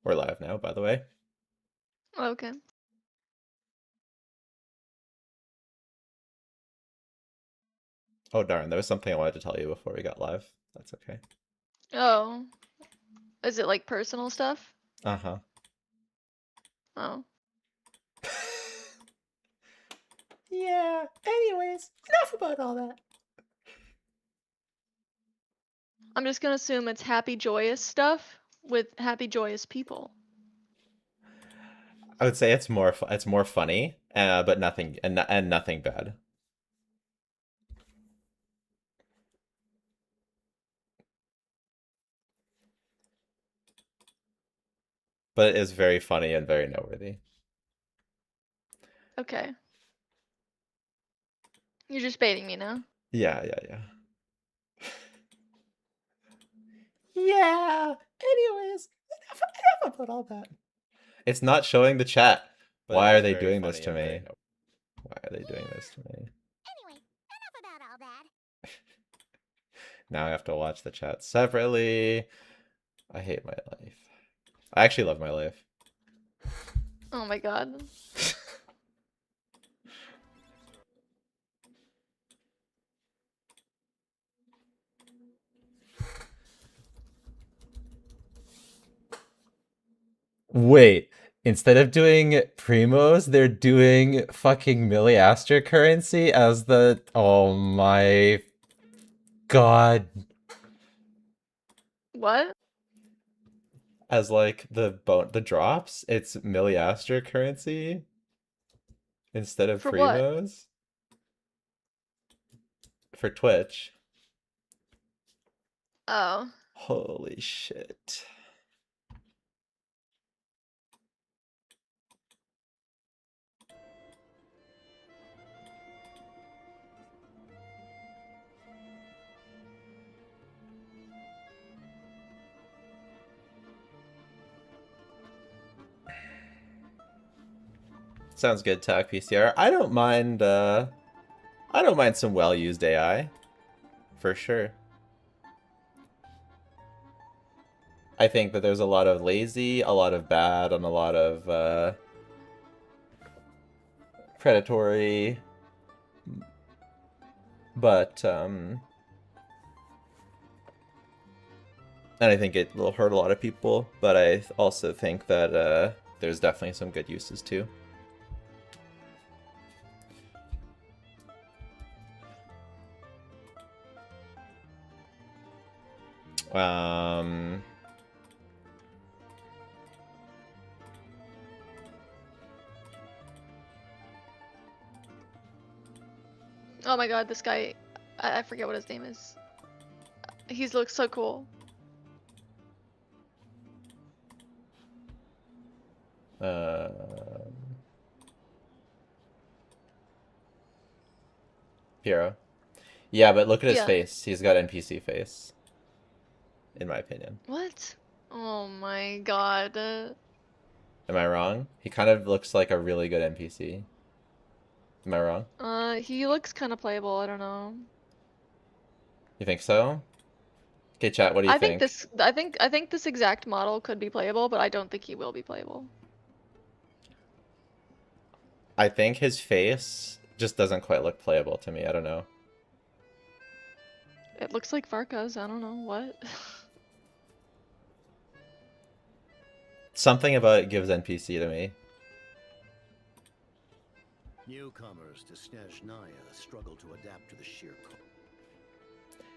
We're live now, by the way. Okay. Oh darn, there was something I wanted to tell you before we got live. That's okay. Oh. Is it like personal stuff? Uh-huh. Oh. Yeah, anyways, enough about all that. I'm just gonna assume it's happy, joyous stuff with happy, joyous people. I would say it's more funny, but nothing and nothing bad. But it is very funny and very noteworthy. Okay. You're just baiting me now. Yeah. Yeah. Anyways, enough about all that. It's not showing the chat. Why are they doing this to me? Why are they doing this to me? Anyway, enough about all that. Now I have to watch the chat separately. I hate my life. I actually love my life. Oh my god. Wait, instead of doing primos, they're doing fucking milliaster currency as the... Oh my god. What? As like the drops, it's milliaster currency instead of For what? primos for Twitch. Oh. Holy shit. Sounds good, TAC PCR. I don't mind some well-used AI. For sure. I think that there's a lot of lazy, a lot of bad, and a lot of predatory. But and I think it will hurt a lot of people, but I also think that there's definitely some good uses too. Oh my god, this guy, I forget what his name is. He looks so cool. Hero. Yeah, but look at his Yeah. face. He's got NPC face. In my opinion. What? Oh my god. Am I wrong? He kind of looks like a really good NPC. Am I wrong? He looks kind of playable, I don't know. You think so? Okay, chat, what do you think? I think this exact model could be playable, but I don't think he will be playable. I think his face just doesn't quite look playable to me. I don't know. It looks like Varka's, I don't know, what? Something about it gives NPC to me. Newcomers to Snezhnaya struggle to adapt to the sheer cold.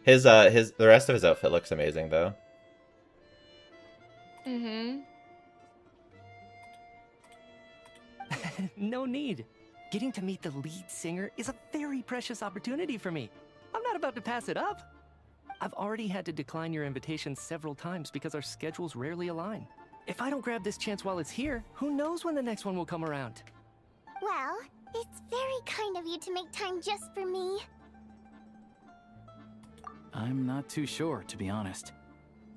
The rest of his outfit looks amazing though. Mm-hmm. No need. Getting to meet the lead singer is a very precious opportunity for me. I'm not about to pass it up. I've already had to decline your invitation several times because our schedules rarely align. If I don't grab this chance while it's here, who knows when the next one will come around? Well, it's very kind of you to make time just for me. I'm not too sure, to be honest.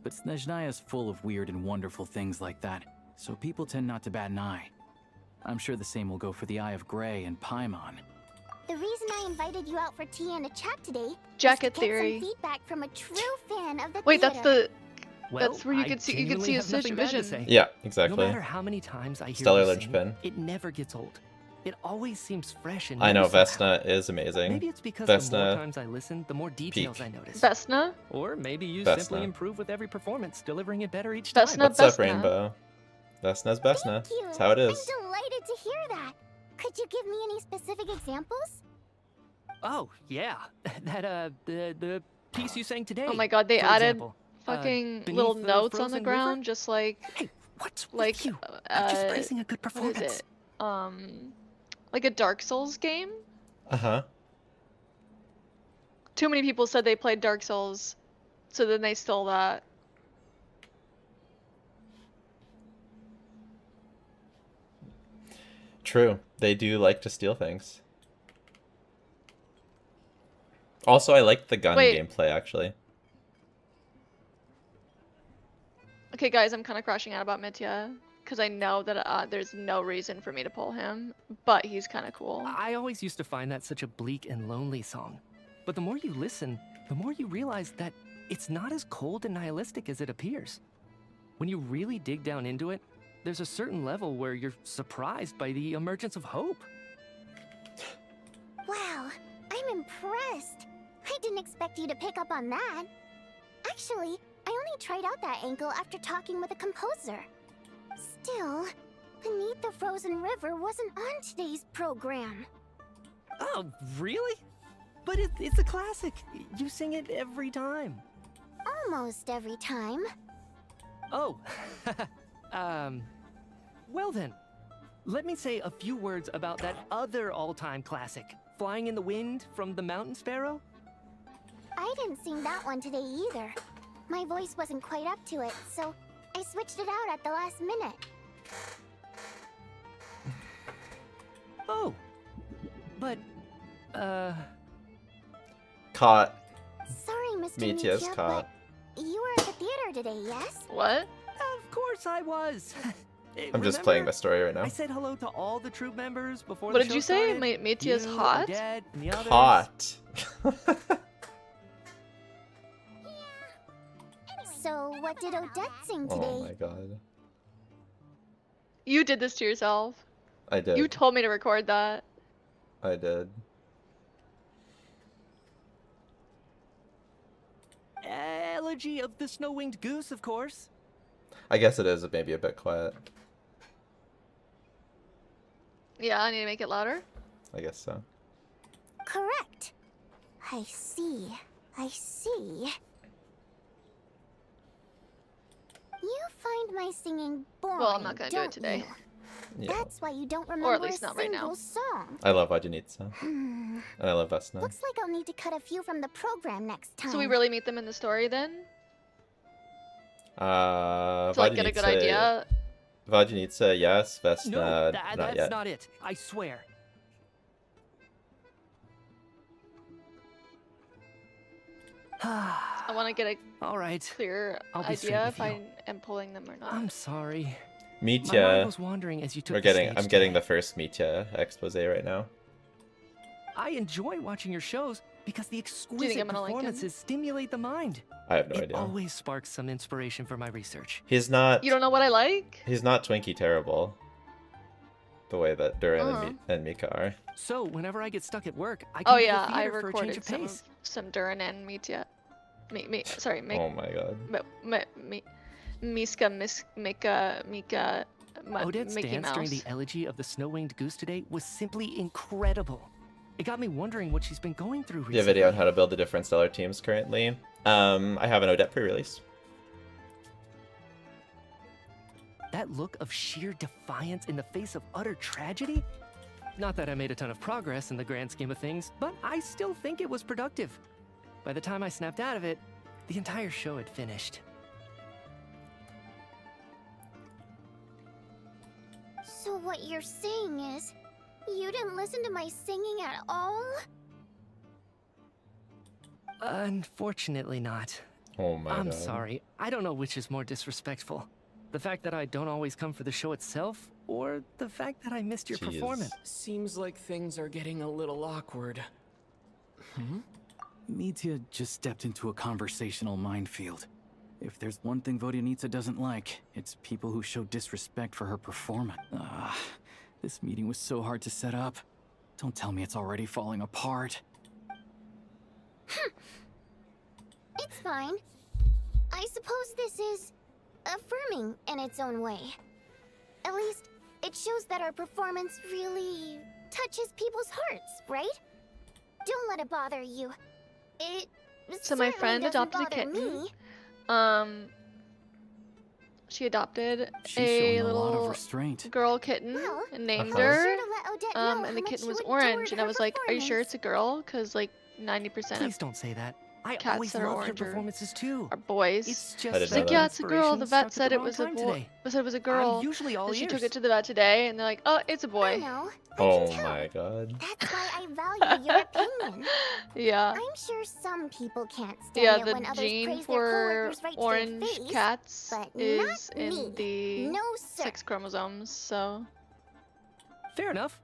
But Snezhnaya's full of weird and wonderful things like that, so people tend not to bat an eye. I'm sure the same will go for the Eye of Grey and Paimon. The reason I invited you out for tea and a chat today Jacket was to get Theory. some feedback from a true fan of the Wait, theater. Well, That's where you I could see genuinely his have nothing bad to vision. say. Yeah, No exactly. matter how many times I hear Stellar you sing, linchpin. it never gets old. It always seems fresh and I new know, somehow. Vesna is amazing. Maybe it's because the more Vesna, times I listen, the more details peak. I notice. Vesna? Or maybe you Vesna. simply improve with every performance, delivering it better each Vesna, time. What's up, Vesna. Rainbow? Vesna's Vesna. Thank you. That's how it is. I'm delighted to hear that. Could you give me any specific examples? Oh, yeah. That, the piece you sang today. Oh my god, they for added example. fucking Beneath little the notes on the frozen ground, river? just like Hey, what's with like you? I'm just uh, praising a good what performance. is it? Like a Dark Souls game. Uh-huh. Too many people said they played Dark Souls, so then they stole that. True. They do like to steal things. Also, I liked the gun Wait. gameplay, actually. Okay, guys, I'm kind of crashing out about Mitya because I know that there's no reason for me to pull him, but he's kind of cool. I always used to find that such a bleak and lonely song. But the more you listen, the more you realize that it's not as cold and nihilistic as it appears. When you really dig down into it, there's a certain level where you're surprised by the emergence of hope. Wow, I'm impressed. I didn't expect you to pick up on that. Actually, I only tried out that angle after talking with a composer. Still, Beneath the Frozen River wasn't on today's program. Oh, really? But it's a classic. You sing it every time. Almost every time. Oh, well then, let me say a few words about that other all-time classic, Flying in the Wind from the Mountain Sparrow. I didn't sing that one today either. My voice wasn't quite up to it, so I switched it out at the last minute. Oh, but, Caught. Sorry, Mr. Mitya's Mitya, caught. but you were at the theater today, yes? What? of course I was. I'm just playing my Remember, story right now. I said hello to all the troop members before What the did show you say? started. Mitya's You, hot? Odette, and the others. Caught. So, what did Odette sing today? Oh my god. You did this to yourself. I did. You told me to record that. I did. Elegy of the Snow-Winged Goose, of course. I guess it is maybe a bit quiet. Yeah, I need to make it louder. I guess so. Correct. I see. I see. You find my singing boring, Well, I'm not gonna do it don't today. you? Yeah. That's why you don't remember least a not right now. single song. I love Vajanitsa. Hmm. And I love Vesna. Looks like I'll need to cut a few from the program next time. So we really meet them in the story then? To To like get a good idea? Vajanitsa, yes. Vesna, No, not that's yet. not it. I swear. I want to get a All right. clear I'll be straight idea with if I you. am pulling them or not. I'm sorry. My mind Mitya. was wandering as you took We're the getting. stage I'm getting today. the first Mitya expose right now. I enjoy watching your shows because the exquisite I'm gonna like him? performances stimulate the mind. I have no It idea. always sparks some inspiration for my research. He's not. You don't know what I like? He's not Twinkie terrible. The way that Duran Uh-huh. and Mika are. So whenever I get stuck at work, I Oh come yeah, to the I theater for a change recorded of some pace. some Duran and Mitya. Sorry, Oh my god. Mika, Odette's Mickey dance Mouse. during the elegy of the Snow-Winged Goose today was simply incredible. It got me wondering what she's been going through recently. Do you have a video on how to build the different stellar teams currently? I have an Odette pre-release. That look of sheer defiance in the face of utter tragedy? Not that I made a ton of progress in the grand scheme of things, but I still think it was productive. By the time I snapped out of it, the entire show had finished. So what you're saying is, you didn't listen to my singing at all? Unfortunately not. Oh my god. I'm sorry. I don't know which is more disrespectful. The fact that I don't always come for the show itself, or the fact that I missed your Jeez. performance. Seems like things are getting a little awkward. Mitya just stepped into a conversational minefield. If there's one thing Vodyanitsa doesn't like, it's people who show disrespect for her performance. This meeting was so hard to set up. Don't tell me it's already falling apart. It's fine. I suppose this is affirming in its own way. At least, it shows that our performance really touches people's hearts, right? Don't let it bother you. It So my certainly friend doesn't adopted a bother kitten. me. She adopted She's a showing a lot of little restraint. girl kitten Well, and named Uh-huh. her. Sure to let Odette know And how the much kitten you was adored orange, and I her was like, "Are you sure it's a performance. girl?" Because like 90% Please of don't say that. I cats always that are loved her orange performances too. are boys. It's I just didn't It's know like, that. yeah, it's a girl. The vet Inspiration said struck it at the was a wrong boy. time today. Said it was a I'm girl. usually all And she ears. took it to the vet today, and they're like, "Oh, it's a I boy." know. I Oh can tell. my god. That's why I value your opinion. Yeah. I'm sure some people can't stand Yeah, it the when others gene praise their for coworkers right to their orange face, cats but is not in me. the No, sir. sex chromosomes, so Fair enough.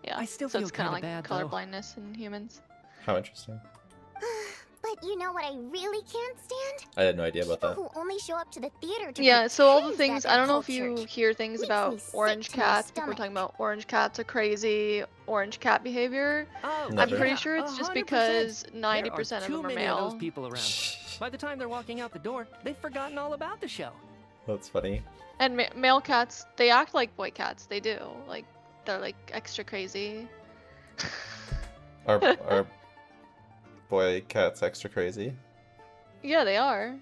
yeah. I still so feel it's kind of kinda like bad, though. color blindness in humans. How interesting. But you know what I really can't stand? I had no idea about People that. who only show up to the theater to Yeah, so all the pretend things, that I they're don't know if you cultured. hear things Makes about me sick orange to my cats. People are stomach. talking about orange cats are crazy, orange cat behavior. Oh, Never. I'm pretty yeah, sure it's just 100%. because There 90% are of too them are many of those male. people around. By the time they're walking out the door, they've forgotten all about the show. That's funny. And male cats, they act like boy cats. They do. Like, they're like extra crazy. Our boy cat's extra crazy. Yeah, they are.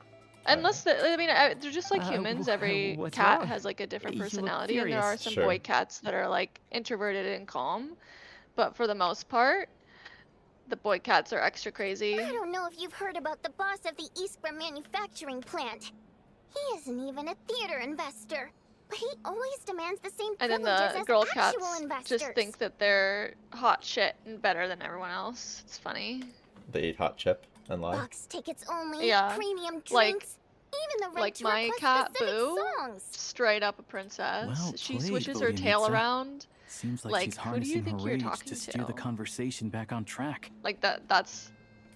Unless I mean, they're just like humans. Every what's cat wrong? has like a different You look personality, and there furious. are some Sure. boy cats that are like introverted and calm. But for the most part, the boy cats are extra crazy. I don't know if you've heard about the boss of the Iskra manufacturing plant. He isn't even a theater investor, but he always demands the same And then privileges the as girl actual cats investors. just think that they're hot shit and better than everyone else. It's funny. They eat hot chip and lie. Box tickets only, Yeah, premium drinks, like- even the right like to my request cat, specific Boo. songs. Straight up a princess. Well She played, switches her tail Vodyanitsa. around. Seems like, Like, she's who do you harnessing think her you're rage talking to steer the to? conversation back on track. Like that's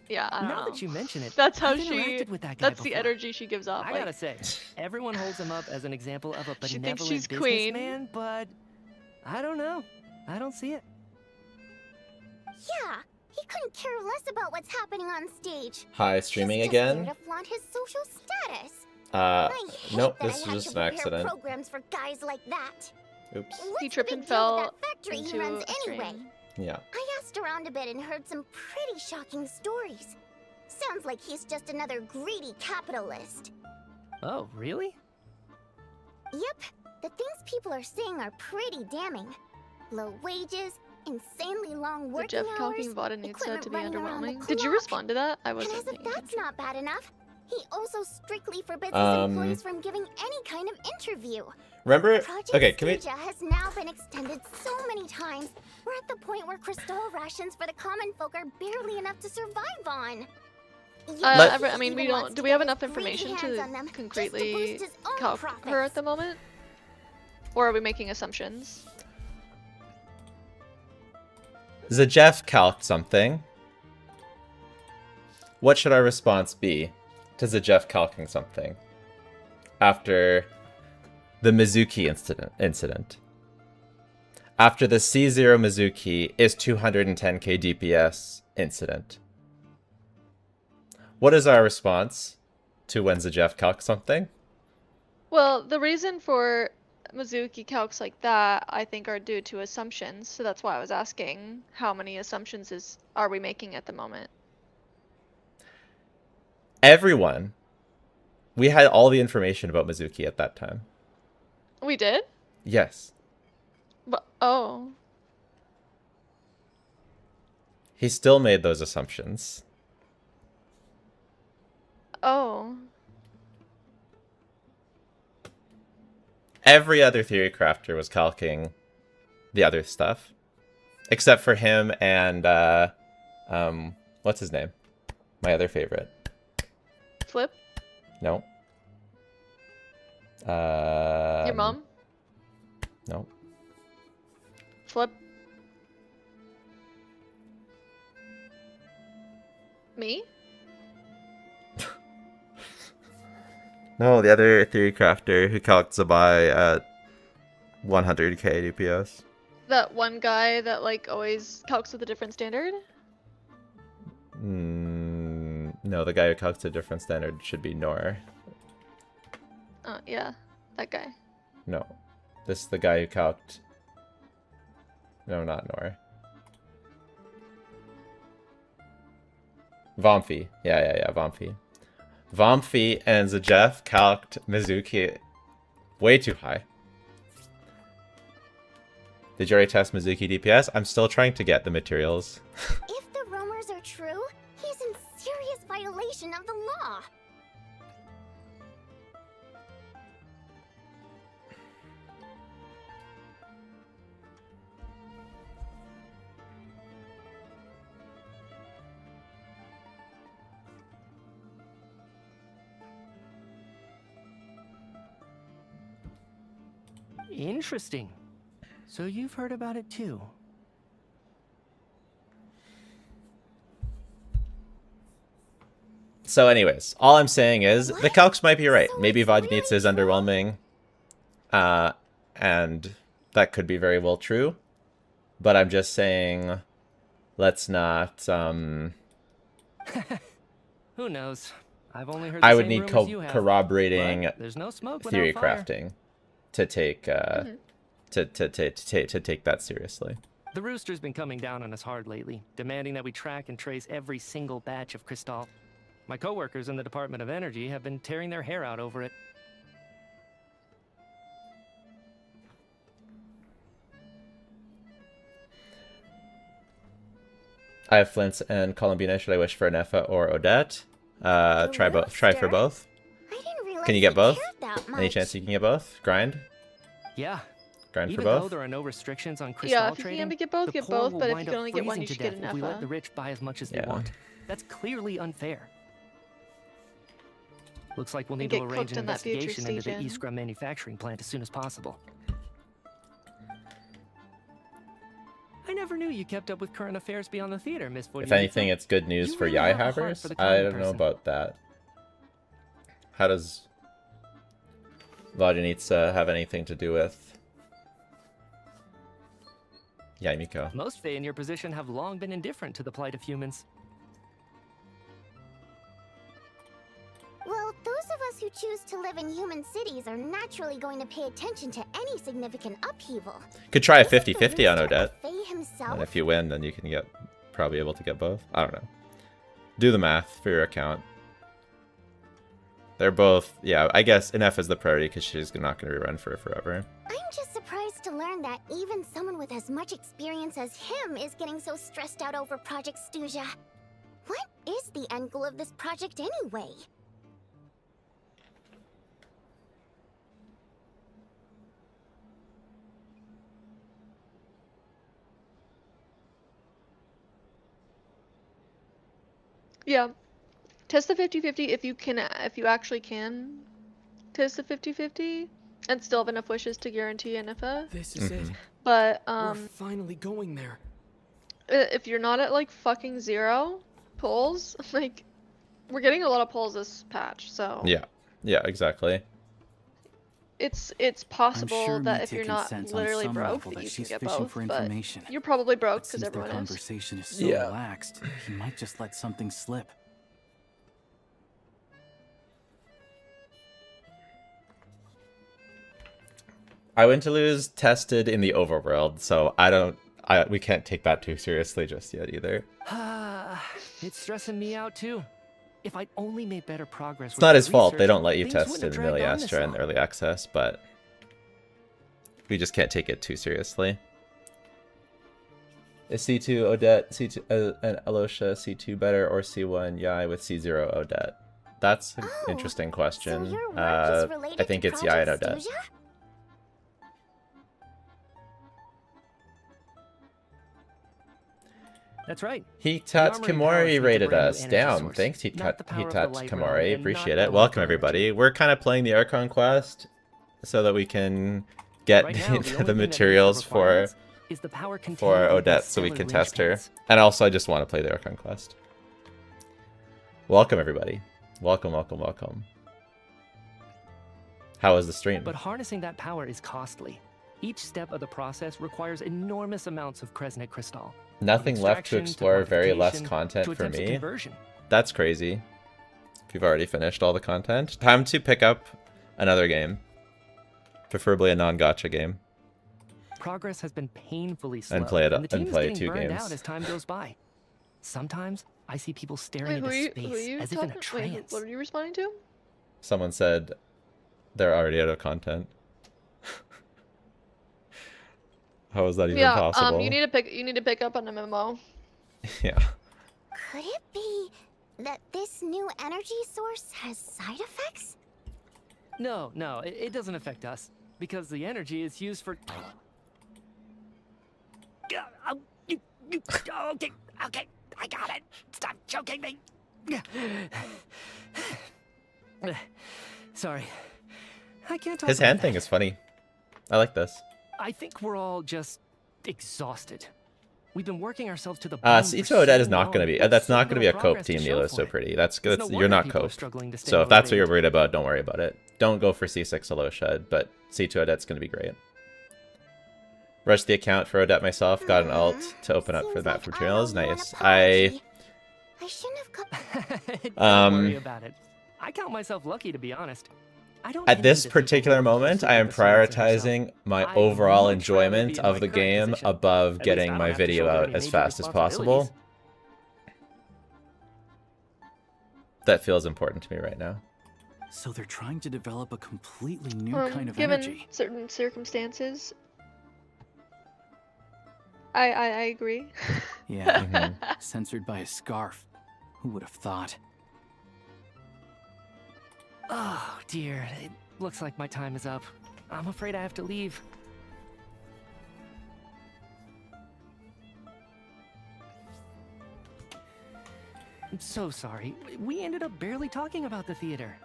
yeah, I don't Now know. that you mention it, That's how I've she interacted with that guy that's the before. energy she gives off. I Like, gotta say, everyone holds him up as an example of a She benevolent thinks she's queen. businessman, but I don't know. I don't see it. Yeah, he couldn't care less about what's happening on stage. Hi, He's streaming just again? there to flaunt his social status. Uh, I hate nope, that this I is have just to an prepare accident. programs for guys like that. Oops. What's he the tripped big and deal fell with that factory he into runs a anyway? stream. Yeah. I asked around a bit and heard some pretty shocking stories. Sounds like he's just another greedy capitalist. Oh, really? Yep, the things people are saying are pretty damning. Low wages, insanely long The working Jeff hours, calking Vodyanitsa equipment to be running around the underwhelming. Did you clock. respond to that? I And wasn't as if paying that's attention. not bad enough, he also strictly forbids his employees Um, from giving any kind of interview. Remember? Project Okay, can we? Snezhnaya has now been extended so many times. We're at the point where crystal rations for the common folk are barely enough to survive on. Let- I mean, we don't. Do we have enough information to concretely calc her at the moment, or are we making assumptions? Zajeff calced something. What should our response be to Zajeff calcing something after the Mizuki incident? After the C0 Mizuki is 210k DPS incident. What is our response to when Zajeff calcs something? Well, the reason for Mizuki calcs like that, I think, are due to assumptions. So that's why I was asking how many assumptions are we making at the moment. Everyone. We had all the information about Mizuki at that time. We did? Yes. But oh, He still made those assumptions. oh. Every other theory crafter was calcing the other stuff. Except for him and, what's his name? My other favorite. Flip? No. Your mom? No. Flip? Me? No, the other theory crafter who calcs a buy at 100k DPS. That one guy that like always calcs with a different standard? No, the guy who calcs a different standard should be Nor. Oh, yeah. That guy. No. This is the guy who calced... No, not Nor. Vomfi. Yeah, Vomfi. Vomfi and Zajef calced Mizuki way too high. Did you already test Mizuki DPS? I'm still trying to get the materials. If the rumors are true, he's in serious violation of the law. Interesting. So you've heard about it too. So anyways, all I'm saying is the What? calcs might be right. So Maybe it's Vodnitsa is really true? underwhelming. And that could be very well true. But I'm just saying, let's not, Who knows? I've only heard. I the would same need rumors you have, corroborating but there's no smoke theory without fire. crafting to take, to take that seriously. The rooster's been coming down on us hard lately, demanding that we track and trace every single batch of crystal. My coworkers in the Department of Energy have been tearing their hair out over it. I have Flint's and Columbina. Should I wish for Nefa or Odette? Try both. Try for rooster? both. I didn't realize Can you get he both? cared that Any much. chance you can get both? Grind? Yeah. Grind for Even though both? there are no restrictions on crystal Yeah, if you trading, can get both, the get poor both, will but if wind you can up only get one, freezing you to should get death if we let Nefa. the rich buy as much as Yeah. they want. That's clearly unfair. Looks like we'll need get to arrange cooked an in that future investigation into the station. Iskra manufacturing plant as soon as possible. I never knew you kept up with current affairs beyond the theater, Miss Vodnitsa. If anything, it's good news You for really have a heart Yai-havers. for the I common don't know person. about that. How does Vodnitsa have anything to do with Yaimiko? Most Fae in your position have long been indifferent to the plight of humans. Well, those of us who choose to live in human cities are naturally going to pay attention to any significant upheaval. Could try a Isn't the 50-50 on rooster a Odette. Fae himself? And if you win, then you can get probably able to get both. I don't know. Do the math for your account. They're both, yeah, I guess NF is the priority because she's not going to rerun for forever. I'm just surprised to learn that even someone with as much experience as him is getting so stressed out over Project Snezhnaya. What is the end goal of this project anyway? Yeah. Test the 50-50 if you can, if you actually can test the 50-50 and still have enough wishes to guarantee an NFA. This is it. But We're finally going there. if you're not at like fucking 0 pulls, like we're getting a lot of pulls this patch, so Yeah, yeah, exactly. it's I'm possible sure that if Mita you're can not sense on literally some broke, level that that you can she's get fishing both. for But information. you're probably broke But because since their everyone is. conversation is so Yeah. relaxed, he might just let something slip. I went to lose tested in the overworld, so we can't take that too seriously just yet either. It's stressing me out too. If I'd only made better progress. It's not his fault. They don't let you test in in Miliastra in early access, but we just can't take it too seriously. Is C2 Odette, C2 and Alosha C2 better or C1 Yai with C0 Odette? That's an Oh, interesting So question. your work is related I think to it's Yai and Project Odette. Snezhnaya? That's right. Hetat The armory powers Kimori need to rated bring new us. energy Damn, source, thanks not the power of the Hetat light realm, Kimori. and Appreciate not it. the Welcome weapon everybody. energy. We're kind of playing the Archon quest so that we can get Right now, the only the thing that meets materials for requirements is the power contained in Odette these so we stellar can range test her. plants. And also I just want to play the Archon quest. Welcome everybody. Welcome, welcome, welcome. How was the stream? But harnessing that power is costly. Each step of the process requires enormous amounts of Kresnet crystal. Nothing left to Extraction explore, very less quantification, content to for attempts at me. conversion. That's crazy. If you've already finished all the content. Time to pick up another game. Preferably a non-gacha game. Progress has been painfully slow, And play it and the team and is play getting 2 burned games. out as time goes by. Sometimes I see people staring Wait, into who are space you as if in a talking? Wait, trance. what are you responding to? Someone said they're already out of content. How is that even Yeah, possible? you need to pick up on the memo. Yeah. Could it be that this new energy source has side effects? No, it doesn't affect us because the energy is used for. Okay, I got it. Stop choking me. Sorry, I can't talk. His about hand that. thing is funny. I like this. I think we're all just exhausted. We've been working ourselves to the bone. Sito Odette is not going to be. That's not going to be a cope progress team. to show Nilo is for so it. pretty. That's It's good. no You're wonder not people are cope. struggling to stay So if that's what you're motivated. worried about, don't worry about it. Don't go for C6 Aloshed, but Sito Odette's going to be great. Rushed the account for Odette myself. Got an alt to open up for the map for channels. Nice. I shouldn't have cut. Don't worry about it. I count myself lucky, to be honest. I don't At envy this the people particular who moment, pursue I am the science of herself. prioritizing my I'd overall much rather enjoyment be in of my the current game position. above At least getting I don't my have to video shoulder out any as major fast as possible. responsibilities. That feels important to me right now. So they're trying to develop a completely new kind of Given energy. certain circumstances, I agree. Yeah, Mhm. censored by a scarf. Who would have thought? Oh dear, it looks like my time is up. I'm afraid I have to leave. I'm so sorry. We ended up barely talking about the theater.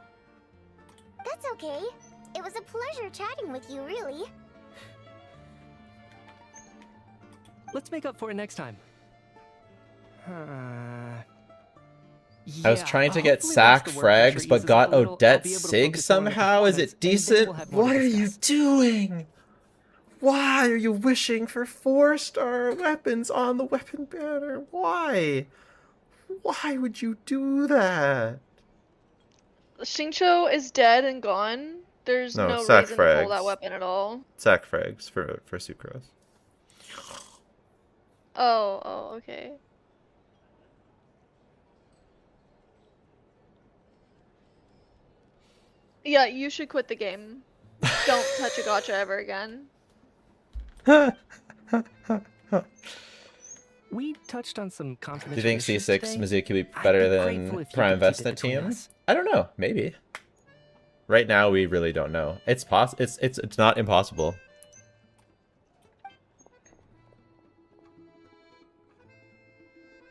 That's okay. It was a pleasure chatting with you, really. Let's make up for it next time. I was trying to get hopefully Sack once the work pressure frags, but eases got up a little, I'll Odette be able to Sig focus more on the somehow? Is performance, it and then decent? we'll have more to What are you discuss. doing? Why are you wishing for 4-star weapons on the weapon banner? Why? Why would you do that? Xingqiu is dead and gone. There's No, no sack reason to pull frags. that weapon at all. Sack frags for Sucrose. Oh, okay. Yeah, you should quit the game. Don't touch a gacha ever again. We touched on some Do you confidential think issues C6 today. Mizuki would be I'd better be than grateful if you Prime could keep it Investment between Team? us. I don't know. Maybe. Right now, we really don't know. It's it's not impossible.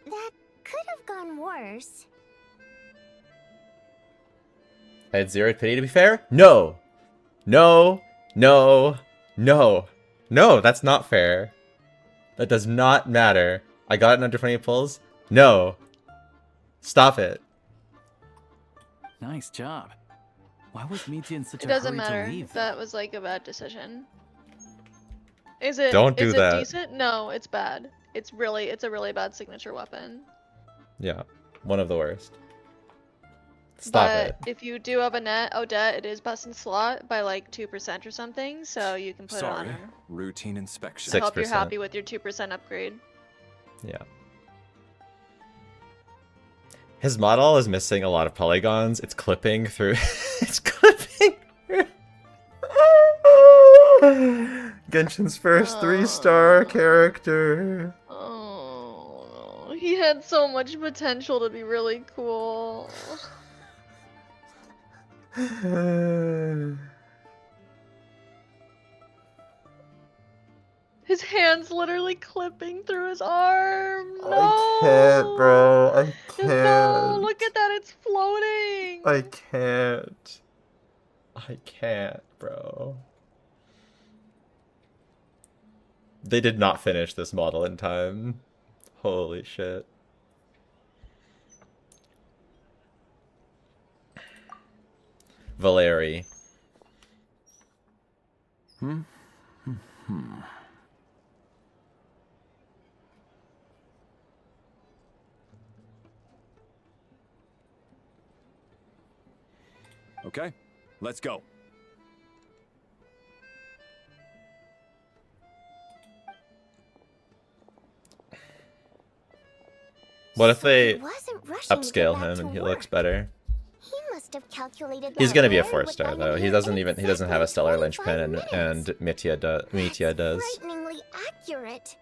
That could have gone worse. I had zero pity, to be fair. No, no, no, no, no. That's not fair. That does not matter. I got it in under 20 pulls. No. Stop it. Nice job. Why was Mitya in such It a doesn't hurry matter. to leave? That was like a bad decision. Is it? Don't do is that. it decent? No, it's bad. It's a really bad signature weapon. Yeah, one of the worst. Stop but it. if you do have a net Odette, it is best in slot by like 2% or something, so you can put Sorry, it on her. routine inspection. I hope you're 6%. happy with your 2% upgrade. Yeah. His model is missing a lot of polygons. It's clipping through. It's clipping through. Genshin's first 3-star character. Oh, he had so much potential to be really cool. His hand's literally clipping through his arm. No! I can't, bro. I can't. No, look at that, it's floating. I can't. I can't, bro. They did not finish this model in time. Holy shit. Valeri. Okay, let's go. What if So he they wasn't rushing to get upscale back him to and he work. looks better? He must have calculated He's that gonna be a Larry would 4-star find though. him He here doesn't in he doesn't have a exactly stellar 25 linchpin, and minutes. Mitya does. Frighteningly accurate.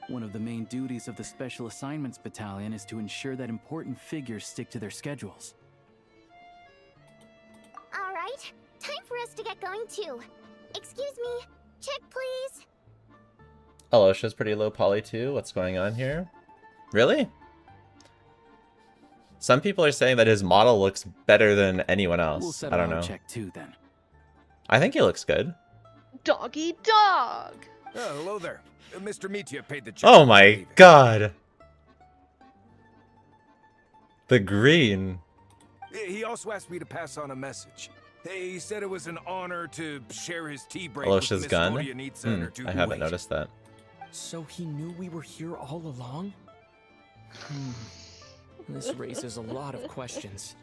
One of the main duties of the Special Assignments Battalion is to ensure that important figures stick to their schedules. All right, time for us to get going too. Excuse me, check please. Alosha's pretty low poly too. What's going on here? Really? Some people are saying that his model looks better than anyone else. We'll set I a don't low know. check too then. I think he looks good. Doggy dog! Oh, hello there. Mr. Mitya paid the check. Oh my god. The green. He also asked me to pass on a message. He said it was an honor to share his tea break Alosha's with Miss gun? Vodianitsa and her I haven't noticed that. So he knew we were here all along? This raises a lot of questions.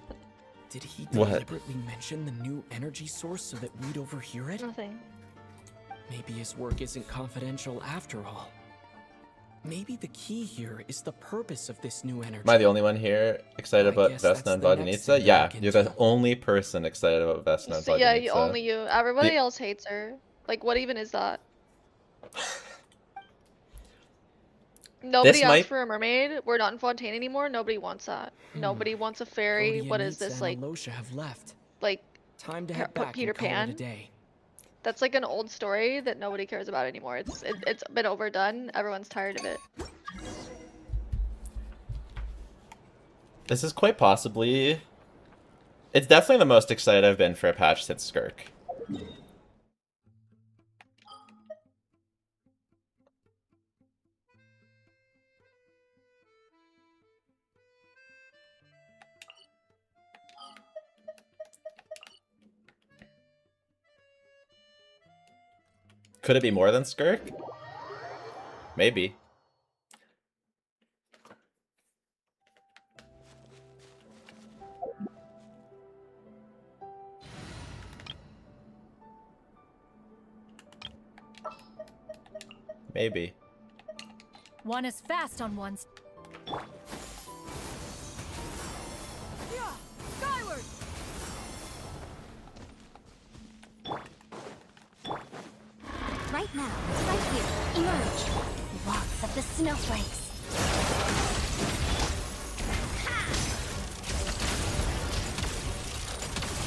Did he What? deliberately mention the new energy source so that we'd overhear it? Nothing. Maybe his work isn't confidential after all. Maybe the key here is the purpose of this new energy. Am I the only one here excited I about guess that's Vesna and the next Vodianitsa? thing to Yeah, look you're the into. only person excited about Vesna and So, yeah, Vodianitsa. only you. Everybody The- else hates her. Like, what even is that? Nobody asked might- for a mermaid. We're not in Fontaine anymore. Nobody wants that. Nobody wants a fairy. What is Vodianitsa this, and like, Alosha have left. like, Time to Pe- head put back Peter and call it Pan? a day. that's like an old story that nobody cares about anymore. It's been overdone. Everyone's tired of it. This is quite possibly... It's definitely the most excited I've been for a patch since Skirk. Could it be more than Skirk? Maybe. Maybe. One is fast on one's. Skyward! Right now, right here, emerge. Lots of the snowflakes.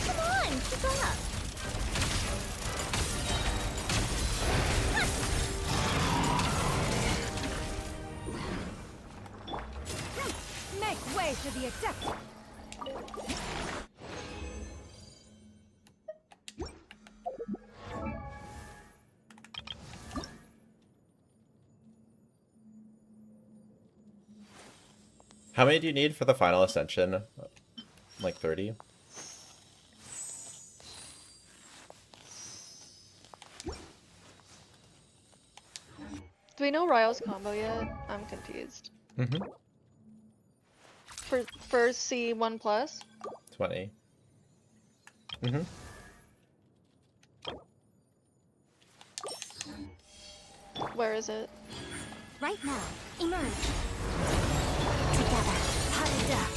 Come on, keep up. Make way for the adept! How many do you need for the final ascension? Like 30? Do we know Ryo's combo yet? I'm confused. Mm-hmm. For C1 plus? 20. Mm-hmm. Where is it? Right now, emerge. Together, huddled up.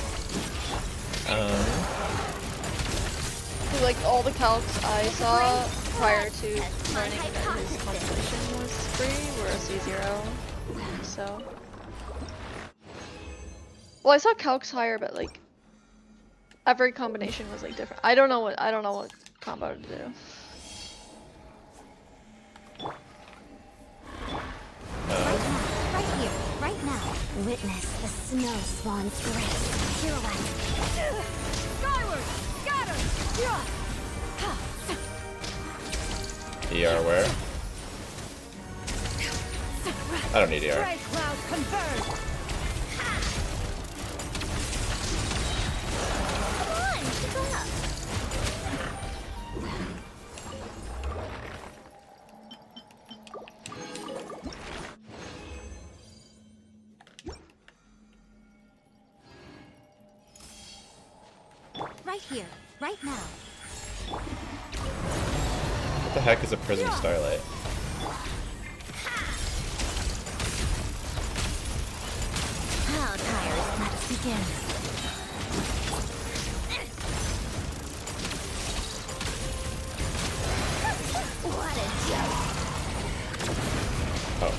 So, like, all the calcs I saw prior to learning that his constellation was free were a C0. So. Well, I saw calcs higher, but like every combination was like different. I don't know what combo to do. Right here, right now. Witness the snow swan's grace. Pirouette. Skyward! Scatter! ER where? I don't need ER. Gray cloud converge! Come on, keep up. Right here, right now. What the heck is a prism starlight? How tired? Let's begin. What a joke! Oh.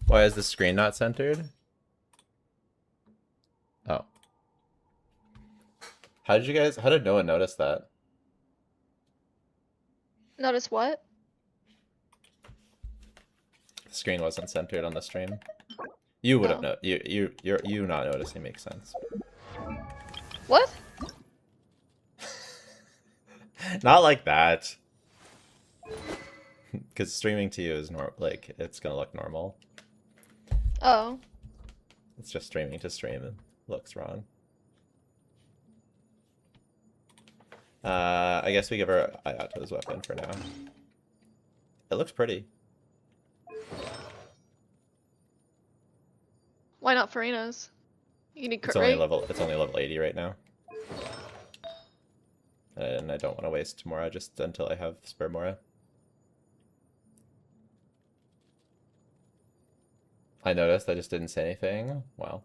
Why is the screen not centered? Oh. How did no one notice that? Notice what? The screen wasn't centered on the stream. You would have Oh. you not noticing makes sense. What? Not like that. Because streaming to you is like it's gonna look normal. Oh. It's just streaming to stream and looks wrong. I guess we give her Ayato's weapon for now. It looks pretty. Why not Farina's? You need It's crit only rate? level 80 right now. And I don't want to waste Mora just until I have spare Mora. I noticed, I just didn't say anything. Wow.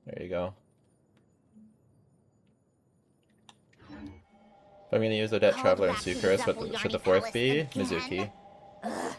There you go. If I'm gonna use Odette, Called Traveler, and back to the Sucrose, Double should the Yarny fourth Palace be again. Mizuki? Ugh.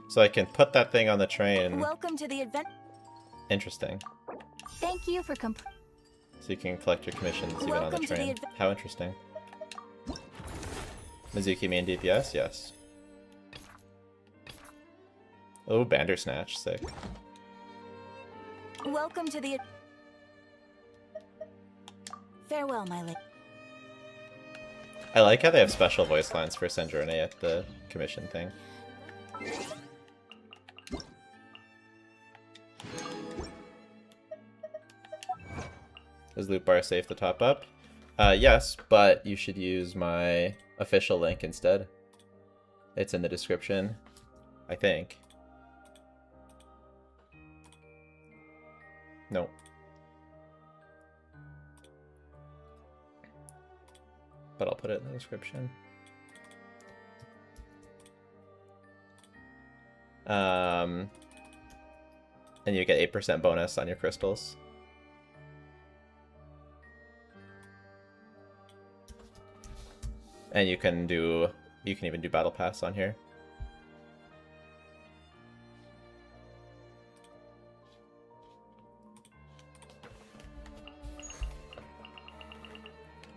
So I can put that thing on the train. Welcome to the event. Interesting. Thank you for So you can collect your commissions even on the Welcome to the train. adve- How interesting. Mizuki main DPS? Yes. Oh, Bandersnatch. Sick. Welcome to the. Farewell, my lady. I like how they have special voice lines for Snezhnaya at the commission thing. Is loot bar safe to top up? Yes, but you should use my official link instead. It's in the description, I think. No. But I'll put it in the description. And you get 8% bonus on your crystals. And you can even do battle pass on here.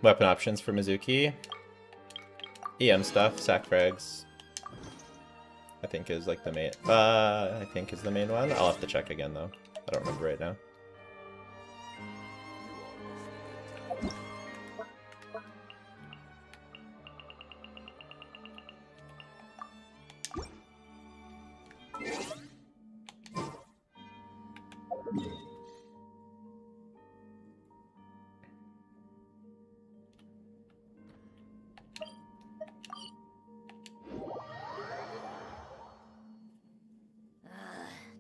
Weapon options for Mizuki. EM stuff, sack frags. I think is like the main I think is the main one. I'll have to check again though. I don't remember right now.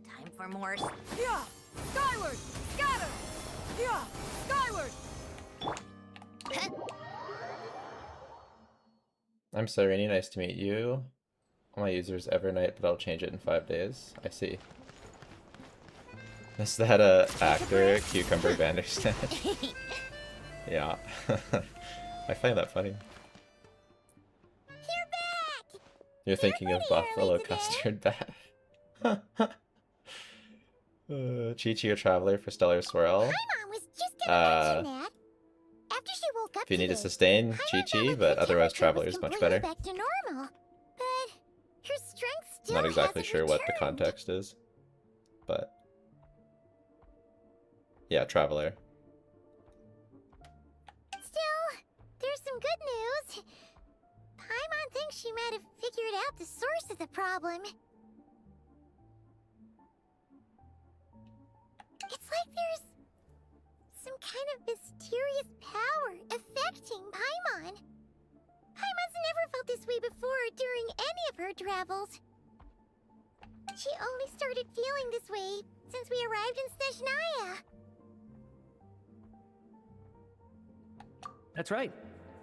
Time for more. Yeah! Skyward! Scatter! Yeah! Skyward! I'm Sereni, nice to meet you. My user's Evernight, but I'll change it in 5 days. I see. Is that a actor, Cucumber Bandersnatch? Yeah. I find that funny. You're back! You're thinking of pretty Buffalo early today. Custard Bath. Chi-Chi or Traveler for Stellar Swirl. My mom was just gonna mention that. After she woke up If you need to today, sustain, Paimon Chi-Chi, felt but her otherwise temperature Traveler was is much completely better. back to normal. But her strength still Not exactly hasn't sure what the returned. context is, but yeah, Traveler. Still, there's some good news. Paimon thinks she might have figured out the source of the problem. It's like there's some kind of mysterious power affecting Paimon. Paimon's never felt this way before during any of her travels. She only started feeling this way since we arrived in Snezhnaya. That's right.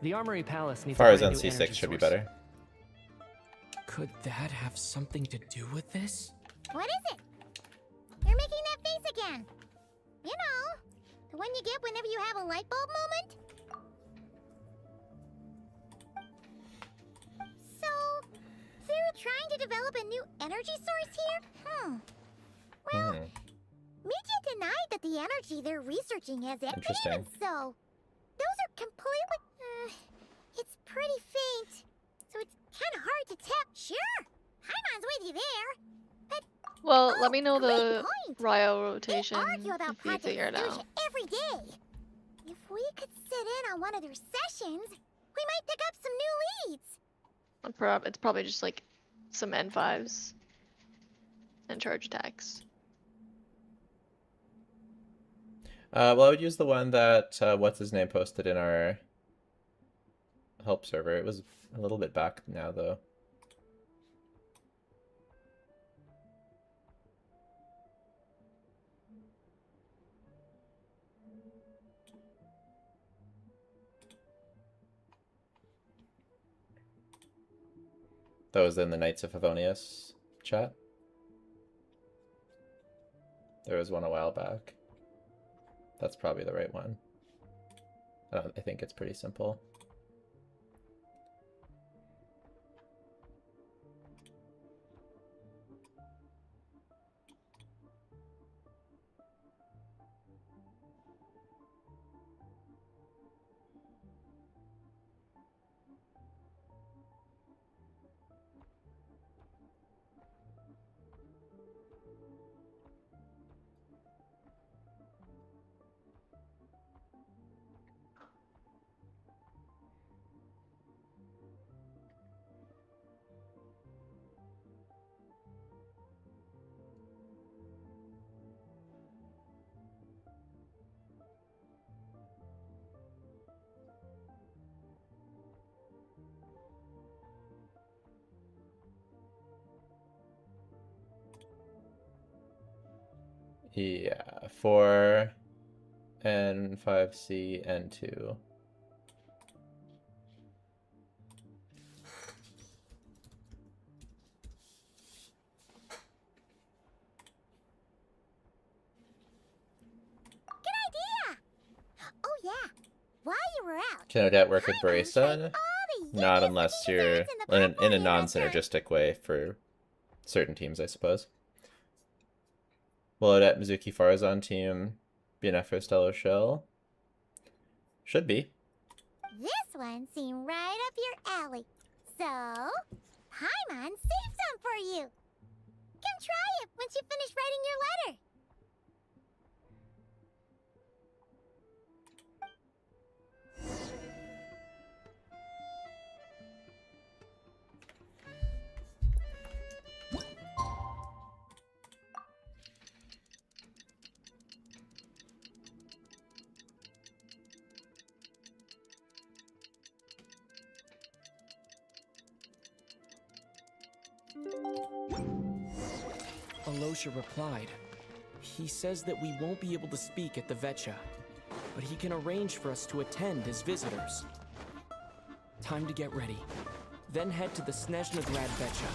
The Armory Palace needs a brand Farazan new C6 energy should be source. better. Could that have something to do with this? What is it? You're making that face again. You know, the one you get whenever you have a light bulb moment? So, they're trying to develop a new energy source here? Well, Media denied that the energy they're researching has anything, Interesting. so those are completely... it's pretty faint, so it's kind of hard to tell. Sure, Paimon's with you there, but... Well, Oh, let me know great the point. Ryo They rotation argue about if you Project figure it Fuchsia out. every day. If we could sit in on one of their sessions, we might pick up some new leads. It's probably just like some N5s and charge attacks. Well, I would use the one that what's his name posted in our help server. It was a little bit back now, though. That was in the Knights of Favonius chat. There was one a while back. That's probably the right one. I think it's pretty simple. Yeah, 4 and 5C and 2. Good idea! Oh yeah, while you were out, Can Odette work with Paimon tried Barista? all the Not youngest unless designs you're in the in a Purple non-synergistic way for certain teams, I suppose. Will Odette Mizuki Farazan team be enough for Stellar Shell? Should be. This one seemed right up your alley. So, Paimon saved some for you. Come try it once you finish writing your letter. Alosha replied. He says that we won't be able to speak at the Vetcha, but he can arrange for us to attend as visitors. Time to get ready. Then head to the Snezhnaya Vetcha.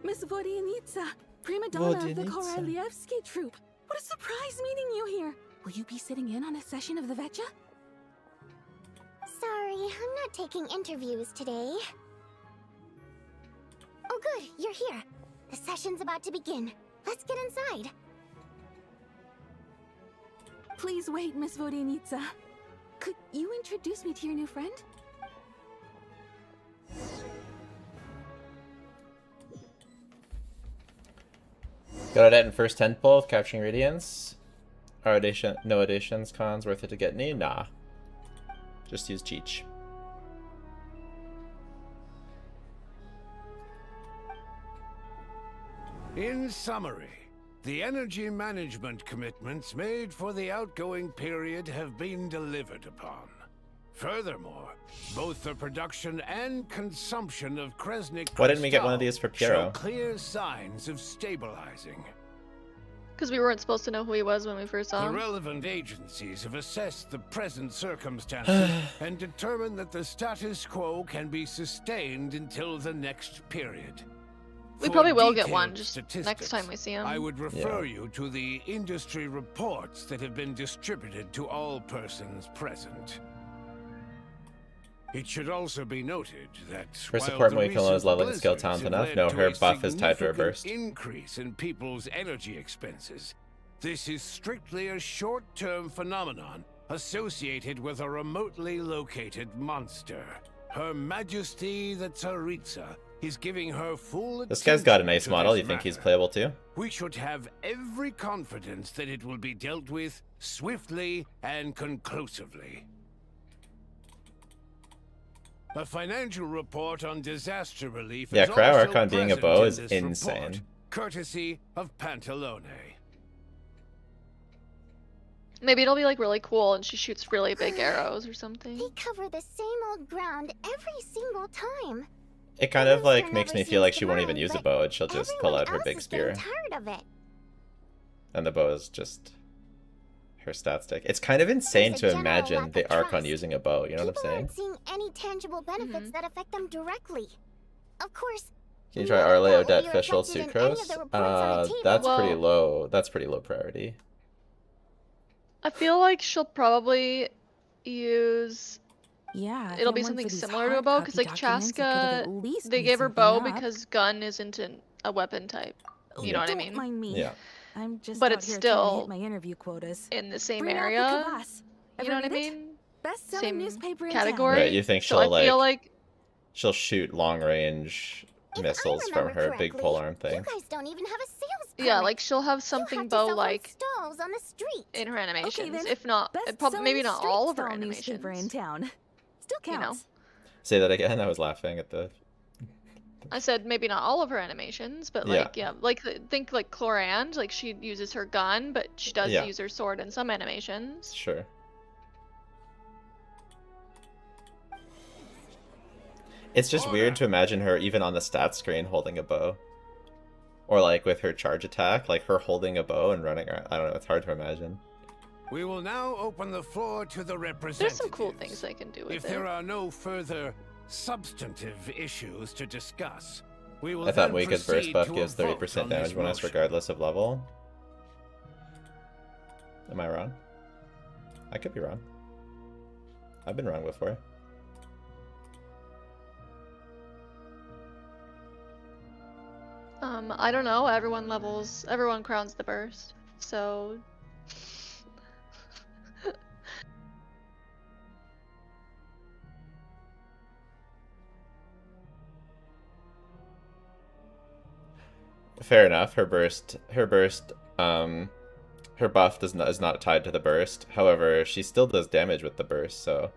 Miss Vodyanitsa, prima donna of the Vodyanitsa. Korolievsky troupe. What a surprise meeting you here. Will you be sitting in on a session of the Vetcha? Sorry, I'm not taking interviews today. Oh good, you're here. The session's about to begin. Let's get inside. Please wait, Miss Vodyanitsa. Could you introduce me to your new friend? Got it in first 10 pull with capturing radiance. Our audition, no auditions, cons, worth it to get any? Nah. Just use Cheech. In summary, the energy management commitments made for the outgoing period have been delivered upon. Furthermore, both the production and consumption of Kresnik Why didn't we get one of these for show Piero? clear signs of stabilizing. Because we weren't supposed to know who he was when we first saw The him. relevant agencies have assessed the present circumstances and determined that the status quo can be sustained until the next period. We For probably will get detailed one just statistics, next time we see him. I would refer you to the industry reports that have been distributed to all persons present. It should also be noted that Her while support the when we feel recent low level and skill talent blizzards enough. have No, led to her a buff is tied to her significant burst. increase in people's energy expenses. This is strictly a short-term phenomenon associated with a remotely located monster. Her Majesty the Tsaritsa is giving her full attention. This guy's got a nice to model. this You think he's matter. playable too? We should have every confidence that it will be dealt with swiftly and conclusively. A financial report on disaster relief Yeah, is Cryo also Archon being a present bow in is this insane. report, courtesy of Pantalone. Maybe it'll be like really cool and she shoots really big arrows or something. They cover the same old ground every single time. It kind of like Rooster makes never me feel like seems she to won't even mind, use a but bow and she'll just pull everyone out her else big is getting spear. tired of it. And the bow is just her stat stick. It's kind of insane There's a to general imagine lack the of Archon trust. using a bow, you know what I'm People saying? aren't seeing any tangible benefits Mhm. that affect them directly. Of course, Can you try none of Arle, that will Odette, be Fischl, reflected in any of Sucrose? the reports on the table. That's pretty Well- low. That's pretty low priority. I feel like she'll probably use. Yeah. if It'll it be weren't something for these similar to a hard bow, copy because like documents, it could've at Chaska, least they made gave her something bow up. because gun isn't a weapon type. You know what I Don't mean? mind me. Yeah. I'm just But out it's here trying to still hit my interview quotas. In the same Bring out the area. kvass. You Ever know what I read it? mean? Best-selling Same newspaper in category. Right, you think So she'll I feel like she'll shoot long range if missiles I from remember her big correctly, polearm you thing? guys don't even have a sales yeah, permit. like she'll have You something have to bow sell from like stalls on the street. in her animations. then. If not, probably maybe not Best-selling all of her street stall newspaper in animations. town. Still You know. counts. Say that again. I was laughing at the. I said maybe not all of her animations, but Yeah. like like think like Chlorand, like she uses her gun, but she does Yeah. use her sword in some animations. Sure. It's just weird to imagine her even on the stat screen holding a bow. Or like with her charge attack, like her holding a bow and running around. I don't know, it's hard to imagine. We will now open the floor to the representatives. There's some cool things they can do with If it. there are no further substantive issues to discuss, we will I thought then Weaken's burst proceed buff to a gives vote 30% on this damage bonus motion. regardless of level. Am I wrong? I could be wrong. I've been wrong before. I don't know. Everyone crowns the burst. So Fair enough. Her buff is not tied to the burst. However, she still does damage with the burst, so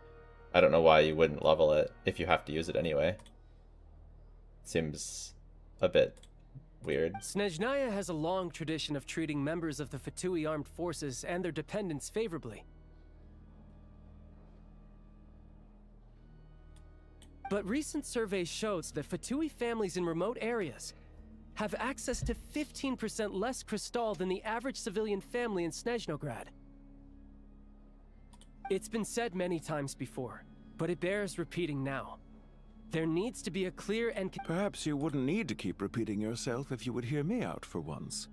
I don't know why you wouldn't level it if you have to use it anyway. Seems a bit weird. Snezhnaya has a long tradition of treating members of the Fatui armed forces and their dependents favorably. But recent surveys shows that Fatui families in remote areas have access to 15% less crystal than the average civilian family in Snezhnograd. It's been said many times before, but it bears repeating now. There needs to be a clear and... Perhaps you wouldn't need to keep repeating yourself if you would hear me out for once.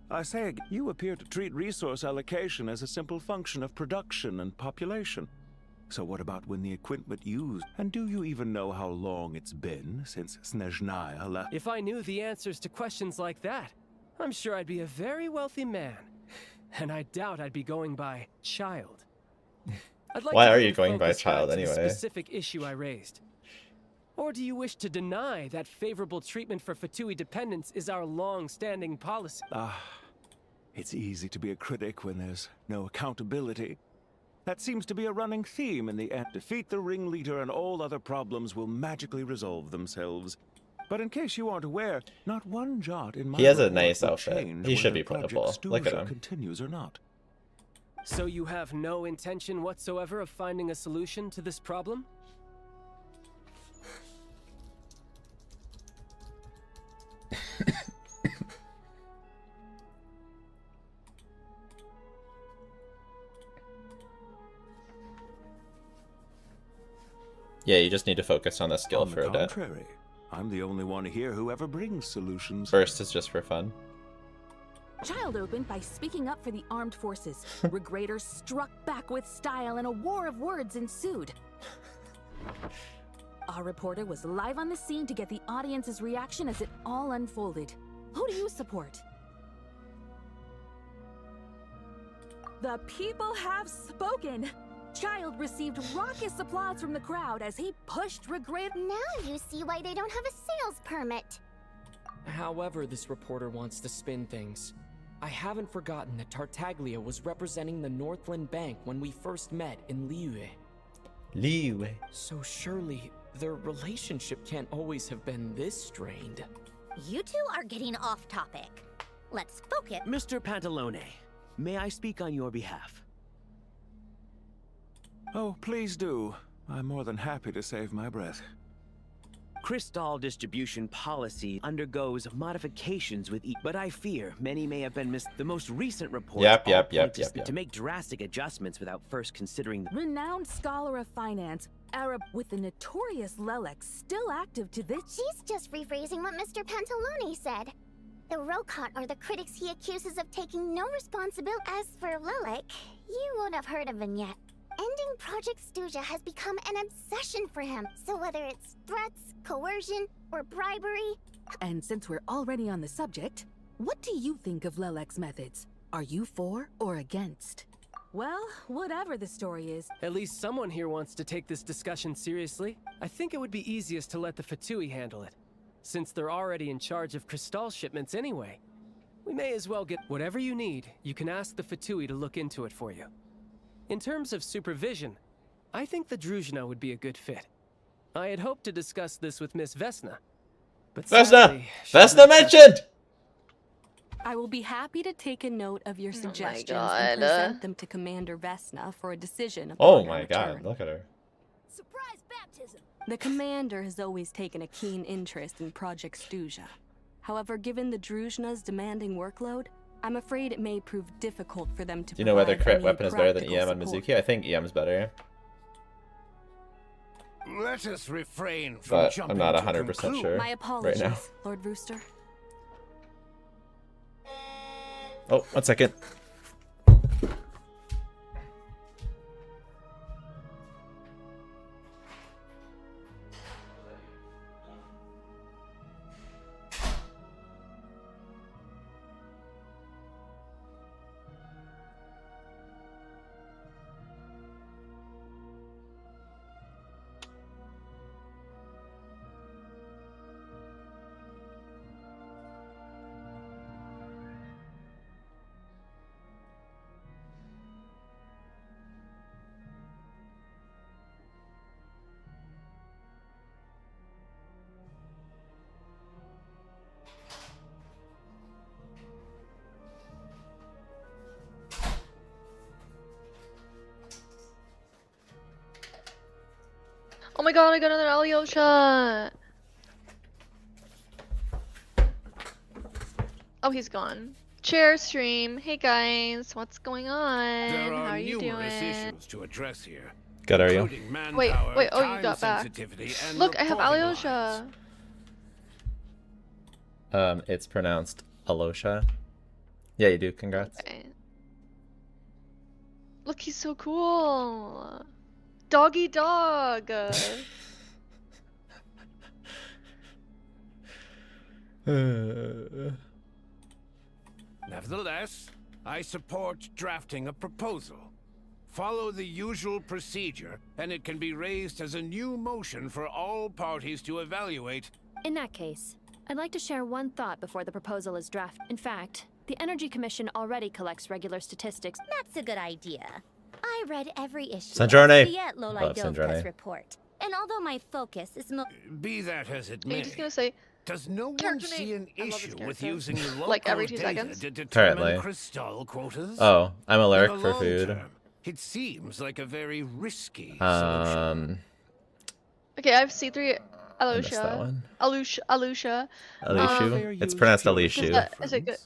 I say again, you appear to treat resource allocation as a simple function of production and population. So what about when the equipment used? And do you even know how long it's been since Snezhnaya left? If I knew the answers to questions like that, I'm sure I'd be a very wealthy man. And I doubt I'd be going by child. I'd like Why to are bring you going by focus back child to the anyway? specific issue I raised. Or do you wish to deny that favorable treatment for Fatui dependents is our long-standing policy? It's easy to be a critic when there's no accountability. That seems to be a running theme in the end. Defeat the ringleader and all other problems will magically resolve themselves. But in case you aren't aware, not one jot in my He has a report nice will outfit. change He should whether be Project playable. Look at Stewart him. continues or not. So you have no intention whatsoever of finding a solution to this problem? Yeah, you just need to focus on the skill On for the a bit. contrary, I'm the only one here who ever brings solutions. First is just for fun. Child opened by speaking up for the armed forces. Regrator struck back with style and a war of words ensued. Our reporter was live on the scene to get the audience's reaction as it all unfolded. Who do you support? The people have spoken! Child received raucous applause from the crowd as he pushed Regrator. Now you see why they don't have a sales permit. However this reporter wants to spin things, I haven't forgotten that Tartaglia was representing the Northland Bank when we first met in Liyue. Liyue. So surely their relationship can't always have been this strained. You two are getting off topic. Let's focus. Mr. Pantalone, may I speak on your behalf? Oh, please do. I'm more than happy to save my breath. Crystal distribution policy undergoes modifications with each, but I fear many may have been missed. The most recent reports Yep. to make drastic adjustments without first considering the Renowned scholar of finance, Arab with the notorious Lelex still active to this. She's just rephrasing what Mr. Pantalone said. The Rokot are the critics he accuses of taking no responsibility. As for Lilac, you won't have heard of him yet. Ending Project Stewart has become an obsession for him. So whether it's threats, coercion, or bribery... And since we're already on the subject, what do you think of Lelec's methods? Are you for or against? Well, whatever the story is... At least someone here wants to take this discussion seriously. I think it would be easiest to let the Fatui handle it, since they're already in charge of Crystal shipments anyway. We may as well get whatever you need. You can ask the Fatui to look into it for you. In terms of supervision, I think the Druzhna would be a good fit. I had hoped to discuss this with Miss Vesna, but sadly, Vesna mentioned! I will be happy to take a note of your suggestions God. and present them to Commander Vesna for a decision upon Oh her my return. god, look at her. Surprise baptism! The Commander has always taken a keen interest in Project Stewart. However, given the Druzhna's demanding workload, I'm afraid it may prove difficult for them to Do you know whether provide crit any weapon is better than practical EM on support. Mizuki? I think EM's better, Let us refrain from but jumping I'm not to 100% conclude. sure My apologies, right now. Lord Rooster. Oh, 1 second. Oh my god, I got another Alyosha! Oh, he's gone. Chair stream. Hey guys, what's going on? There How are are you numerous doing? issues to address here. Good, are you? including Wait, manpower, wait, oh, you time got back. sensitivity, and Look, I have reporting Alyosha. lines. It's pronounced Alosha. Yeah, you do. Congrats. Okay. Look, he's so cool. Doggy dog. Nevertheless, I support drafting a proposal. Follow the usual procedure, and it can be raised as a new motion for all parties to evaluate. In that case, I'd like to share one thought before the proposal is drafted. In fact, the Energy Commission already collects regular statistics. That's a good idea. I read every issue Snezhnaya. of Sviet Lolaidovka's report. And although my focus is Be that as it Are may, you just gonna say does no one character see name? an I love this issue with character. using local Like every 2 data seconds? to determine Apparently. crystal quotas? Oh, I'm allergic In the for long food. term, it seems like a very risky solution. Okay, I have C3 I missed that Alyosha. one. Alyosha. Alishu? It's pronounced Is Alishu. it good?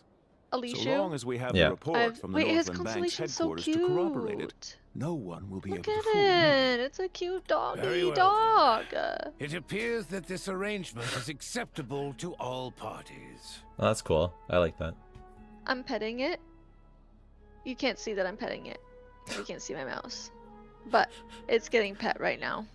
Alishu? So long as we have Yeah. the report from the Wait, his Northland Bank's constellation's so headquarters to corroborate it, cute. no one will be Look able to at fool me. it. It's a cute Very doggy well, dog. It appears that this arrangement is acceptable to all parties. Oh, that's cool. I like that. I'm petting it. You can't see that I'm petting it. You can't see my mouse. But it's getting pet right now.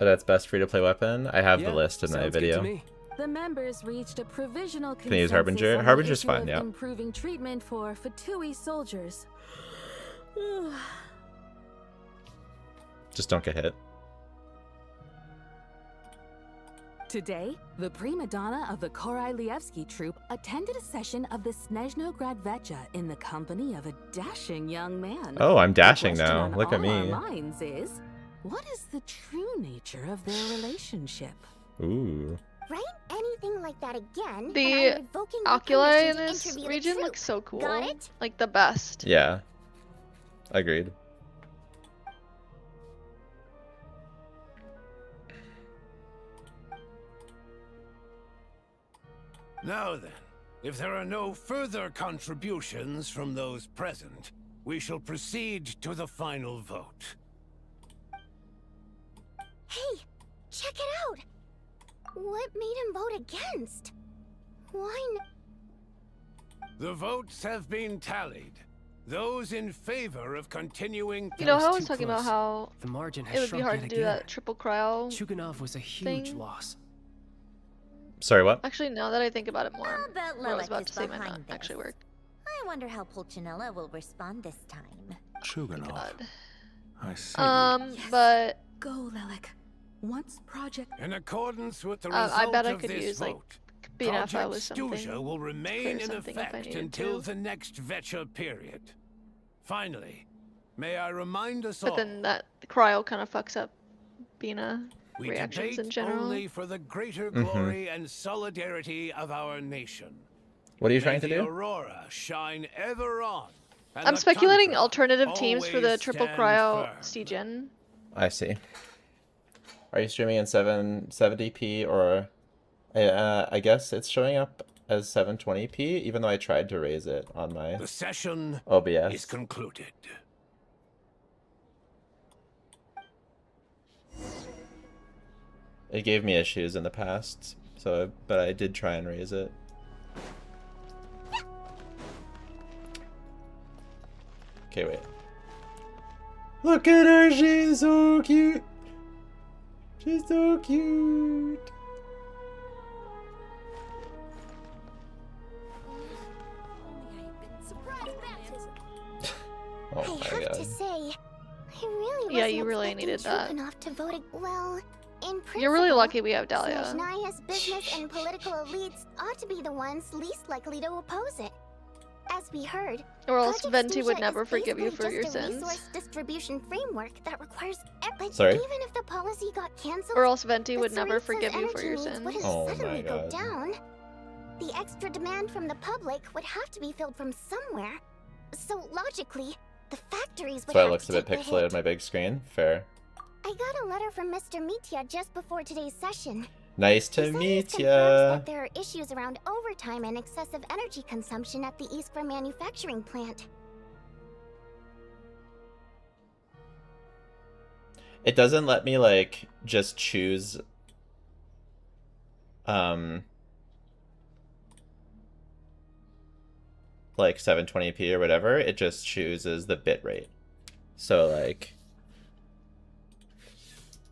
Oh, that's best free-to-play weapon. I have Yeah, the list in my sounds good to video. me. The members reached a provisional Can I use consensus Harbinger? on the Harbinger's issue fine, of yeah. improving treatment for Fatui soldiers. Just don't get hit. Today, the prima donna of the Korylevsky troupe attended a session of the Snezhnograd Vecha in the company of a dashing young man. Oh, I'm dashing The question now. on Look at all our me. minds is, what is the true nature of their relationship? Ooh. Write anything like that again, and The I'm revoking your oculi permission in to this interview the region troupe. look so cool. Got it? Like the best. Yeah. Agreed. Now then, if there are no further contributions from those present, we shall proceed to the final vote. Hey, check it out! What made him vote against? Why The votes have been tallied. Those in favor of continuing... You know how I was was too talking about close. how The margin has it would be shrunk hard to yet do again. that triple cryo Chuganov was a huge thing? loss. Sorry, what? Actually, now that I think about it more, I'll bet what I was Lilith about is to say might not behind actually this. work. I wonder how Pulcinella will respond this time. Chuganov. God. I see. But Go, Lelek. Once project... In accordance with the I result bet I of could this use like vote, BNFI Project with something. Stuja will remain clear in something if I effect needed until to. the next Vecha period. Finally, may I remind us But all, then that cryo kind of fucks up Bina we reactions debate in general. only for the greater Mhm. glory and solidarity of our nation. What are you May trying to the do? Aurora shine ever on. and I'm the speculating Tundra alternative teams for the always triple stand cryo firm. Cgen. I see. Are you streaming in 770p or... I guess it's showing up as 720p, even though I tried to raise it on my The session OBS. is concluded. It gave me issues in the past, so but I did try and raise it. Okay, wait. Look at her, she's so cute. She's so cute. Oh I my have god. to say, I really Yeah, wasn't you really expecting needed that. Chuganov to vote well, in principle, You're really lucky we have Dahlia. Snezhnaya's business and political elites ought to be the ones least likely to oppose it. As we heard, Or else Project Venti would Stuja never is forgive you basically for your just a sins. resource distribution framework that requires but Sorry? even if the policy got cancelled, Or else Venti the would never Tsaritsa's forgive you for energy your needs sins. wouldn't Oh my suddenly go God. down. The extra demand from the public would have to be filled from somewhere. So logically, the factories would So it have looks to a bit take the pixelated hit. on my big screen. Fair. I got a letter from Mr. Mitya just before today's session. Nice to He meet confirms ya. that there are issues around overtime and excessive energy consumption at the Iskra manufacturing plant. It doesn't let me like just choose like 720p or whatever. It just chooses the bit rate. So like,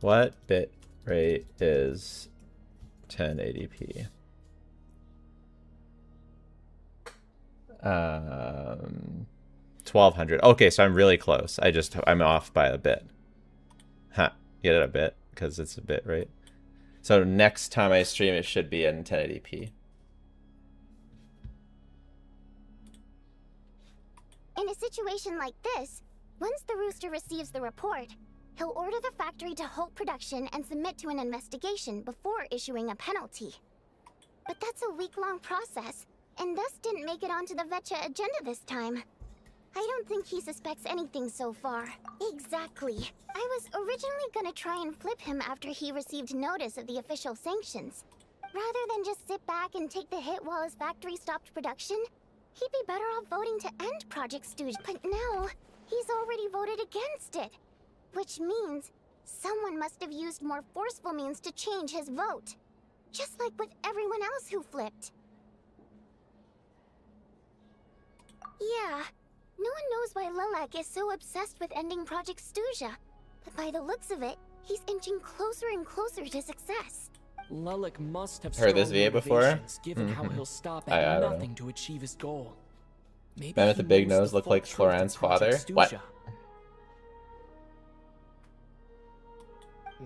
what bit rate is 1080p? 1200. Okay, so I'm really close. I'm off by a bit. Huh. Get it a bit because it's a bit, right? So next time I stream, it should be in 1080p. In a situation like this, once the rooster receives the report, he'll order the factory to halt production and submit to an investigation before issuing a penalty. But that's a week-long process, and thus didn't make it onto the Vetcha agenda this time. I don't think he suspects anything so far. Exactly. I was originally gonna try and flip him after he received notice of the official sanctions. Rather than just sit back and take the hit while his factory stopped production, he'd be better off voting to end Project Stooge. But no, he's already voted against it. Which means someone must have used more forceful means to change his vote. Just like with everyone else who flipped. Yeah, no one knows why Lilac is so obsessed with ending Project Stooja. But by the looks of it, he's inching closer and closer to success. Lilac must have heard this strong video before? motivations, given how he'll stop I at don't nothing know. to achieve his goal. Maybe Man with he the big knows nose the looked full like truth of Floran's Project father. What? Stooja.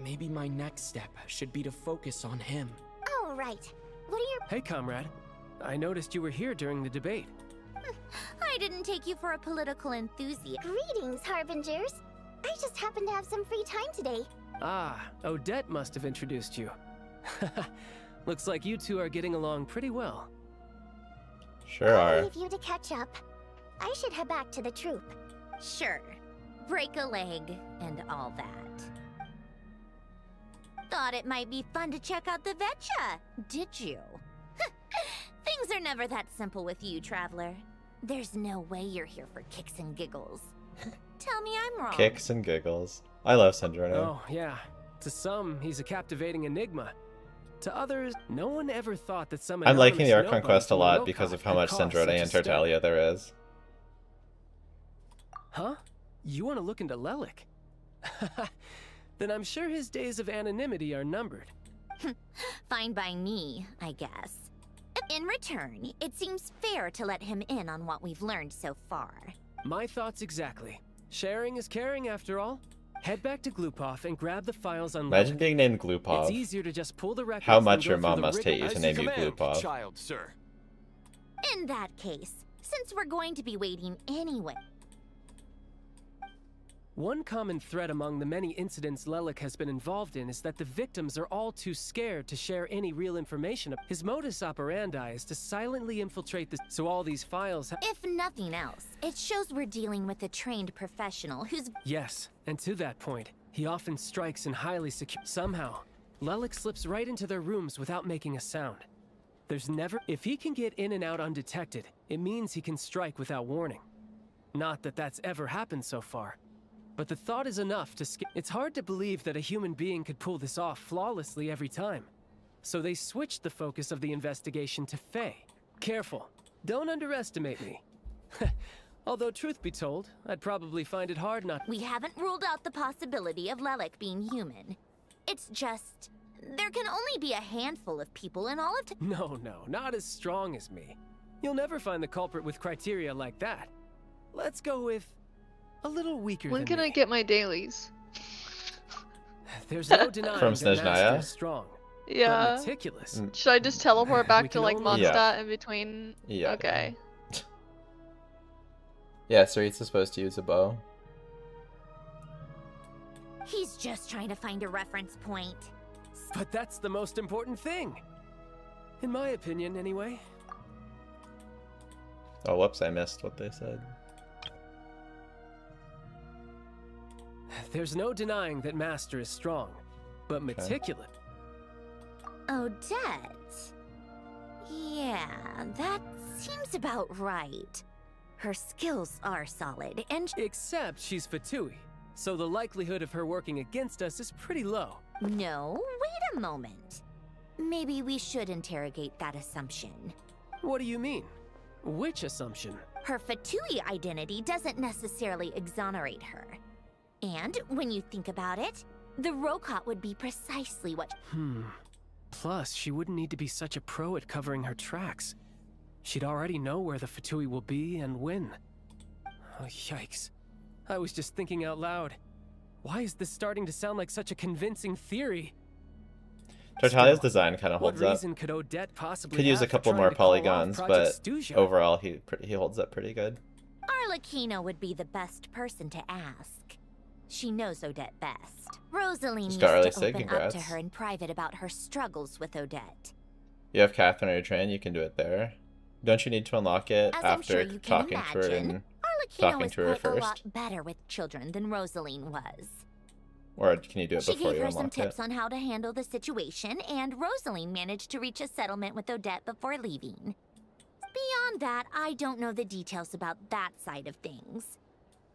Maybe my next step should be to focus on him. Oh, right. What are your— Hey, comrade. I noticed you were here during the debate. I didn't take you for a political enthusiast. Greetings, Harbingers. I just happen to have some free time today. Ah, Odette must have introduced you. Looks like you two are getting along pretty well. Sure I'll are. leave you to catch up. I should head back to the troop. Sure. Break a leg and all that. Thought it might be fun to check out the Vetcha, did you? Things are never that simple with you, Traveler. There's no way you're here for kicks and giggles. Tell me I'm wrong. Kicks and giggles. I love Snezhnaya. Oh, yeah. To some, he's a captivating enigma. To others, no one ever thought that some I'm liking the anonymous Archon nobody quest a from lot Rokon because of how could much cause Snezhnaya such a and stir. Tartaglia there is. Huh? You want to look into Lelik? Then I'm sure his days of anonymity are numbered. Fine by me, I guess. In return, it seems fair to let him in on what we've learned so far. My thoughts exactly. Sharing is caring after all. Head back to Glupov and grab the files on Imagine Lelik. being named Glupov. It's easier to just pull the records How than much go your through mom the must hate you rigor- to name you Glupov. Child, sir. In that case, since we're going to be waiting anyway. One common thread among the many incidents Lelik has been involved in is that the victims are all too scared to share any real information. His modus operandi is to silently infiltrate the— so all these files If nothing else, it shows we're dealing with a trained professional who's— Yes, and to that point, he often strikes in highly secure— Somehow, Lelik slips right into their rooms without making a sound. There's never— If he can get in and out undetected, it means he can strike without warning. Not that that's ever happened so far. But the thought is enough to It's hard to believe that a human being could pull this off flawlessly every time. So they switched the focus of the investigation to Faye. Careful, don't underestimate me. Although truth be told, I'd probably find it hard not— We haven't ruled out the possibility of Lelik being human. It's just— there can only be a handful of people in all of— No, not as strong as me. You'll never find the culprit with criteria like that. Let's go with a little weaker When than can me. I get my dailies? There's no denying From that Master Snezhnaya? is strong. Yeah. But meticulous. Should I just teleport back We to can like only- Mondstadt in between? Yeah. Okay. Yeah, Sarit's supposed to use a bow. He's just trying to find a reference point. But that's the most important thing. In my opinion, anyway. Oh, whoops, I missed what they said. There's no denying that Master is strong, but meticulous. Odette? Yeah, that seems about right. Her skills are solid, and— Except she's Fatui. So the likelihood of her working against us is pretty low. No, wait a moment. Maybe we should interrogate that assumption. What do you mean? Which assumption? Her Fatui identity doesn't necessarily exonerate her. And when you think about it, the Rokot would be precisely what... Plus, she wouldn't need to be such a pro at covering her tracks. She'd already know where the Fatui will be and when. Oh, yikes. I was just thinking out loud. Why is this starting to sound like such a convincing theory? Tartaglia's design kind of holds what up. reason could Odette possibly Could use a have for couple trying more to call off polygons, Project but Stuzia? overall he holds up pretty good. Arlecchino would be the best person to ask. She knows Odette best. Rosaline Just used got early to sig, open up congrats. to her in private about her struggles with Odette. You have Catherine on your train, you can do it there. Don't you need to unlock it As I'm after sure you can talking to her imagine, and Arlecchino talking was to her quite a lot first? better with children than Rosaline was. Or can you do it She before gave you her some unlock tips it? on how to handle the situation, and Rosaline managed to reach a settlement with Odette before leaving. Beyond that, I don't know the details about that side of things.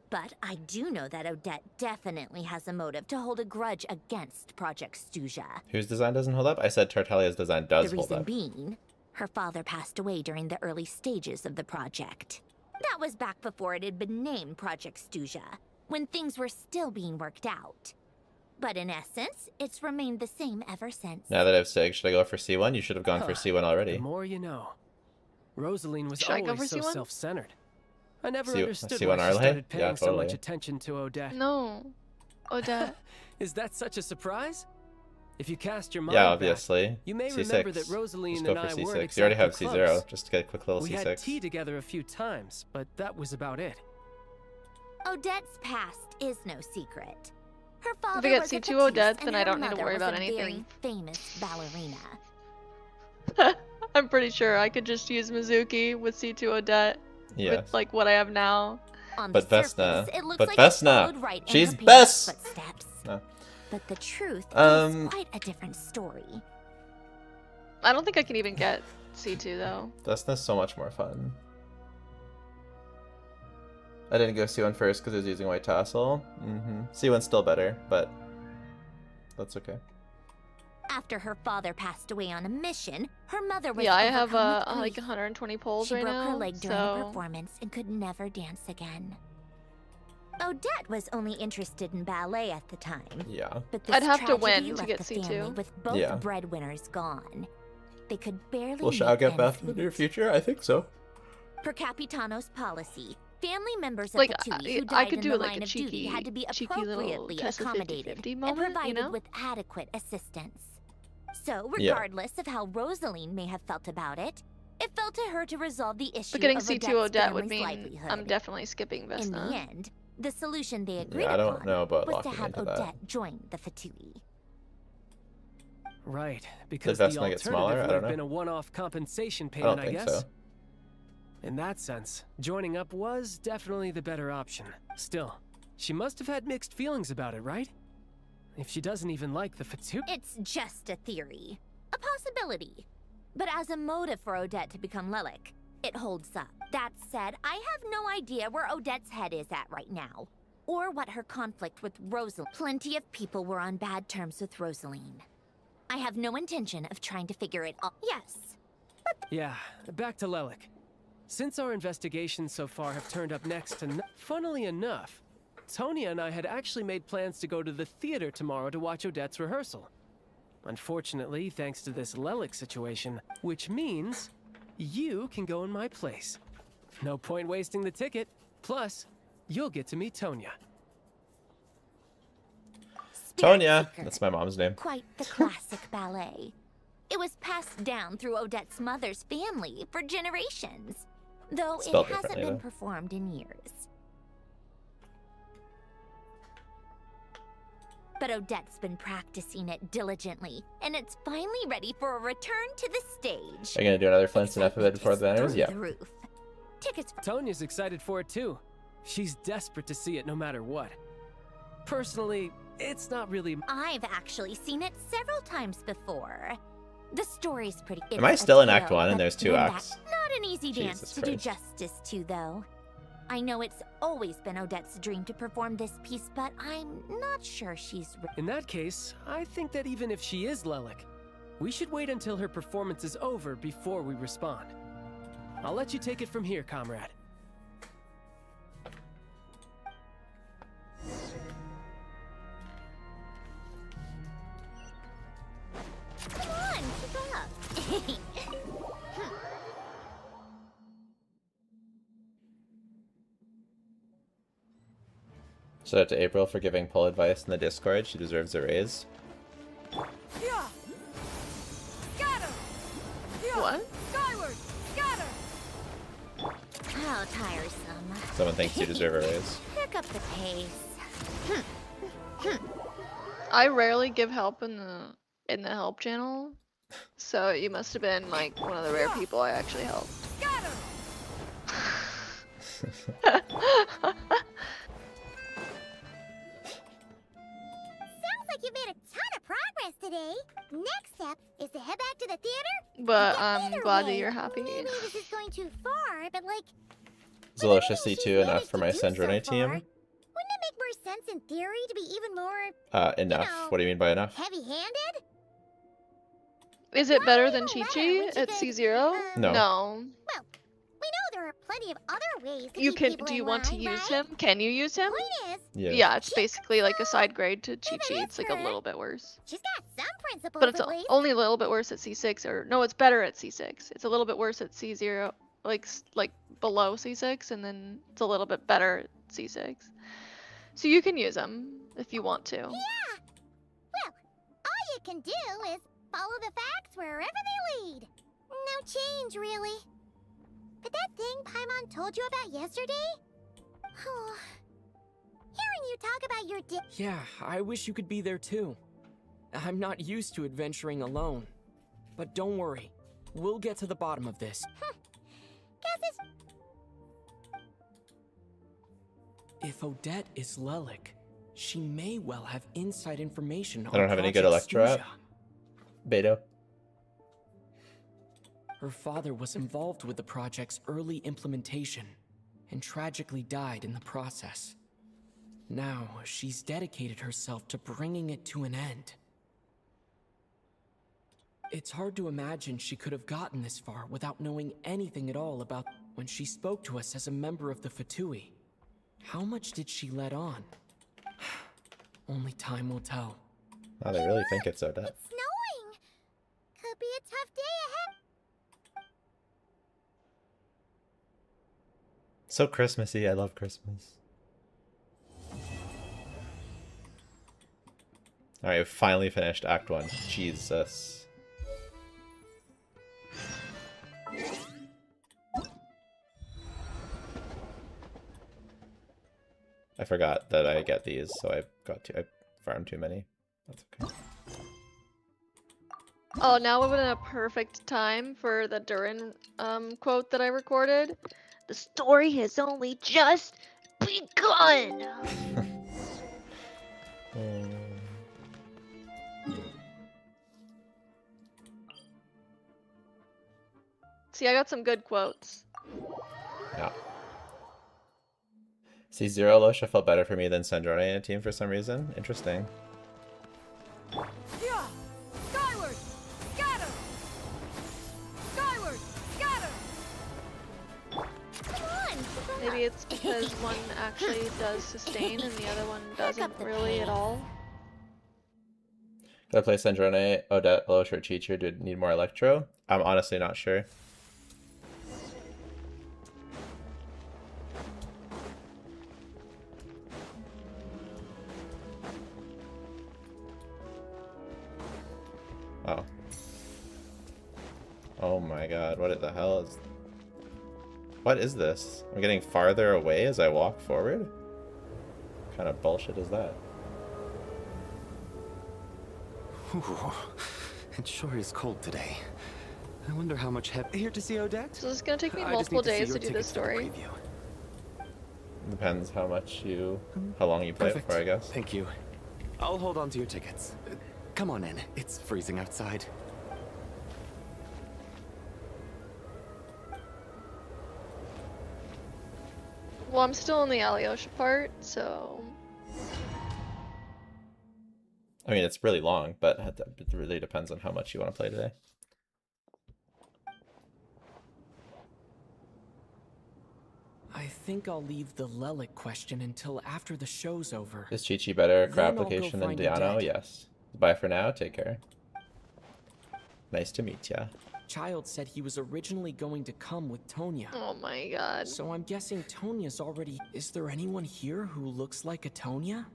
But I do know that Odette definitely has a motive to hold a grudge against Project Stuzia. Whose design doesn't hold up? I said Tartaglia's design does The hold reason up. being, her father passed away during the early stages of the project. That was back before it had been named Project Stuzia, when things were still being worked out. But in essence, it's remained the same ever since. Now that I have SIG, should I go for C1? You should have gone for C1 already. The more you know. Rosaline was Should I go always for so C1? self-centered. I never C1 understood C1 why she Arle? started paying Yeah, so totally. much attention to Odette. No. Odette. Is that such a surprise? If you cast your mind Yeah, back, obviously. you may C6. remember that Rosaline Just go and for I C6. weren't You already have exactly C0, close. just to get a quick little We C6. had tea together a few times, but that was about it. Odette's past is no secret. Her father If I get was a C2 Fatiste, Odette, and then I her don't need to mother worry was about a anything. very famous ballerina. I'm pretty sure I could just use Mizuki with C2 Odette. Yeah. With like what I have now. On But the Vesna. surface, it looks But like Vesna. it followed right in She's her parents' best. footsteps. No. But the truth Um, is quite a different story. I don't think I can even get C2 though. Vesna's so much more fun. I didn't go C1 first because I was using White Tassel. C1's still better, but that's okay. After her father passed away on a mission, her mother was Yeah, I have overcome with like grief. 120 polls She right broke now. her leg during a so performance and could never dance again. Odette was only interested in ballet at the time. Yeah. But this I'd have to tragedy win to left get the C2. family with both Yeah. breadwinners gone. They could barely Will Shao make get ends Beth in the meet. near future? I think so. Per Capitano's policy, family members of Like, Fatui I who died could in do, the like, line a of duty cheeky- had to be cheeky little appropriately Tessa accommodated 50-50 and moment, you provided know? with adequate assistance. So, Yeah. regardless of how Rosaline may have felt about it, it fell to her to resolve the issue But getting of C2 Odette's Odette would family's mean livelihood. I'm definitely skipping In Vesna. the end, the solution they agreed Yeah, I don't upon know about was to locking have into that. Odette join the Fatui. Right, because Did the Vesna get smaller? alternative I would don't have know. been a one-off compensation I payment, don't think guess. so. In that sense, joining up was definitely the better option. Still, she must have had mixed feelings about it, right? If she doesn't even like the Fatui... It's just a theory. A possibility. But as a motive for Odette to become Lelik, it holds up. That said, I have no idea where Odette's head is at right now. Or what her conflict with Rosaline. Plenty of people were on bad terms with Rosaline. I have no intention of trying to figure it out. Yes. Yeah, back to Lelik. Since our investigations so far have turned up next to funnily enough, Tonya and I had actually made plans to go to the theater tomorrow to watch Odette's rehearsal. Unfortunately, thanks to this Lelik situation, which means you can go in my place. No point wasting the ticket. Plus, you'll get to meet Tonya. Tonya! Seeker. That's my mom's name. Quite the classic ballet. It was passed down through Odette's mother's family for generations, though Spelled it hasn't differently, been though. performed in years. But Odette's been practicing it diligently, and it's finally ready for a return to the stage. Are you gonna do another Flint's and Alphabet before the banners? Through Yeah. the roof. Tickets for Tonya's excited for it too. She's desperate to see it no matter what. Personally, it's not really... I've actually seen it several times before. The story's pretty... Am I it's a still in Act thrill, 1 and but there's 2 then acts? Not an easy dance Jesus to do Christ. justice to, though. I know it's always been Odette's dream to perform this piece, but I'm not sure she's In that case, I think that even if she is Lelik, we should wait until her performance is over before we respond. I'll let you take it from here, comrade. Come on, keep up. Shout out to April for giving Paul advice in the Discord. She deserves a raise. What? Skyward! Scatter! How tiresome. Someone thinks you deserve a raise. Pick up the pace. I rarely give help in the help channel, so you must have been like one of the rare people I actually help. Sounds like you made a ton of progress today. Next step is to head back to the theater. But I'm Either glad that way, you're happy. Maybe this is going too far, but like, Is Alosha C2 enough for my Snezhnaya team? wouldn't it make more sense in theory to be even more Enough. What do you mean by enough? heavy-handed? Is it better than Chi-Chi at C0? No. No. Well, we know there are plenty of other ways to You keep can. people Do you in want to line, use right? him? Can you use him? Point is, Yeah. Yeah, it's basically like a side grade to Chi-Chi. Even It's like a if little bit worse. she's got some principles But it's at least. only a little bit worse at C6, or no, it's better at C6. It's a little bit worse at C0, like below C6, and then it's a little bit better at C6. So you can use them if you want to. Yeah. Well, all you can do is follow the facts wherever they lead. No change, really. But that thing Paimon told you about yesterday? Oh, hearing you talk about your Yeah, I wish you could be there too. I'm not used to adventuring alone. But don't worry, we'll get to the bottom of this. guess it's If Odette is Lelik, she may well have inside information on I don't have any good Project Electro app. Snezhnaya. Beto. Her father was involved with the project's early implementation and tragically died in the process. Now, she's dedicated herself to bringing it to an end. It's hard to imagine she could have gotten this far without knowing anything at all about when she spoke to us as a member of the Fatui. How much did she let on? Only time will tell. Wow, they really think it's Odette. snowing. Could be a tough day ahead. So Christmassy. I love Christmas. Alright, I've finally finished Act 1. Jesus. I forgot that I get these, so I farmed too many. That's okay. Oh, now we're in a perfect time for the Durin quote that I recorded. The story has only just begun. See, I got some good quotes. Yeah. See, Zero Losha felt better for me than Snezhnaya team for some reason. Interesting. Yeah! Skyward! Scatter! Skyward! Scatter! Come on! Maybe it's because one actually does sustain and the other one doesn't really at all. Gotta play Snezhnaya, Odette, Losha, or Chichu. Do need more Electro? I'm honestly not sure. Oh. Oh my god, what the hell is... What is this? I'm getting farther away as I walk forward? What kind of bullshit is that? Ooh, it sure is cold today. I wonder how much here to see Odette? So this is gonna take me I just multiple need to see days your to do this tickets for the story. Depends how much you... how long you play it for, I guess. Thank you. I'll hold on to your tickets. Come on in. It's freezing outside. Well, I'm still in the Alyosha part, so... I mean, it's really long, but it really depends on how much you want to play today. I think I'll leave the Lelic question until after the show's over. Is Chi-Chi better at Then I'll go application than find Diano? Odette. Yes. Bye for now. Take care. Nice to meet ya. Child said he was originally going to come with Tonya. Oh my god. So I'm guessing Tonya's already... Is there anyone here who looks like a Tonya?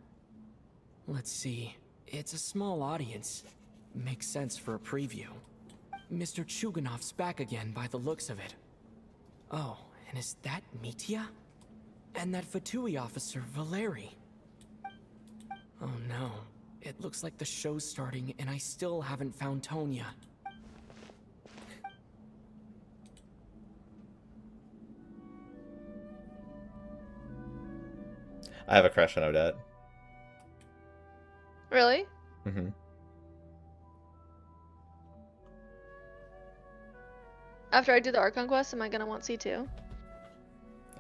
Let's see. It's a small audience. Makes sense for a preview. Mr. Chuganov's back again by the looks of it. Oh, and is that Mitya? And that Fatui officer, Valeri. Oh no. It looks like the show's starting and I still haven't found Tonya. I have a crush on Odette. Really? Mm-hmm. After I do the Archon quest, am I gonna want C2?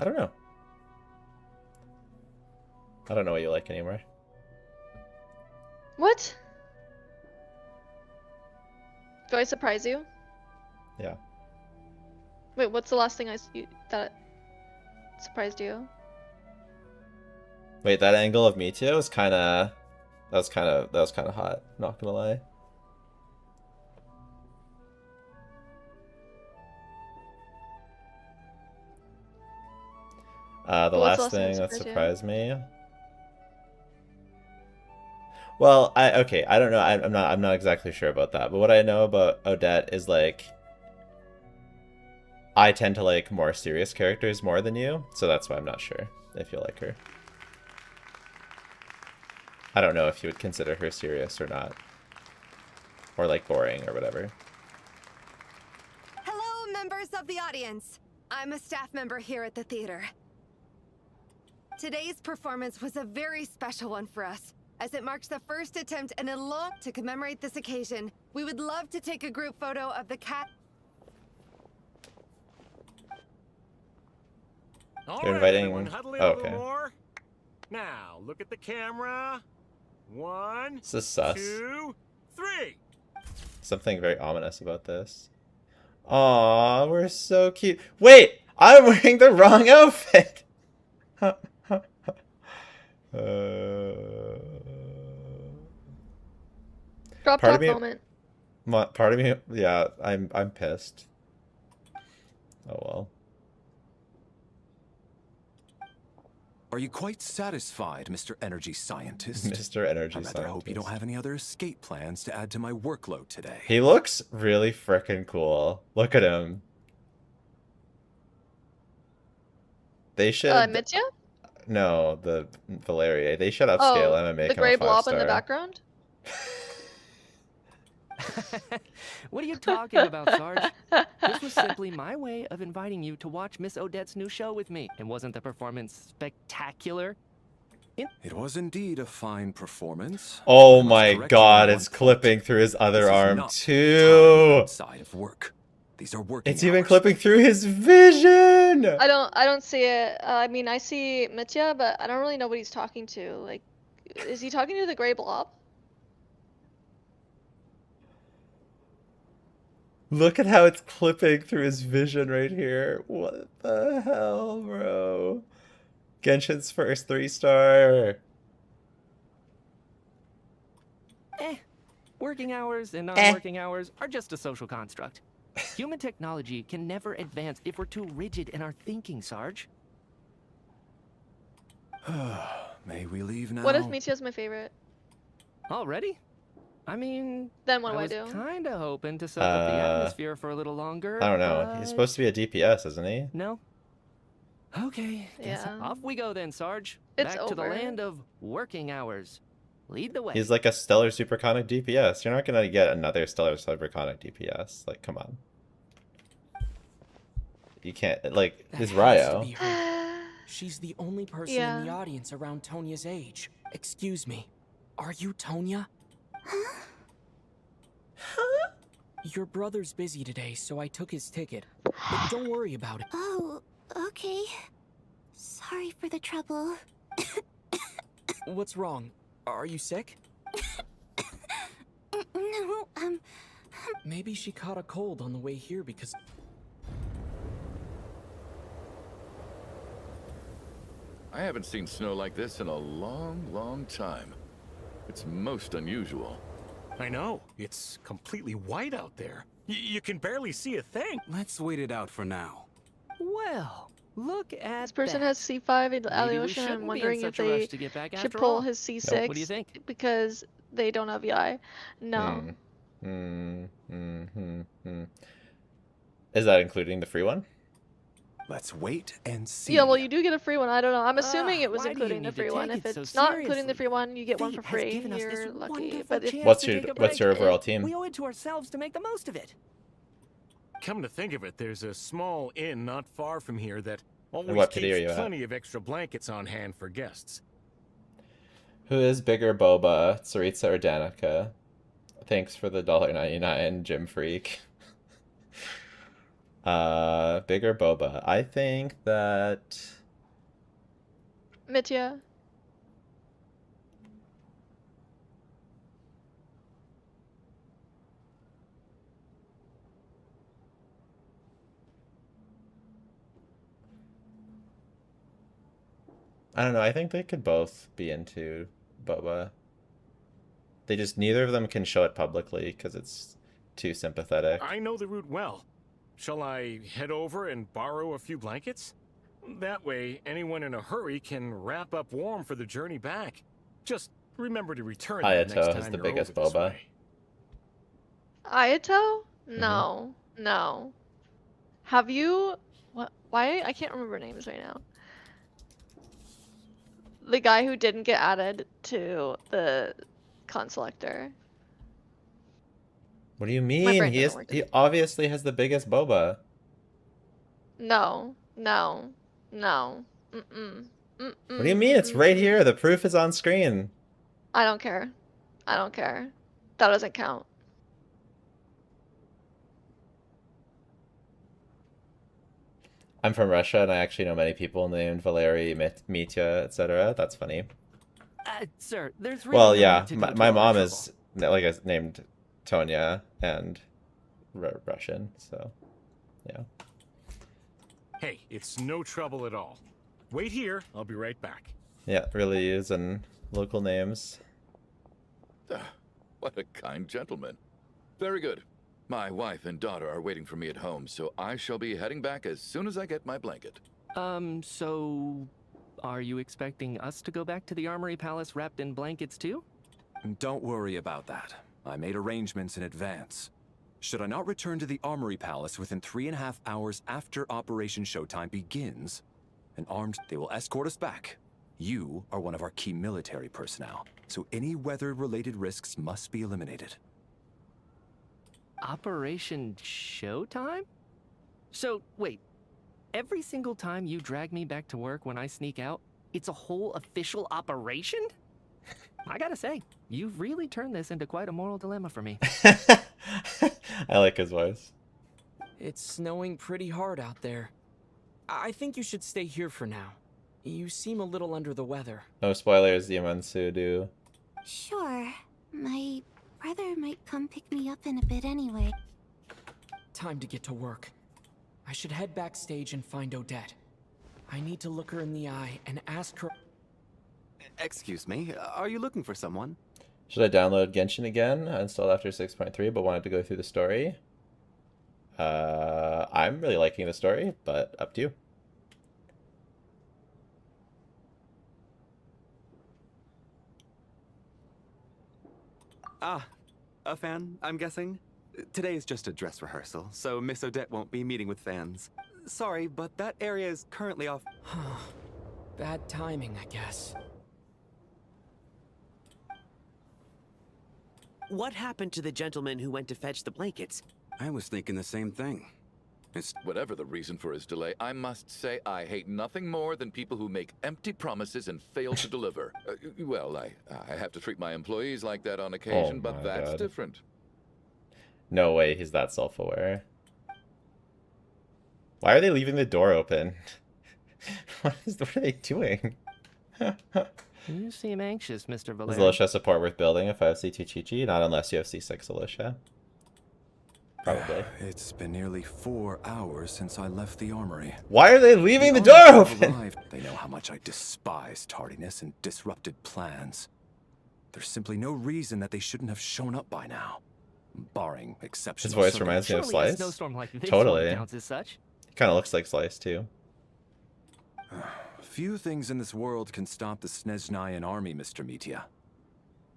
I don't know. I don't know what you like anymore. What? Do I surprise you? Yeah. Wait, what's the last thing that surprised you? Wait, that angle of Mitya was kind of... That was kind of hot, not gonna lie. The last thing that surprised me. Well, I don't know. I'm not exactly sure about that. But what I know about Odette is like I tend to like more serious characters more than you, so that's why I'm not sure if you like her. I don't know if you would consider her serious or not. Or like boring or whatever. Hello, members of the audience. I'm a staff member here at the theater. Today's performance was a very special one for us, as it marks the first attempt in a long to commemorate this occasion. We would love to take a group photo of the cat. You're inviting... everyone, huddle in Oh, a little okay. more. Now, look at the camera. 1, This is sus. 2, 3. Something very ominous about this. Aw, we're so cute. Wait! I'm wearing the wrong outfit! Drop top moment. Part of me, yeah, I'm pissed. Oh well. Are you quite satisfied, Mr. Energy Scientist? Mr. Energy I rather hope you don't Scientist. have any other escape plans to add to my workload today. He looks really frickin' cool. Look at him. They should... Mitya? No, the Valeria. They should upscale him and make the him gray a 5-star. blob in the background? What are you talking about, Sarge? This was simply my way of inviting you to watch Miss Odette's new show with me. And wasn't the performance spectacular? It was indeed a fine performance. Oh my god, it's clipping through his other arm too. Outside of work. These are working It's even clipping through his vision. I don't see it. I mean, I see Mitya, but I don't really know what he's talking to. Like, is he talking to the gray blob? Look at how it's clipping through his vision right here. What the hell, bro? Genshin's first 3-star. Working hours and non-working hours are just a social construct. Human technology can never advance if we're too rigid in our thinking, Sarge. May we leave now? What if Mitya's my favorite? Already? I mean, Then what do I was do? kind of hoping to soak up the atmosphere for a little longer. I don't know. but... He's supposed to be a DPS, isn't he? No? Okay, guess Yeah. off we go then, Sarge. It's Back to the over. land of working hours. Lead the way. He's like a Stellar Superconic DPS. You're not gonna get another Stellar Superconic DPS. Like, come on. You can't, like, That it's has to Ryo. be her. She's the only person Yeah. in the audience around Tonya's age. Excuse me. Are you Tonya? Your brother's busy today, so I took his ticket. But don't worry about it. Oh, okay. Sorry for the trouble. What's wrong? Are you sick? No, Maybe she caught a cold on the way here because... I haven't seen snow like this in a long, long time. It's most unusual. I know. It's completely white out there. You can barely see a thing. Let's wait it out for now. Well, look at This person that. has C5 in Maybe we Alyosha. shouldn't I'm be in wondering if such a they rush to get back should after pull all. his C6 What do you think? because they don't have VI. No. Is that including the free one? Let's wait and see. Yeah, well, you do get a free one. I don't know. I'm assuming it was why do you including the need to free one. take If it so it's not including the seriously? free one, you get one for Fate has free. given us this You're lucky. wonderful But if chance What's to your take a what's your break. overall team? We owe it to ourselves to make the most of it. Come to think of it, there's a small inn not far from here that always what city are you keeps at? plenty of extra blankets on hand for guests. Who is bigger, Boba, Tsaritsa, or Danica? Thanks for the $1.99, Gym Freak. Bigger Boba. I think that Mitya. I don't know. I think they could both be into Boba. They just neither of them can show it publicly because it's too sympathetic. I know the route well. Shall I head over and borrow a few blankets? That way, anyone in a hurry can wrap up warm for the journey back. Just remember to return them next Ayato time has the you're biggest over this Boba. way. Ayato? No. No. Have you... What? Why? I can't remember names right now. The guy who didn't get added to the con selector. What do you My mean? brain He doesn't is work he obviously has the biggest Boba. No. No. No. Mm-mm. Mm-mm. What do you mean? It's right here. The proof is on screen. I don't care. I don't care. That doesn't count. I'm from Russia, and I actually know many people named Valery, Mitya, etc. That's funny. Sir, there's really Well, no yeah, need to go my to all mom that is like I named Tonya and Russian, so yeah. Hey, it's no trouble at all. Wait here, I'll be right back. Yeah, really using local names. What a kind gentleman. Very good. My wife and daughter are waiting for me at home, so I shall be heading back as soon as I get my blanket. So... Are you expecting us to go back to the Armory Palace wrapped in blankets too? Don't worry about that. I made arrangements in advance. Should I not return to the Armory Palace within 3.5 hours after Operation Showtime begins, and armed, they will escort us back. You are one of our key military personnel, so any weather-related risks must be eliminated. Operation Showtime? So, wait. Every single time you drag me back to work when I sneak out, it's a whole official operation? I gotta say, you've really turned this into quite a moral dilemma for me. I like his voice. It's snowing pretty hard out there. I think you should stay here for now. You seem a little under the weather. No spoilers, Yamansu do. Sure. My brother might come pick me up in a bit anyway. Time to get to work. I should head backstage and find Odette. I need to look her in the eye and ask her... Excuse me, are you looking for someone? Should I download Genshin again? I installed after 6.3, but wanted to go through the story. I'm really liking the story, but up to you. Ah, a fan, I'm guessing? Today is just a dress rehearsal, so Miss Odette won't be meeting with fans. Sorry, but that area is currently off. Bad timing, I guess. What happened to the gentleman who went to fetch the blankets? I was thinking the same thing. Whatever the reason for his delay, I must say I hate nothing more than people who make empty promises and fail to deliver. Well, I have to treat my employees like that on occasion, but my that's God. different. No way he's that self-aware. Why are they leaving the door open? What are they doing? You seem anxious, Mr. Is Valera. Alicia support worth building if I have C2 Chi-Chi? Not unless you have C6 Alicia. Probably. It's been nearly 4 hours since I left the armory. Why are they leaving the The door army have open? arrived. They know how much I despise tardiness and disrupted plans. There's simply no reason that they shouldn't have shown up by now. Barring exceptions. His voice reminds me of Slice. Totally. Kind of looks like Slice too. Few things in this world can stop the Snezhnayan army, Mr. Mitya.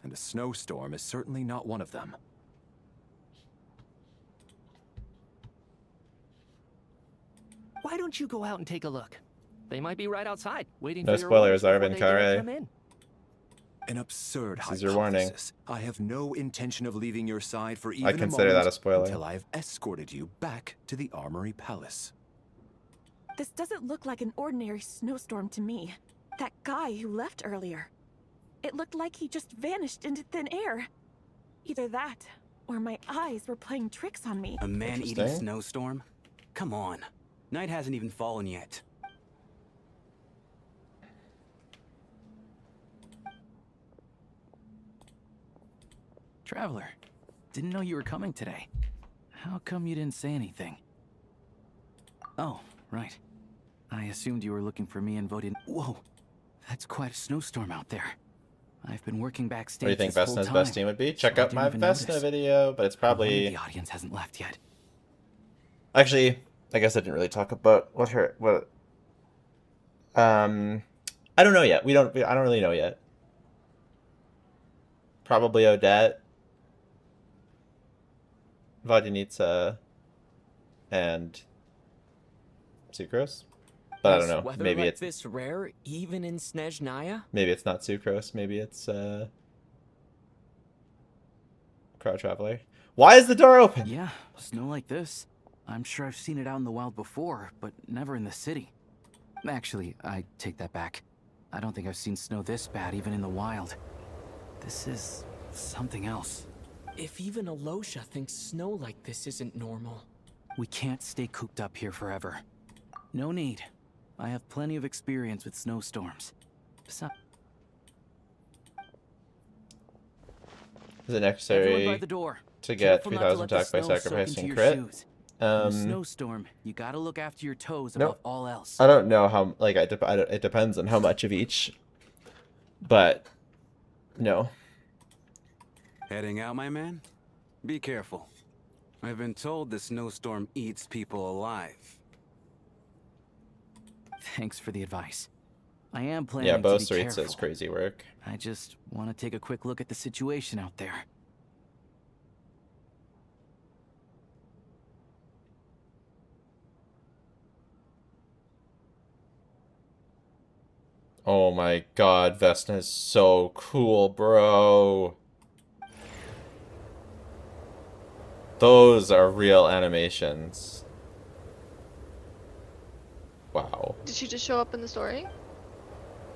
And a snowstorm is certainly not one of them. Why don't you go out and take a look? They might be right outside, waiting No for your spoilers, orders before Arvin they dare Kare. come in. An absurd This is your warning. hypothesis. I have no intention of leaving your side for even I a consider moment that a spoiler. until I have escorted you back to the Armory Palace. This doesn't look like an ordinary snowstorm to me. That guy who left earlier. It looked like he just vanished into thin air. Either that, or my eyes were playing tricks on me. A man-eating Interesting. snowstorm? Come on. Night hasn't even fallen yet. Traveler, didn't know you were coming today. How come you didn't say anything? Oh, right. I assumed you were looking for me and voted. Whoa, that's quite a snowstorm out there. I've been working backstage. What do you think this whole Vesna's time, best team would be? Check so I out my didn't even Vesna notice. video, but it's No wonder probably... the audience hasn't left yet. Actually, I guess I didn't really talk about what I don't know yet. I don't really know yet. Probably Odette, Vodyanica, and Sucrose. But I don't know. Weather Maybe like it's this rare even in Snezhnaya? maybe it's not Sucrose. Maybe it's Crow Traveler. Why is the door open? Yeah, snow like this. I'm sure I've seen it out in the wild before, but never in the city. Actually, I take that back. I don't think I've seen snow this bad even in the wild. This is something else. If even Alosha thinks snow like this isn't normal. We can't stay cooped up here forever. No need. I have plenty of experience with snowstorms. Is it Everyone necessary by the door. to get Careful not to 3,000 let the attack by snow soak sacrificing into your crit? shoes. In a snowstorm, you gotta look after your toes above all else. I don't know how, like, it depends on how much of each, but no. Heading out, my man? Be careful. I've been told the snowstorm eats people alive. Thanks for the advice. I am planning Yeah, Bo to be Street careful. says crazy work. I just want to take a quick look at the situation out there. Oh my god, Vesna is so cool, bro. Those are real animations. Wow. Did she just show up in the story?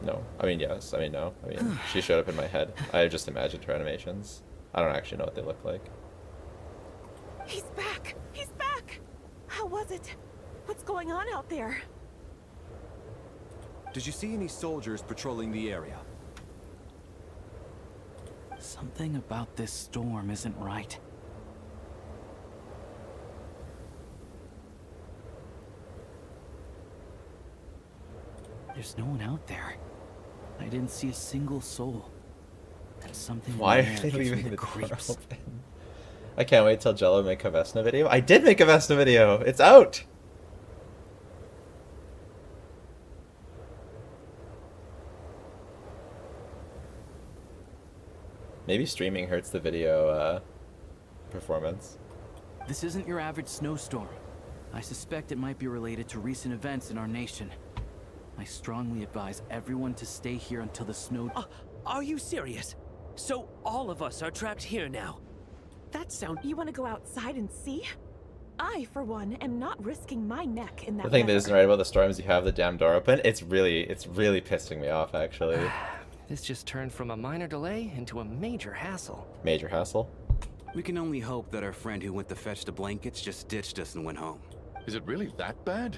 No. I mean, yes. I mean, no. I mean, she showed up in my head. I just imagined her animations. I don't actually know what they look like. He's back! He's back! How was it? What's going on out there? Did you see any soldiers patrolling the area? Something about this storm isn't right. There's no one out there. I didn't see a single soul. There's something. Why in the are air they gives me leaving the door creeps. open? I can't wait till Jello make a Vesna video. I did make a Vesna video. It's out. Maybe streaming hurts the video performance. This isn't your average snowstorm. I suspect it might be related to recent events in our nation. I strongly advise everyone to stay here until the snow... Are you serious? So all of us are trapped here now? That sounds... You want to go outside and see? I, for one, am not risking my neck in that The thing that weather. isn't right about the storm is you have the damn door open. It's really pissing me off, actually. This just turned from a minor delay into a major hassle. Major hassle. We can only hope that our friend who went to fetch the blankets just ditched us and went home. Is it really that bad?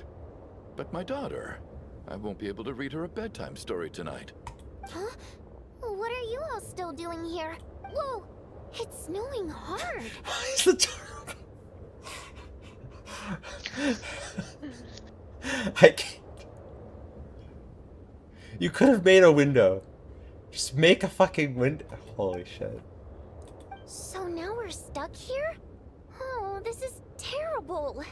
But my daughter... I won't be able to read her a bedtime story tonight. Huh? What are you all still doing here? Whoa! It's snowing hard. Why is the door? I can't. You could have made a window. Just make a fucking window. Holy shit. So now we're stuck here? Oh, this is terrible.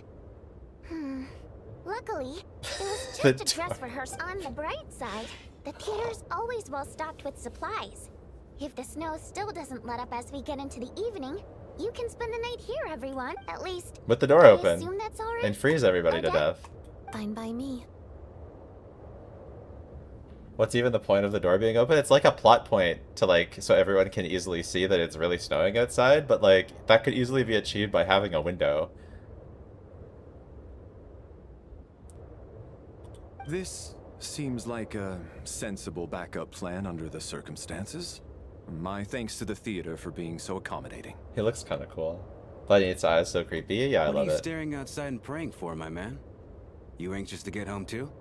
Luckily, it was The just a dress rehearsal. On the bright side, the theater's always well stocked with supplies. If the snow still doesn't let up as we get into the evening, you can spend the night here, everyone. At least, With the door I open. assume that's all right? And freeze everybody to Okay. death. Fine by me. What's even the point of the door being open? It's like a plot point to like, so everyone can easily see that it's really snowing outside, but like, that could easily be achieved by having a window. This seems like a sensible backup plan under the circumstances. My thanks to the theater for being so accommodating. He looks kind of cool. But its eyes so creepy. Yeah, I What love are you it. staring outside and praying for, my man? You anxious to get home too?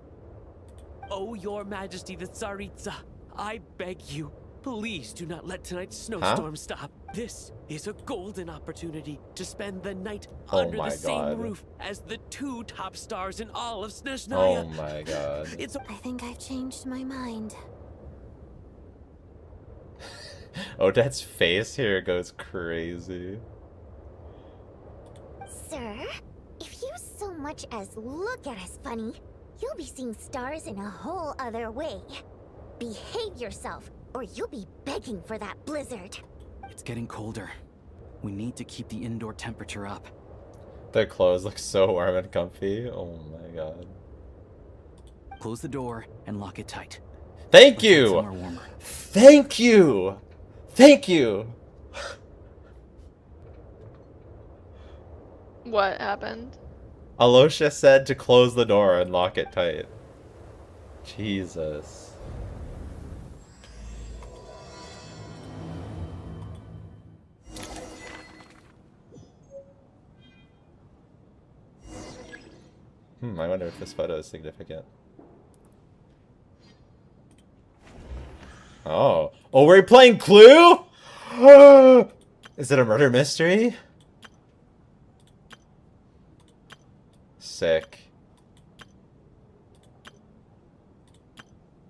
Oh, your majesty the Tsaritsa, I beg you, please do not let tonight's snowstorm stop. This is a golden opportunity to spend the night Oh under my the same God. roof as the 2 top stars in all of Snezhnaya. Oh my god. It's I think I've changed my mind. Odette's face here goes crazy. Sir, if you so much as look at us funny, you'll be seeing stars in a whole other way. Behave yourself, or you'll be begging for that blizzard. It's getting colder. We need to keep the indoor temperature up. Their clothes look so warm and comfy. Oh my god. Close the door and lock it tight. Thank Let's get you! somewhere warmer. Thank you! Thank you! What happened? Alocia said to close the door and lock it tight. Jesus. I wonder if this photo is significant. Oh. Oh, we're playing Clue? Is it a murder mystery? Sick.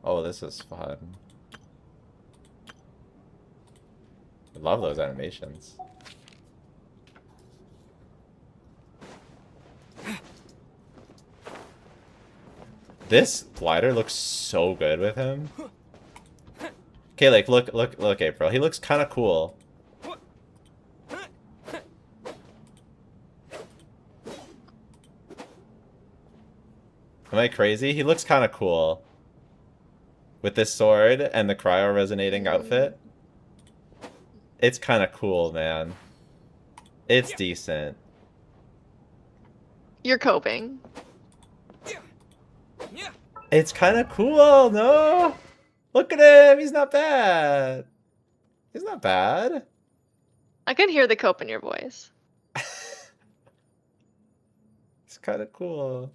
Oh, this is fun. I love those animations. This glider looks so good with him. Okay, like, look, April. He looks kind of cool. Am I crazy? He looks kind of cool. With this sword and the cryo-resonating outfit. It's kind of cool, man. It's decent. You're coping. It's kind of cool, no? Look at him. He's not bad. He's not bad. I can hear the cope in your voice. It's kind of cool.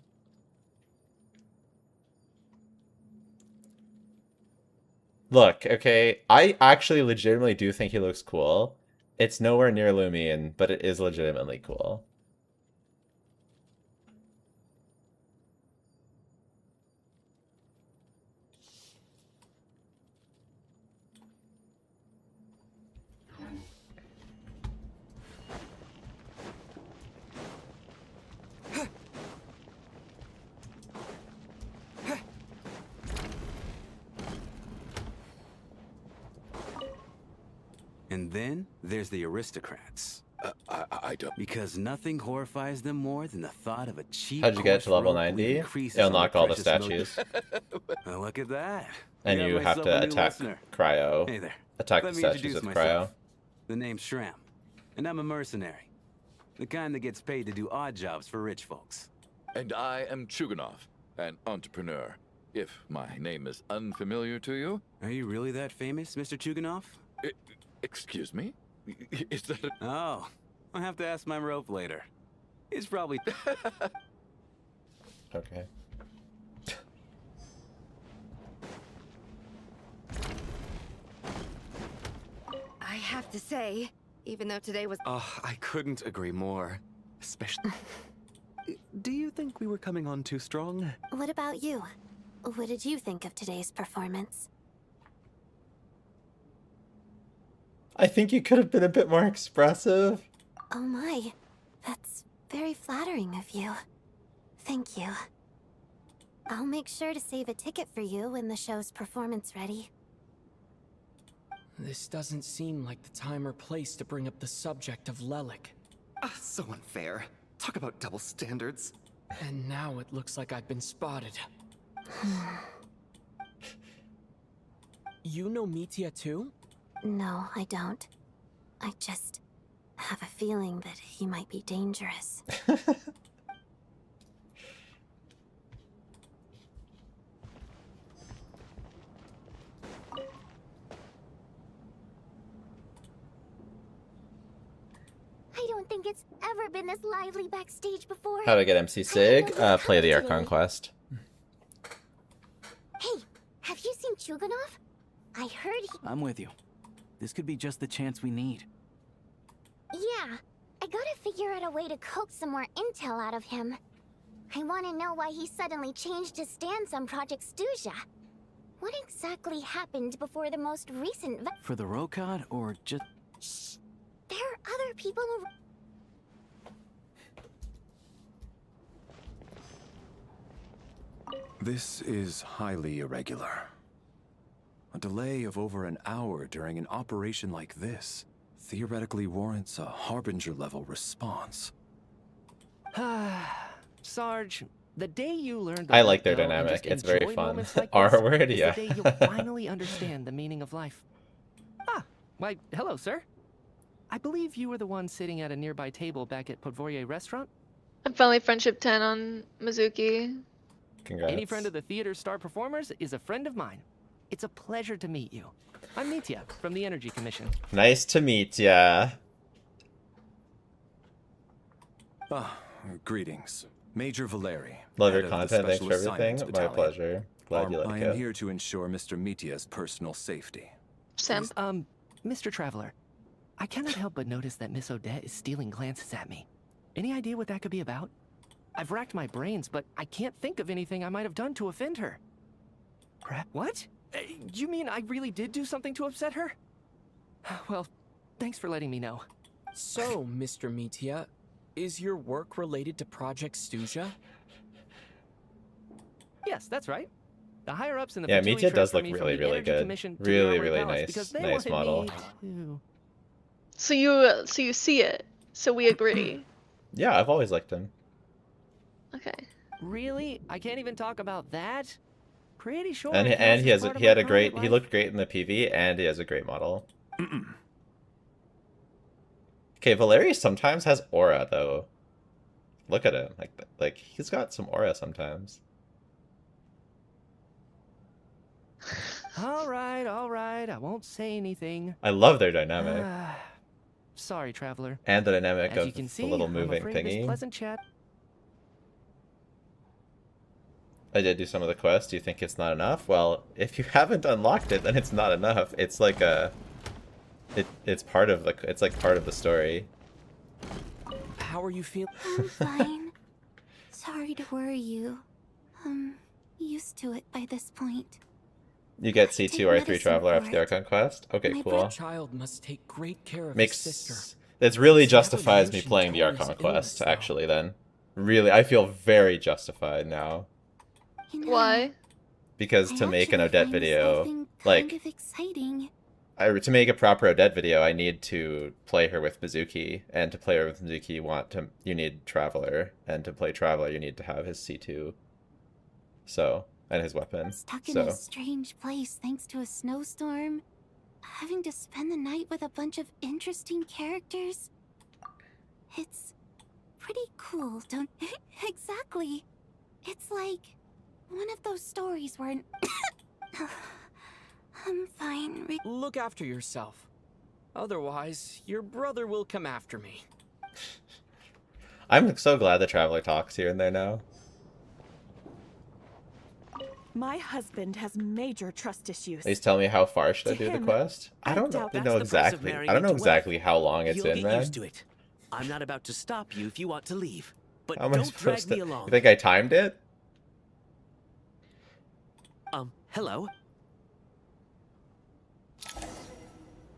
Look, okay, I actually legitimately do think he looks cool. It's nowhere near Lumion, but it is legitimately cool. And then there's the aristocrats. I don't... Because nothing horrifies them more than the thought of a cheap. How'd you get to level course rope 90? with increases You on unlock the all the precious statues. Well, look at that. And I got you have myself to a new attack listener. cryo. Hey there. Attack Let the me statues introduce with myself. cryo. The name's Shram, and I'm a mercenary. The kind that gets paid to do odd jobs for rich folks. And I am Chuganov, an entrepreneur. If my name is unfamiliar to you... Are you really that famous, Mr. Chuganov? Excuse me? Is that a... Oh, I'll have to ask my rope later. It's probably... Okay. have to say, even though today was... Oh, I couldn't agree more. Especially... Do you think we were coming on too strong? What about you? What did you think of today's performance? I think you could have been a bit more expressive. Oh my, that's very flattering of you. Thank you. I'll make sure to save a ticket for you when the show's performance ready. This doesn't seem like the time or place to bring up the subject of Lelik. So unfair. Talk about double standards. And now it looks like I've been spotted. You know Mitya too? No, I don't. I just have a feeling that he might be dangerous. I don't think it's ever been this lively backstage before. How to get MC Sig? Play the Archon quest. Hey, have you seen Chuganov? I heard he... I'm with you. This could be just the chance we need. Yeah, I gotta figure out a way to coax some more intel out of him. I want to know why he suddenly changed his stance on Project Stuzha. What exactly happened before the most recent... For the Rokad, or just... Shh! There are other people around. This is highly irregular. A delay of over an hour during an operation like this theoretically warrants a Harbinger-level response. Sarge, the day you learned... I like their dynamic. It's very fun. Like R-word, yeah. the day you'll finally understand the meaning of life. Why, hello, sir. I believe you were the one sitting at a nearby table back at Podvorye restaurant? I'm finally Friendship 10 on Mizuki. Congrats. Any friend of the theater's star performers is a friend of mine. It's a pleasure to meet you. I'm Mitya from the Energy Commission. Nice to meet ya. Greetings. Major Valeri. Love your head of the content. Thanks Special for everything. Assignments My Battalion. pleasure. Glad you I like am it. here to ensure Mr. Mitya's personal safety. Sam. Mr. Traveler, I cannot help but notice that Miss Odette is stealing glances at me. Any idea what that could be about? I've racked my brains, but I can't think of anything I might have done to offend her. What? You mean I really did do something to upset her? Well, thanks for letting me know. So, Mr. Mitya, is your work related to Project Stuzha? Yes, that's right. The higher-ups in the Yeah, Fatui Mitya does transferred look me from really, the really Energy good. Commission to the Really, Armory really Palace nice. because they Nice wanted model. me to... So you see it. So we agree. Yeah, I've always liked him. Okay. Really? I can't even talk about that? Pretty sure. And it and counts he as has part of he my had a private great he life. looked great in the PV, and he has a great model. Okay, Valeri sometimes has aura though. Look at him, like he's got some aura sometimes. All right, I won't say anything. I love their dynamic Sorry, Traveler. and the dynamic As of you can see, the little I'm moving afraid this thingy. pleasant chat. I did do some of the quest. Do you think it's not enough? Well, if you haven't unlocked it, then it's not enough. It's like it's part of the like part of the story. How are you feeling? I'm fine. Sorry to worry you. I'm used to it by this point. You get C2 R3 medicine Traveler for after the Archon quest. Okay, My cool. Child must take great care of Makes his sister. that really His justifies me evolution playing the towards Archon illness, quest. Actually, then really, I feel very justified now Why? because to make an Odette video, Kind like of exciting. to make a proper Odette video, I need to play her with Mizuki, and to play her with Mizuki, you need Traveler, and to play Traveler, you need to have his C2. So, and his weapon. Stuck in So, a strange place thanks to a snowstorm. Having to spend the night with a bunch of interesting characters. It's pretty cool, don't... Exactly. It's like one of those stories where... I'm fine. Look after yourself. Otherwise, your brother will come after me. I'm so glad the Traveler talks here and there now. My husband has major trust issues. Please tell me how far should I do the him, quest? I don't doubt know that's the exactly. marrying I don't know into wealth. exactly how long it's You'll in, get man. used to it. I'm not about to stop you if you want to leave, but How am I don't drag supposed to? me along. You think I timed it? Hello?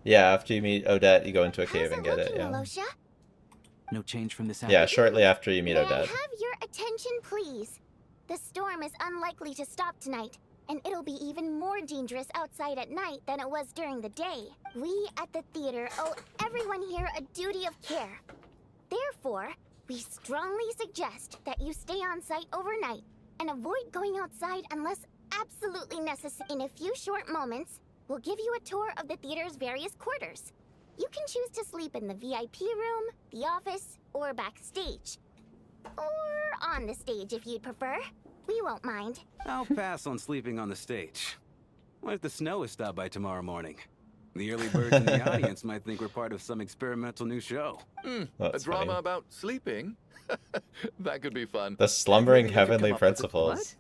Yeah, after you meet Odette, you go into a cave and get it, yeah. Malosha? No change from this Yeah, shortly after you meet May I Odette. have your attention, please? The storm is unlikely to stop tonight, and it'll be even more dangerous outside at night than it was during the day. We at the theater owe everyone here a duty of care. Therefore, we strongly suggest that you stay on site overnight and avoid going outside unless absolutely necessary. In a few short moments, we'll give you a tour of the theater's various quarters. You can choose to sleep in the VIP room, the office, or backstage. Or on the stage if you'd prefer. We won't mind. I'll pass on sleeping on the stage. What if the snow is stopped by tomorrow morning? The early birds in the audience might think we're part of some experimental new show. A drama about sleeping? That could be fun. The slumbering heavenly principles.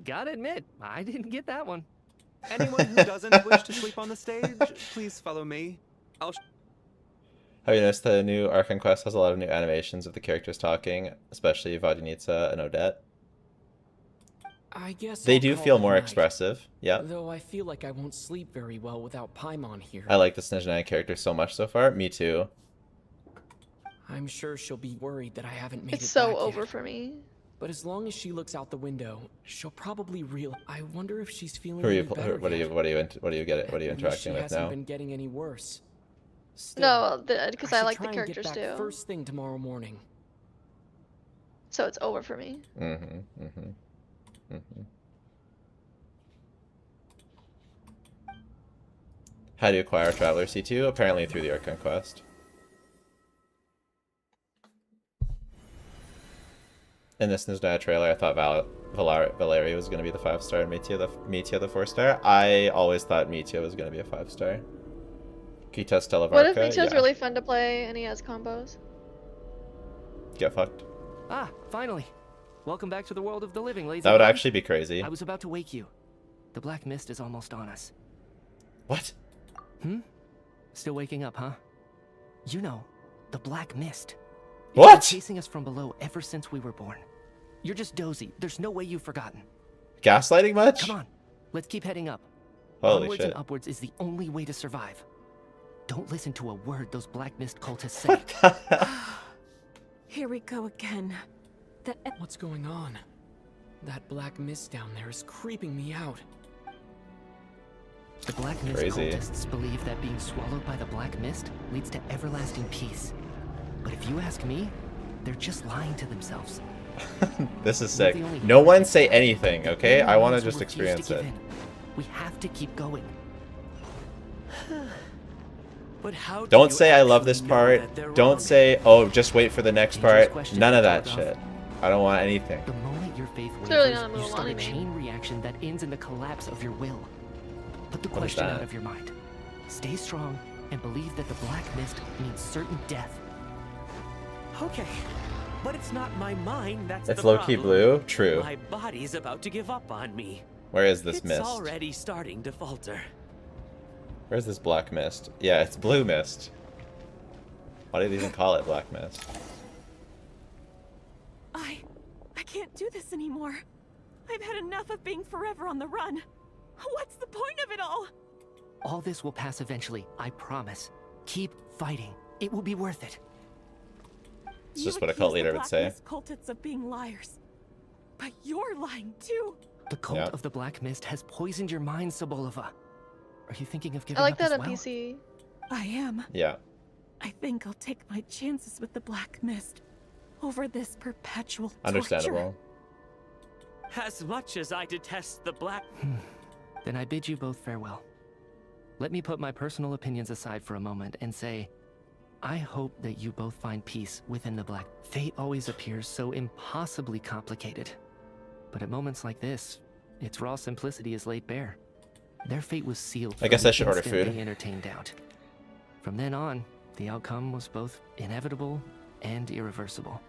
Gotta admit, I didn't get that one. Anyone who doesn't wish to sleep on the stage, please follow me. Have you noticed the new Archon quest has a lot of new animations of the characters talking, especially Vodinitsa and Odette? I guess They I'll do call feel it more night. expressive. Yeah. Though I feel like I won't sleep very well without Paimon here. I like the Snezhnaya character so much so far. Me too. I'm sure she'll be worried that I haven't made It's it so back over yet. for me. But as long as she looks out the window, she'll probably realize. I wonder if she's feeling Who are you? any better What are you? yet. What are you getting? What are you At least interacting she with hasn't now? been getting any worse. Still, No, because I should like the try and get characters back too. First thing tomorrow morning. So it's over for me. How do you acquire Traveler C2? Apparently through the Archon quest. In this Snezhnaya trailer, I thought Valeria was going to be the 5-star and Mitya the 4-star. I always thought Mitya was going to be a 5-star. Kita Stelavarka, What if Mitya's yeah. really fun to play and he has combos? Get fucked. Ah, finally. Welcome back to the world of the living, ladies. That would actually be crazy. I was about to wake you. The black mist is almost on us. What? Still waking up, huh? You know, the black mist. It's What? been chasing us from below ever since we were born. You're just dozy. There's no way you've forgotten. Gaslighting much? Come on, let's keep heading up. Holy Onwards shit. and upwards is the only way to survive. Don't listen to a word those black mist cultists say. Here we go again. What's going on? That black mist down there is creeping me out. The black mist Crazy. cultists believe that being swallowed by the black mist leads to everlasting peace. But if you ask me, they're just lying to themselves. This is sick. No one say anything, okay? I want to just experience it. We have to keep going. But how Don't say I love this part. Don't say, oh, just wait for the next part. None of that shit. I don't want anything. The moment your faith Clearly wavers, not a you Mulan start a anime. chain reaction that ends in the collapse of your will. Put the What is question that? out of your mind. Stay strong and believe that the black mist means certain death. Okay, but it's not my mind that's It's the low-key problem. blue? True. My body's about to give up on me. Where is this It's mist? already starting to falter. Where's this black mist? Yeah, it's blue mist. Why do they even call it black mist? I can't do this anymore. I've had enough of being forever on the run. What's the point of it all? All this will pass eventually, I promise. Keep fighting. It will be worth it. It's just what a cult leader would say. Black Mist cultists of being liars. But you're lying too. The cult Yeah. of the Black Mist has poisoned your mind, Sobolova. Are you thinking of giving I like up that as on well? PC. I am. Yeah. I think I'll take my chances with the Black Mist over this perpetual torture. Understandable. As much as I detest the black... Then I bid you both farewell. Let me put my personal opinions aside for a moment and say, I hope that you both find peace within the Black. Fate always appears so impossibly complicated. But at moments like this, its raw simplicity is laid bare. Their fate was sealed. I guess from I should the order instant food. They entertained doubt. From then on, the outcome was both inevitable and irreversible.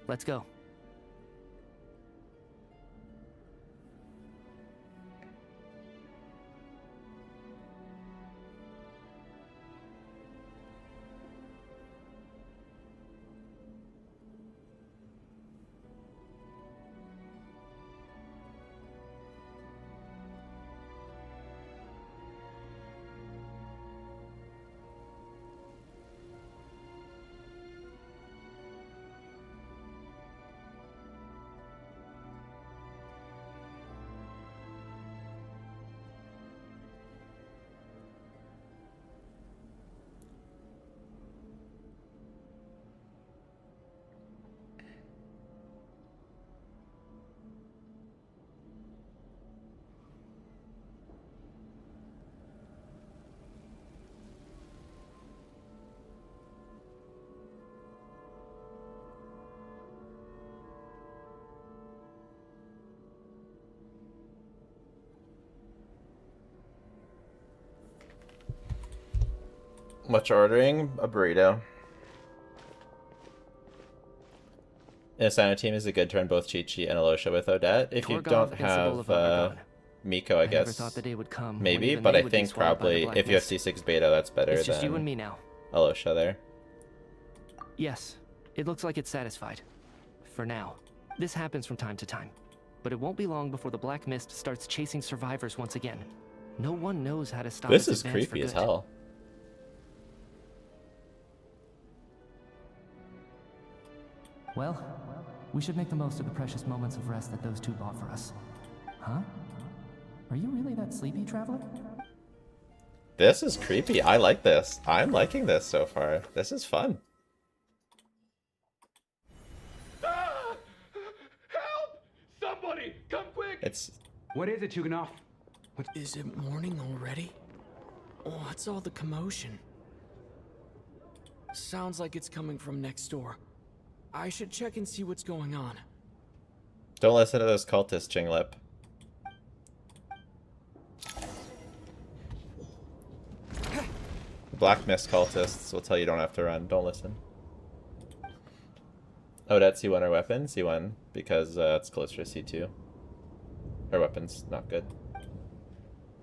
Let's go. What you ordering? A burrito. A Sino team is a good turn both Chi-Chi and Alosha with Odette. If you don't have Miko, I guess never thought the day would come when maybe, even but they I would be think swallowed by the probably black if you have mist. C6 beta, that's better It's just than you and me now. Alosha there. Yes, it looks like it's satisfied. For now. This happens from time to time. But it won't be long before the black mist starts chasing survivors once again. No one knows how to stop This its is advance creepy for as good. hell. Well, we should make the most of the precious moments of rest that those two bought for us. Huh? Are you really that sleepy, traveler? This is creepy. I like this. I'm liking this so far. This is fun. Somebody, come quick! It's What is it, Chuganov? Is it morning already? What's all the commotion? Sounds like it's coming from next door. I should check and see what's going on. Don't listen to those cultists, Chinglip. Black Mist cultists will tell you don't have to run. Don't listen. Odette C1 or weapon? C1, because it's closer to C2. Her weapon's not good.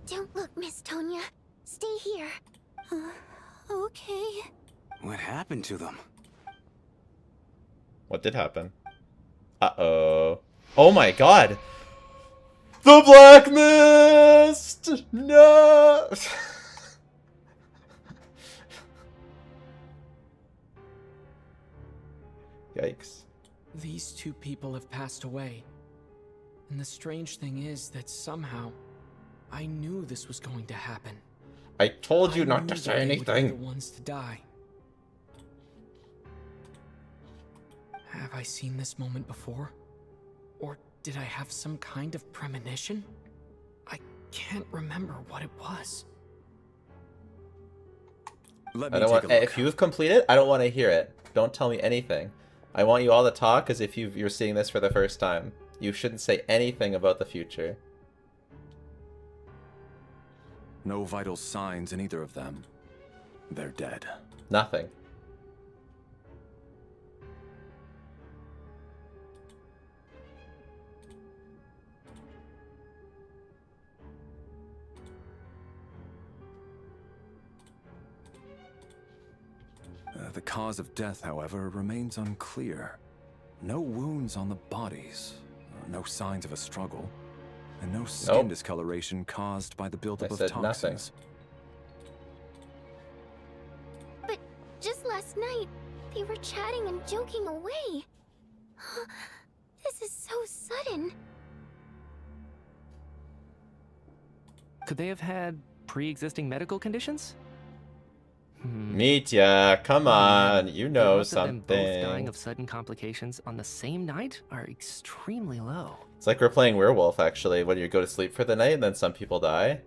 Don't look, Miss Tonya. Stay here. Okay. What happened to them? What did happen? Uh-oh. Oh my god! The Black Mist! No! Yikes. These two people have passed away. And the strange thing is that somehow, I knew this was going to happen. I told you I not knew to that say they would be anything. the ones to die. Have I seen this moment before? Or did I have some kind of premonition? I can't remember what it was. Let I me don't take want. a look. If you've completed, I don't want to hear it. Don't tell me anything. I want you all to talk as if you're seeing this for the first time. You shouldn't say anything about the future. No vital signs in either of them. They're dead. Nothing. The cause of death, however, remains unclear. No wounds on the bodies, no signs of a struggle, and no skin discoloration caused by the buildup of toxins. But just last night, they were chatting and joking away. This is so sudden. Could they have had pre-existing medical conditions? Mitya, come on, you know The odds of them both dying something. of sudden complications on the same night are extremely low. It's like we're playing werewolf, actually, when you go to sleep for the night and then some people die.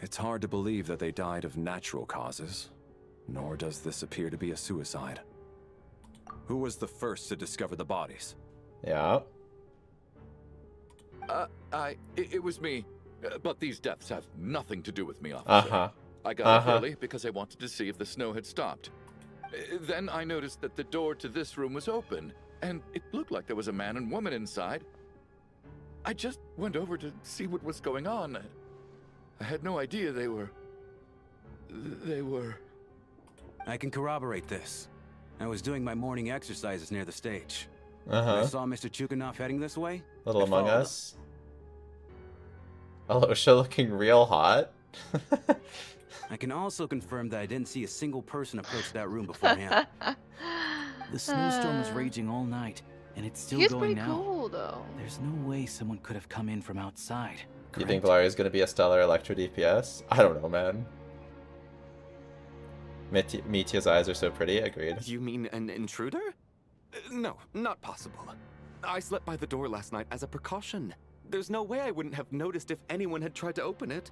It's hard to believe that they died of natural causes, nor does this appear to be a suicide. Who was the first to discover the bodies? Yeah. It was me. But these deaths have nothing to do with me, officer. Uh-huh. I got up early because I wanted to see if the snow had stopped. Then I noticed that the door to this room was open, and it looked like there was a man and woman inside. I just went over to see what was going on. I had no idea they were... I can corroborate this. I was doing my morning exercises near the stage. Uh-huh. When I saw Mr. Chuganov heading this way. Little I Among followed Us. Alosha looking real hot. I can also confirm that I didn't see a single person approach that room beforehand. The snowstorm was raging all night, and it's still He's going pretty now. cool, though. There's no way someone could have come in from outside. You think Valaria's gonna be a stellar Electro DPS? I don't know, man. Mitya's eyes are so pretty, agreed. You mean an intruder? No, not possible. I slept by the door last night as a precaution. There's no way I wouldn't have noticed if anyone had tried to open it.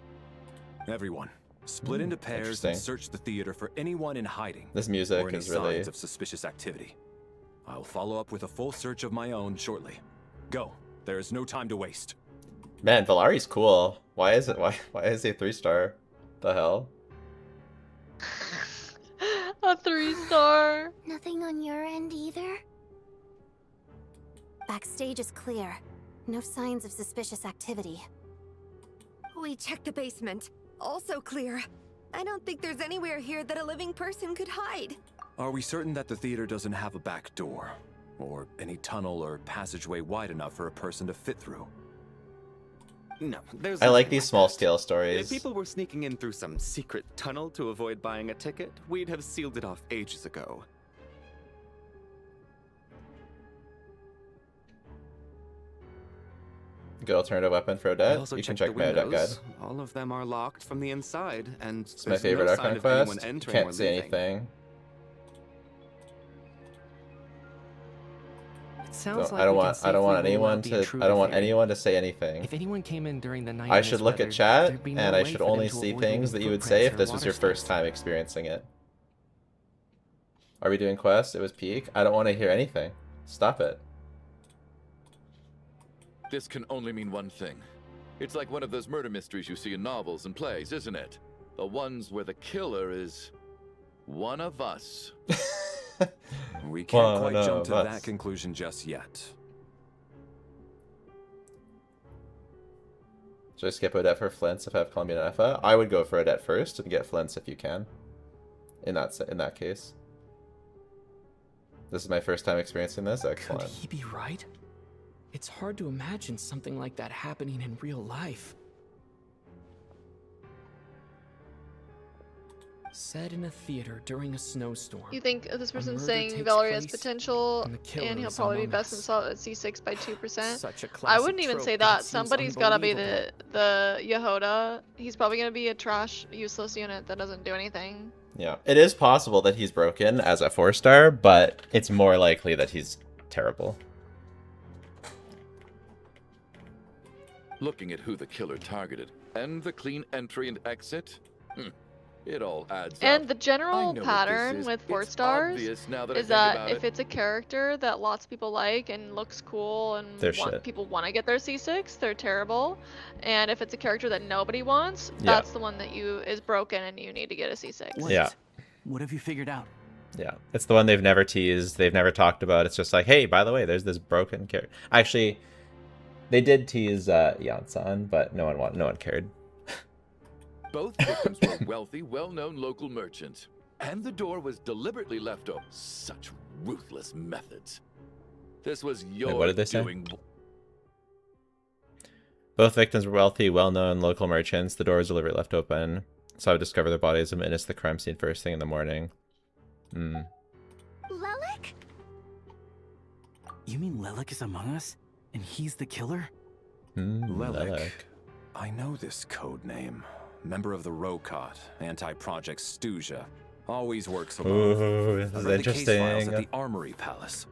Everyone, split into pairs interesting. and search the theater for anyone in hiding. This music or any is really- signs of suspicious activity. I'll follow up with a full search of my own shortly. Go. There is no time to waste. Man, Valari's cool. Why is he a 3-star? The hell? 3-star. Nothing on your end either? Backstage is clear. No signs of suspicious activity. We checked the basement. Also clear. I don't think there's anywhere here that a living person could hide. Are we certain that the theater doesn't have a back door? Or any tunnel or passageway wide enough for a person to fit through? No, there's I like nothing these like small that. scale If stories. people were sneaking in through some secret tunnel to avoid buying a ticket, we'd have sealed it off ages ago. Good alternative weapon for I Odette. also You can checked check the my Odette guide. windows. All of them are locked from the inside, and It's my there's favorite no sign Archon of anyone quest. entering or Can't see leaving. anything. It sounds So like I don't we can want safely rule out the intruder theory. anyone to say anything. If anyone came in during the night I in should this look weather, at chat, there'd be no and I way should for them only to see avoid things leaving that you would say if footprints or this was your water first time experiencing it. Are we doing quests? It was peak. I don't want to hear anything. Stop it. This can only mean one thing. It's like one of those murder mysteries you see in novels and plays, isn't it? The ones where the killer is one of us. We can't One quite jump of to us. that conclusion just yet. Should I skip Odette for Flints if I have Columbian and Effa? I would go for Odette first and get Flints if you can. In that case. This is my first time experiencing this. Could Excellent. he be right? It's hard to imagine something like that happening in real life. Set in a theater during a snowstorm. You think this A person's murder saying takes Valerie has place, potential, and the killer and he'll is probably be among best in us. C6 by 2%? Such a I classic wouldn't even trope say that that. it seems Somebody's gotta be unbelievable. the Yehoda. He's probably gonna be a trash, useless unit that doesn't do anything. Yeah. It is possible that he's broken as a 4-star, but it's more likely that he's terrible. Looking at who the killer targeted and the clean entry and exit, it all adds up. And the I general know what this pattern is. with It's 4 stars obvious now that I is think that about if it. it's a character that lots of people like and looks cool and They're shit. people want to get their C6, they're terrible. And if it's a character that nobody wants, Yeah. that's the one that is broken and you need to get a C6. Yeah. What have you figured out? Yeah. It's the one they've never teased, they've never talked about. It's just like, hey, by the way, there's this broken character. Actually, they did tease Yansan, but no one cared. Both victims were wealthy, well-known local merchants, and the door was deliberately left open. Such ruthless methods. This was your what did they say? doing. Both victims were wealthy, well-known local merchants. The door was deliberately left open. So I would discover the bodies and witness the crime scene first thing in the morning. Lelic? You mean Lelic is among us? And he's the killer? Lelic. I know this code name. Member of the Rokot, anti-Project Stuzha. Always works alone. Ooh, this I is read the case files interesting. at the Armory Palace.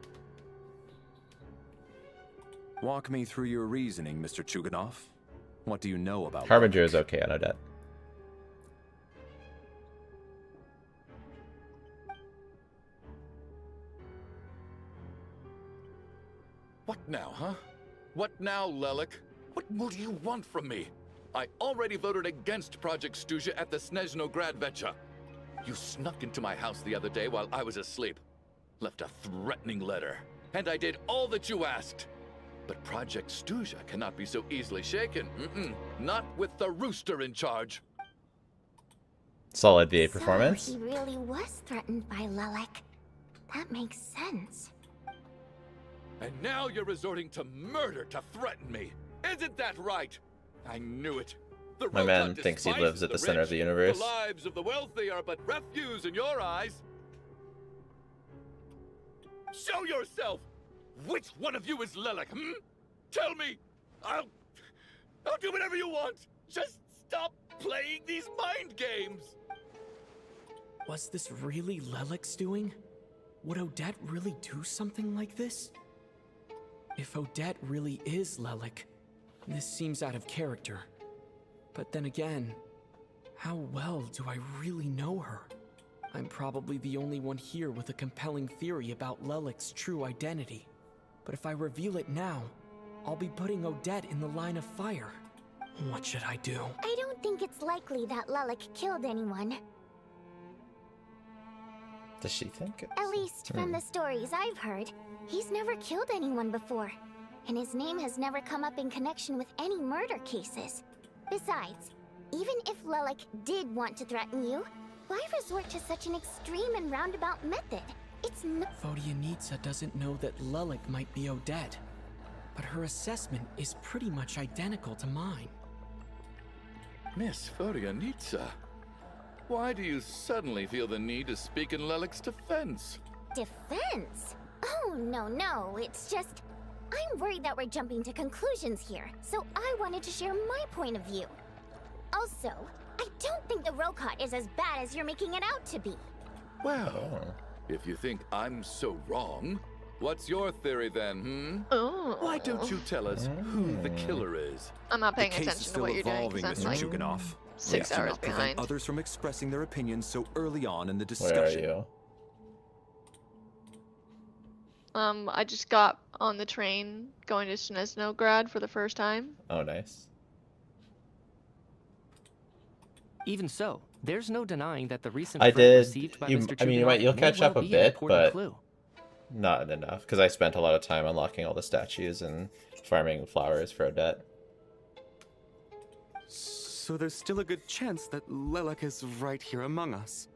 Walk me through your reasoning, Mr. Chuganov. What do you know about Harbinger is okay on Odette. What now, huh? What now, Lelic? What more do you want from me? I already voted against Project Stuzha at the Snezhnaya Today. You snuck into my house the other day while I was asleep. Left a threatening letter. And I did all that you asked. But Project Stuzha cannot be so easily shaken. Not with the rooster in charge. Solid VA performance. So he really was threatened by Lelic. That makes sense. And now you're resorting to murder to threaten me. Isn't that right? I knew it. The My Rokot man thinks he despises lives at the rich. center of the universe. The lives of the wealthy are but refuse in your eyes. Show yourself! Which one of you is Lelic, Tell me! I'll do whatever you want! Just stop playing these mind games! Was this really Lelic's doing? Would Odette really do something like this? If Odette really is Lelic, this seems out of character. But then again, how well do I really know her? I'm probably the only one here with a compelling theory about Lelic's true identity. But if I reveal it now, I'll be putting Odette in the line of fire. What should I do? I don't think it's likely that Lelic killed anyone. Does she think it's... At least from the stories I've heard, he's never killed anyone before. And his name has never come up in connection with any murder cases. Besides, even if Lelik did want to threaten you, why resort to such an extreme and roundabout method? It's no— Vodyanitsa doesn't know that Lelik might be Odette, but her assessment is pretty much identical to mine. Miss Vodyanitsa, why do you suddenly feel the need to speak in Lelik's defense? Defense? Oh, no, it's just... I'm worried that we're jumping to conclusions here, so I wanted to share my point of view. Also, I don't think the Rokot is as bad as you're making it out to be. Well, if you think I'm so wrong, what's your theory then, Oh. Why don't you tell us who the killer is? I'm not paying The case is attention to still what you're doing evolving, because I'm Mr. like Chuganov. 6 Do hours not prevent behind. others from expressing their opinions so early on in the Where are discussion. you? I just got on the train going to Snezhnograd for the first time. Oh, nice. Even so, there's no denying that the recent I threat did. received by Mr. I mean, Chuganov you'll may catch well up a be an bit, important but clue. not enough, because I spent a lot of time unlocking all the statues and farming flowers for Odette. So there's still a good chance that Lelik is right here among us.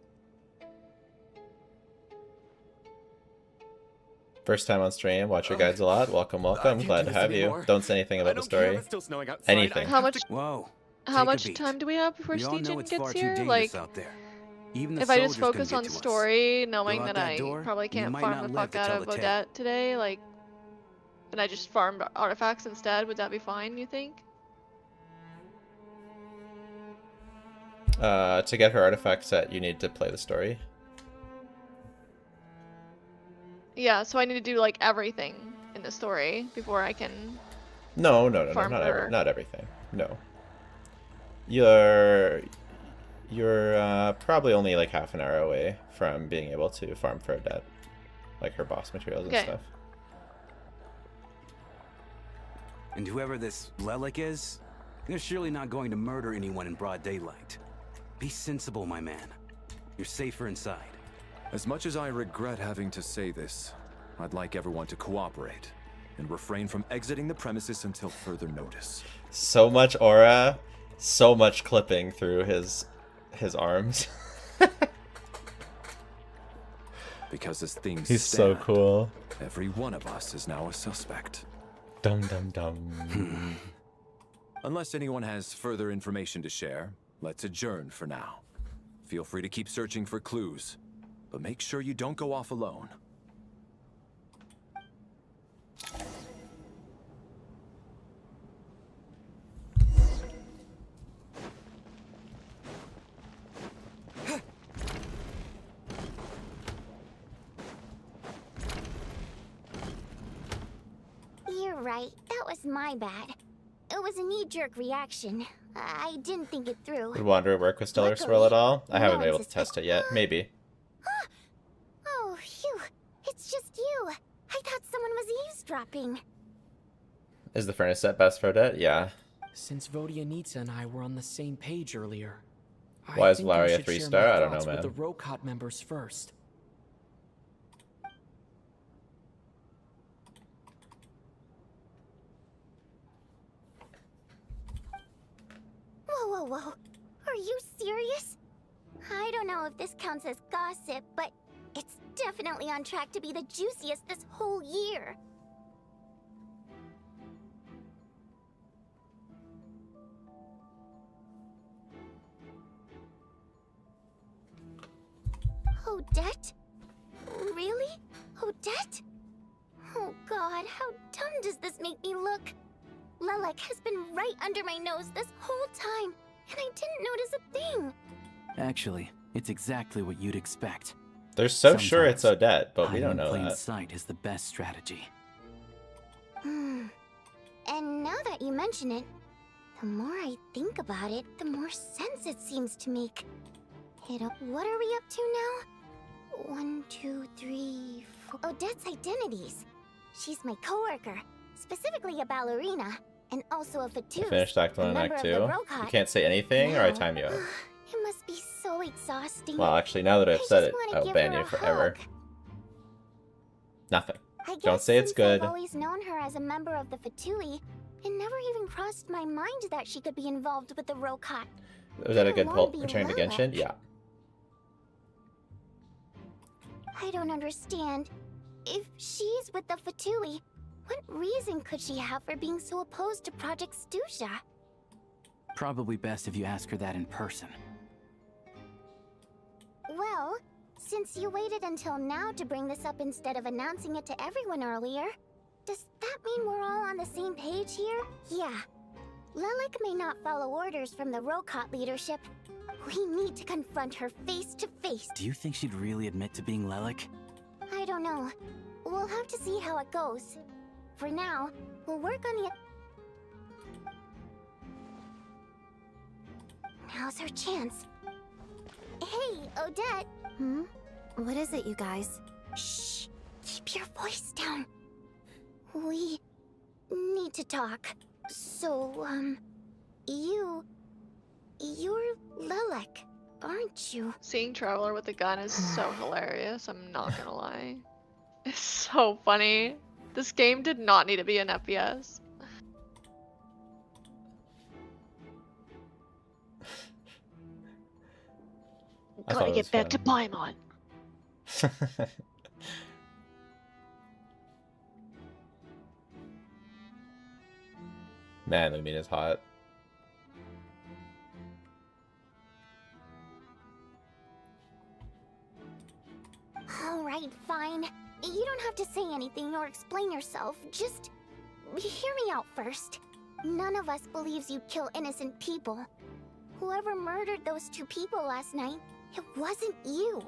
First time on stream, watch your guides a lot. Welcome, welcome. Glad to have you. Don't say anything about the story. Anything. How much time do we have before We all know Steven it's gets far too here? dangerous Like, out there. Even the if I just soldiers focus couldn't on get to us. story, knowing Go out that that I door, probably you can't might farm not the live fuck to out tell of the tale. Odette today, like, and I just farmed artifacts instead, would that be fine, you think? To get her artifact set, you need to play the story. Yeah, so I need to do, like, everything in the story before I can No, farm her. not everything. No. You're probably only like half an hour away from being able to farm for Odette, like her boss materials and Okay. stuff. And whoever this Lelik is, they're surely not going to murder anyone in broad daylight. Be sensible, my man. You're safer inside. As much as I regret having to say this, I'd like everyone to cooperate and refrain from exiting the premises until further notice. So much aura, so much clipping through his arms. Because as things He's stand, so cool. every one of us is now a suspect. Dum dum dum. Unless anyone has further information to share, let's adjourn for now. Feel free to keep searching for clues, but make sure you don't go off alone. You're right, that was my bad. It was a knee-jerk reaction. I didn't think it through. Would Wanderer work with Stellar Swirl at all? I haven't been able to test it yet. Maybe. Oh, phew. It's just you. I thought someone was eavesdropping. Is the furnace set best for Odette? Yeah. Since Vodyanitsa and I were on the same page earlier, Why is think I Valeria should 3-star? share my I don't know, thoughts man. with the Rokot members first. Whoa. Are you serious? I don't know if this counts as gossip, but it's definitely on track to be the juiciest this whole year. Odette? Really? Odette? Oh god, how dumb does this make me look? Lelik has been right under my nose this whole time, and I didn't notice a thing. Actually, it's exactly what you'd expect. They're so sure it's Odette, but we Hiding don't in know plain that. sight is the best strategy. And now that you mention it, the more I think about it, the more sense it seems to make. What are we up to now? 1, 2, 3, 4. Odette's identities. She's my coworker, specifically a ballerina, and also a I fatouche. finished Act 1 and member Act of 2. the You Rokot. can't say anything, or I Now, time you out. It must be so exhausting. Well, actually, now that I've said it, wanna I'll give ban her you a forever. hug. Nothing. I guess Don't say it's since good. I've always known her as a member of the Fatui, it never even crossed my mind that she could be involved with the Rokot. Was that a good Let pull? alone be Return to Lilac. Genshin? Yeah. I don't understand. If she's with the Fatui, what reason could she have for being so opposed to Project Stusha? Probably best if you ask her that in person. Well, since you waited until now to bring this up instead of announcing it to everyone earlier, does that mean we're all on the same page here? Yeah. Lilac may not follow orders from the Rokot leadership. We need to confront her face to face. Do you think she'd really admit to being Lilac? I don't know. We'll have to see how it goes. For now, we'll work on the... Now's our chance. Hey, Odette. What is it, you guys? Shh. Keep your voice down. We need to talk. So, you're Lilac, aren't you? Seeing Traveler with a gun is so hilarious, I'm not gonna lie. It's so funny. This game did not need to be an FPS. Gotta get back to Paimon. Man, Lumin is hot. Alright, fine. You don't have to say anything or explain yourself. Just hear me out first. None of us believes you kill innocent people. Whoever murdered those two people last night, it wasn't you.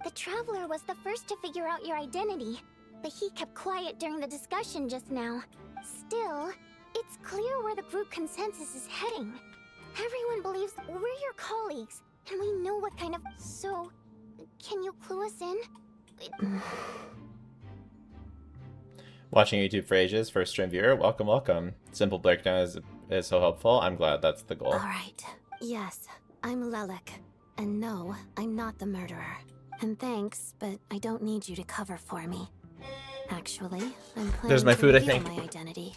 The Traveler was the first to figure out your identity, but he kept quiet during the discussion just now. Still, it's clear where the group consensus is heading. Everyone believes we're your colleagues, and we know what kind of... So, can you clue us in? Watching YouTube for ages, first stream viewer, welcome, welcome. Simple breakdown is so helpful. I'm glad that's the goal. Alright. Yes, I'm Lilac. And no, I'm not the murderer. And thanks, but I don't need you to cover for me. Actually, I'm planning There's my to food, I reveal think. my identity.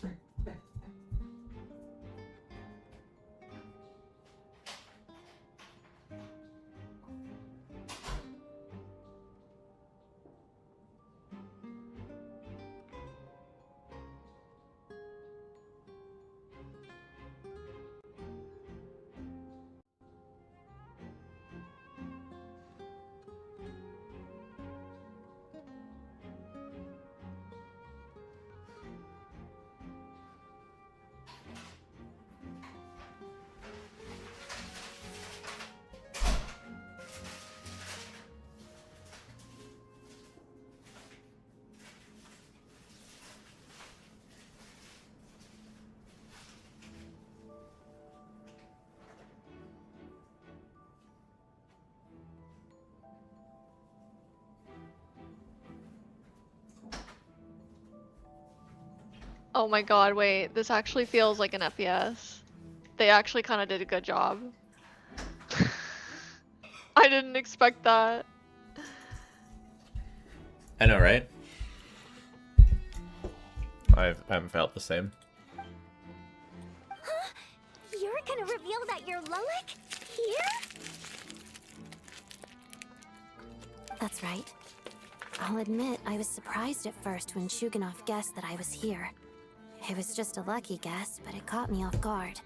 Oh my god, wait, this actually feels like an FPS. They actually kind of did a good job. I didn't expect that. I know, right? I haven't felt the same. Huh? You're gonna reveal that you're Lilac? Here? That's right. I'll admit, I was surprised at first when Shuganov guessed that I was here. It was just a lucky guess, but it caught me off guard.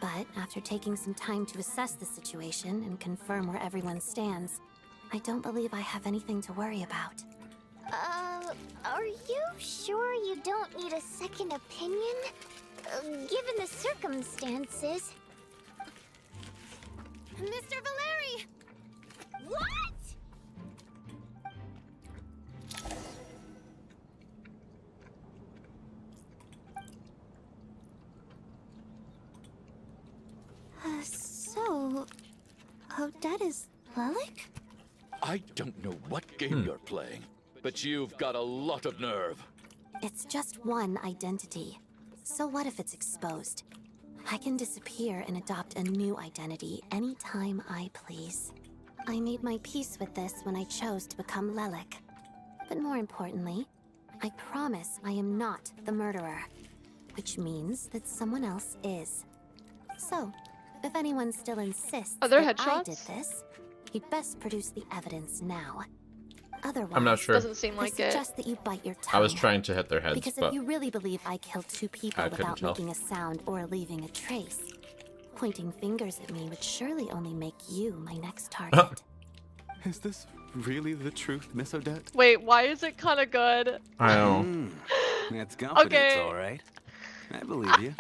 But after taking some time to assess the situation and confirm where everyone stands, I don't believe I have anything to worry about. Are you sure you don't need a second opinion? Given the circumstances... Mr. Valeri! What?! So... Odette is Lilac? I don't know what game you're playing, but you've got a lot of nerve. It's just one identity. So what if it's exposed? I can disappear and adopt a new identity anytime I please. I made my peace with this when I chose to become Lelik. But more importantly, I promise I am not the murderer, which means that someone else is. So, if anyone still insists Are there that I headshots? did this, he'd best produce the evidence now. Otherwise, I'm not sure. Doesn't seem like I it. suggest that you bite your tongue. I was trying to hit their heads, Because but if you really believe I killed 2 people I couldn't without tell. making a sound or leaving a trace, pointing fingers at me would surely only make you my next target. Is this really the truth, Miss Odette? Wait, why is it kind of good? I know. That's confidence, Okay. all right. I believe you.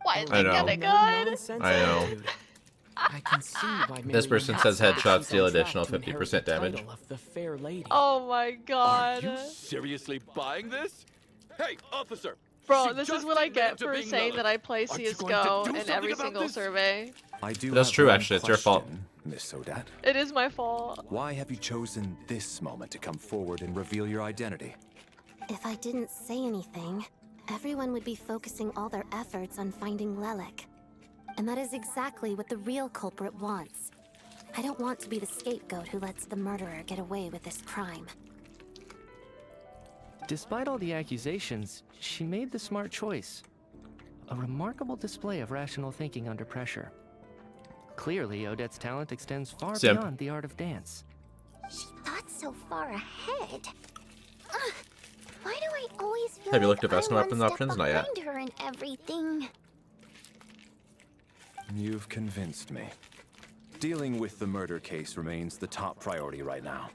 Why is I it know. kind of No good? nonsense I know. attitude. I can see why This Mary person Ann says thought headshots she's deal on track additional to inherit 50% the damage. title of the fair lady. Oh my god. Are you seriously buying this? Hey, officer! Bro, she this just is what I admitted get to for being saying Lelik. that I play Aren't you going CSGO to do in something every about single this? survey. I do That's have true, one actually. It's your fault. question, Miss Odette. It is my fault. Why have you chosen this moment to come forward and reveal your identity? If I didn't say anything, everyone would be focusing all their efforts on finding Lelik. And that is exactly what the real culprit wants. I don't want to be the scapegoat who lets the murderer get away with this crime. Despite all the accusations, she made the smart choice. A remarkable display of rational thinking under pressure. Clearly, Odette's talent extends far Simp. beyond the art of dance. She thought so far ahead. Ugh, why do I always feel Have you like looked at I'm Vesno one weapons step options? Not yet. behind her in everything? You've convinced me. Dealing with the murder case remains the top priority right now.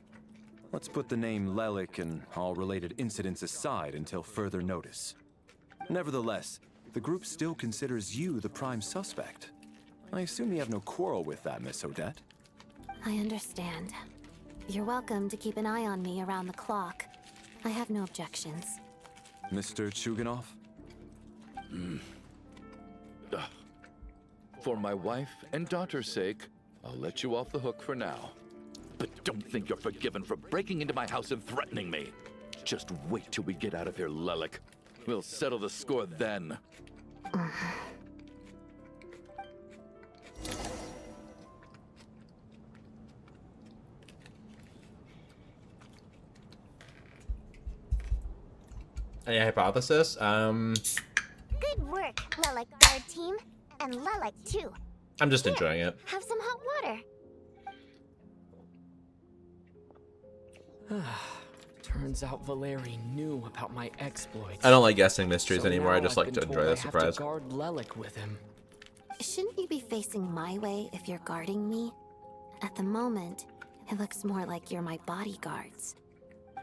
Let's put the name Lelik and all related incidents aside until further notice. Nevertheless, the group still considers you the prime suspect. I assume you have no quarrel with that, Miss Odette? I understand. You're welcome to keep an eye on me around the clock. I have no objections. Mr. Chuganov? For my wife and daughter's sake, I'll let you off the hook for now. But don't think you're forgiven for breaking into my house and threatening me. Just wait till we get out of here, Lelik. We'll settle the score then. Any hypothesis? Good work, Lelik Guard Team. And Lelik, too. I'm just enjoying it. Have some hot water. Turns out Valeri knew about my exploits. I don't like guessing mysteries So anymore. I now just I've like been to told enjoy I the have surprise. to guard Lelik with him. Shouldn't you be facing my way if you're guarding me? At the moment, it looks more like you're my bodyguards.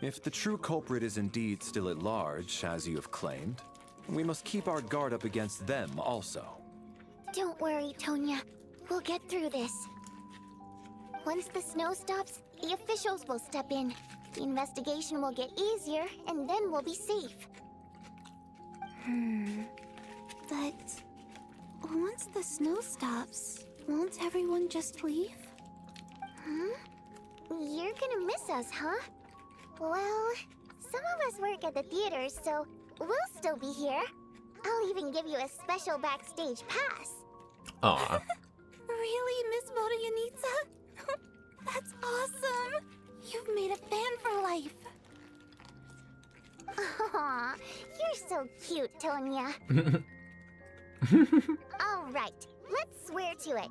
If the true culprit is indeed still at large, as you have claimed, we must keep our guard up against them also. Don't worry, Tonya. We'll get through this. Once the snow stops, the officials will step in. The investigation will get easier, and then we'll be safe. But once the snow stops, won't everyone just leave? You're gonna miss us, huh? Well, some of us work at the theaters, so we'll still be here. I'll even give you a special backstage pass. Aw. Really, Miss Vodyanitsa? That's awesome! You've made a fan for life. Aw, you're so cute, Tonya. All right, let's swear to it.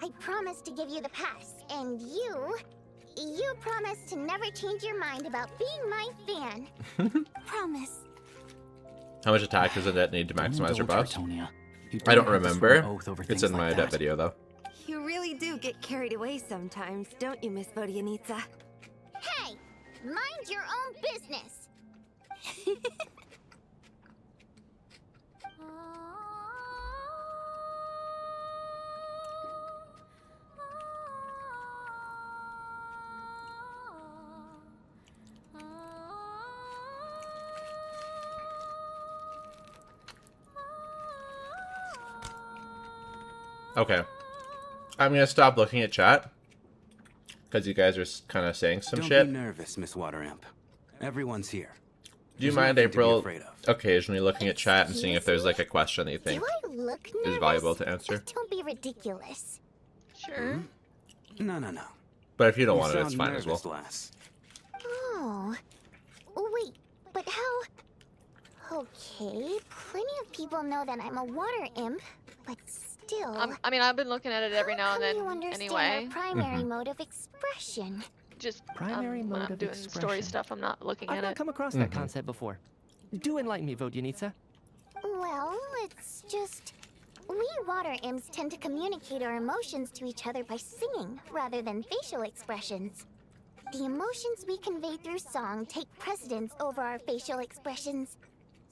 I promise to give you the pass, and you promise to never change your mind about being my fan. Promise. How much attack does Odette need to maximize her buffs? Tonya. You I don't have to swear remember. an oath over It's things in my like Odette that. video, though. You really do get carried away sometimes, don't you, Miss Vodyanitsa? Hey, mind your own business. Okay. I'm gonna stop looking at chat. Because you guys are kind of saying some Don't shit. be nervous, Miss Wateramp. Everyone's here. Do you There's mind nothing to be April afraid of. occasionally looking at chat and seeing if there's like a question that you think Do I look is nervous? valuable to answer. Don't be ridiculous. Sure. No. But if you don't You want it, it's sound fine as well. nervous, lass. Oh. Wait, but how... Okay, plenty of people know that I'm a water imp, but still... I mean, I've been looking at it every now and then you understand anyway. our primary mode of expression? Just Primary when mode I'm of doing expression. story stuff, I'm not looking I've at not it. come across that concept before. Do enlighten me, Vodyanitsa. Well, it's just... We water imps tend to communicate our emotions to each other by singing, rather than facial expressions. The emotions we convey through song take precedence over our facial expressions.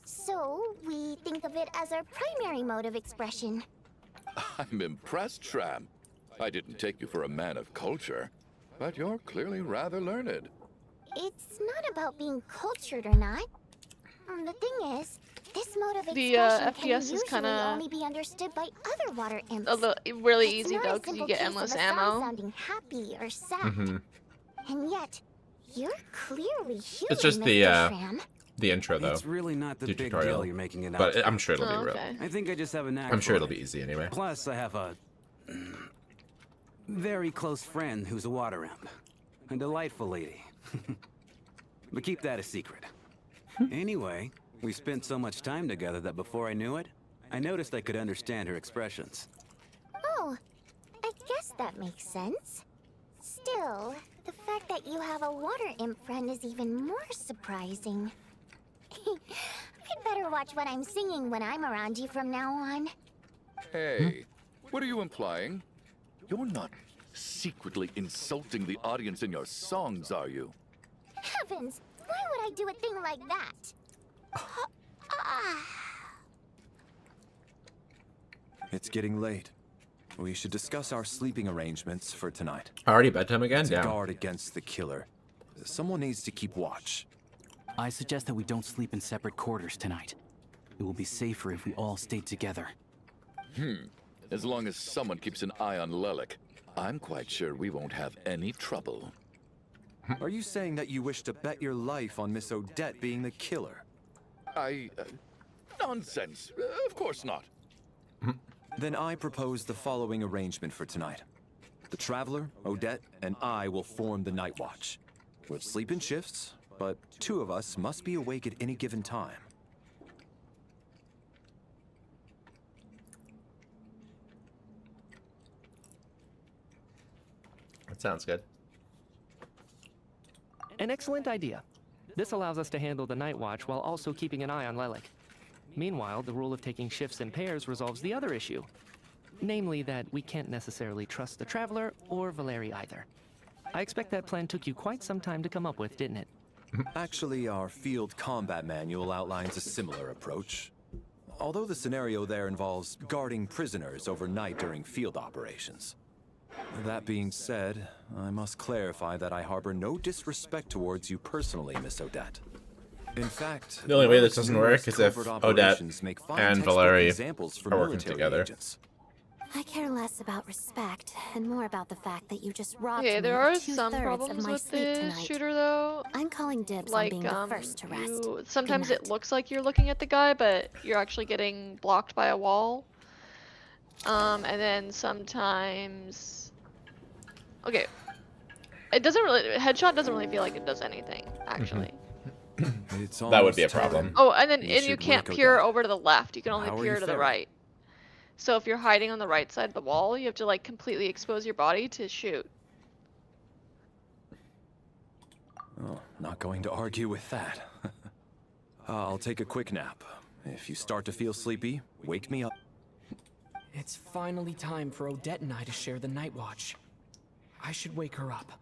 So, we think of it as our primary mode of expression. I'm impressed, Shram. I didn't take you for a man of culture, but you're clearly rather learned. It's not about being cultured or not. The thing is, this mode of The expression can FPS is usually kinda only be understood by other water imps. Really It's easy not though, a because you simple get case endless of a song ammo. sounding happy or sad. And yet, you're clearly human, It's just the Mr. Shram. the intro though. It's really not the big tutorial. deal you're making it out. But I'm sure it'll be Oh, real. okay. I think I just have a knack I'm sure for it'll it. be easy anyway. Plus, I have a very close friend who's a water imp. A delightful lady. But keep that a secret. Anyway, we spent so much time together that before I knew it, I noticed I could understand her expressions. Oh, I guess that makes sense. Still, the fact that you have a water imp friend is even more surprising. I'd better watch what I'm singing when I'm around you from now on. Hey, what are you implying? You're not secretly insulting the audience in your songs, are you? Heavens, why would I do a thing like that? It's getting late. We should discuss our sleeping arrangements for tonight. Already bedtime again? To Damn. guard against the killer, someone needs to keep watch. I suggest that we don't sleep in separate quarters tonight. It will be safer if we all stay together. As long as someone keeps an eye on Lelik, I'm quite sure we won't have any trouble. Are you saying that you wish to bet your life on Miss Odette being the killer? Nonsense. Of course not. Then I propose the following arrangement for tonight. The Traveler, Odette, and I will form the Night Watch. We'll sleep in shifts, but two of us must be awake at any given time. That sounds good. An excellent idea. This allows us to handle the night watch while also keeping an eye on Lelik. Meanwhile, the rule of taking shifts in pairs resolves the other issue. Namely that we can't necessarily trust the Traveler or Valeri either. I expect that plan took you quite some time to come up with, didn't it? Actually, our field combat manual outlines a similar approach. Although the scenario there involves guarding prisoners overnight during field operations. That being said, I must clarify that I harbor no disrespect towards you personally, Miss Odette. In fact, The only way this Lelik's doesn't numerous work is if covert Odette operations make fine and textbook Valeri examples for are working military together. agents. I care less about respect and more about the fact that you just robbed Okay, me there of are some 2/3 problems of my with sleep this tonight. shooter though. I'm calling dibs on Like, being the first to rest. sometimes it looks like you're looking at the guy, but you're actually getting blocked by a wall. And then sometimes, okay, it doesn't really. Headshot doesn't really feel like it does anything actually. That would be a problem. Oh, and then You you should can't wake peer Odette. over to the left. You can only How are peer you to the faring? right. So if you're hiding on the right side of the wall, you have to like completely expose your body to shoot. Oh, not going to argue with that. I'll take a quick nap. If you start to feel sleepy, wake me up. It's finally time for Odette and I to share the night watch. I should wake her up.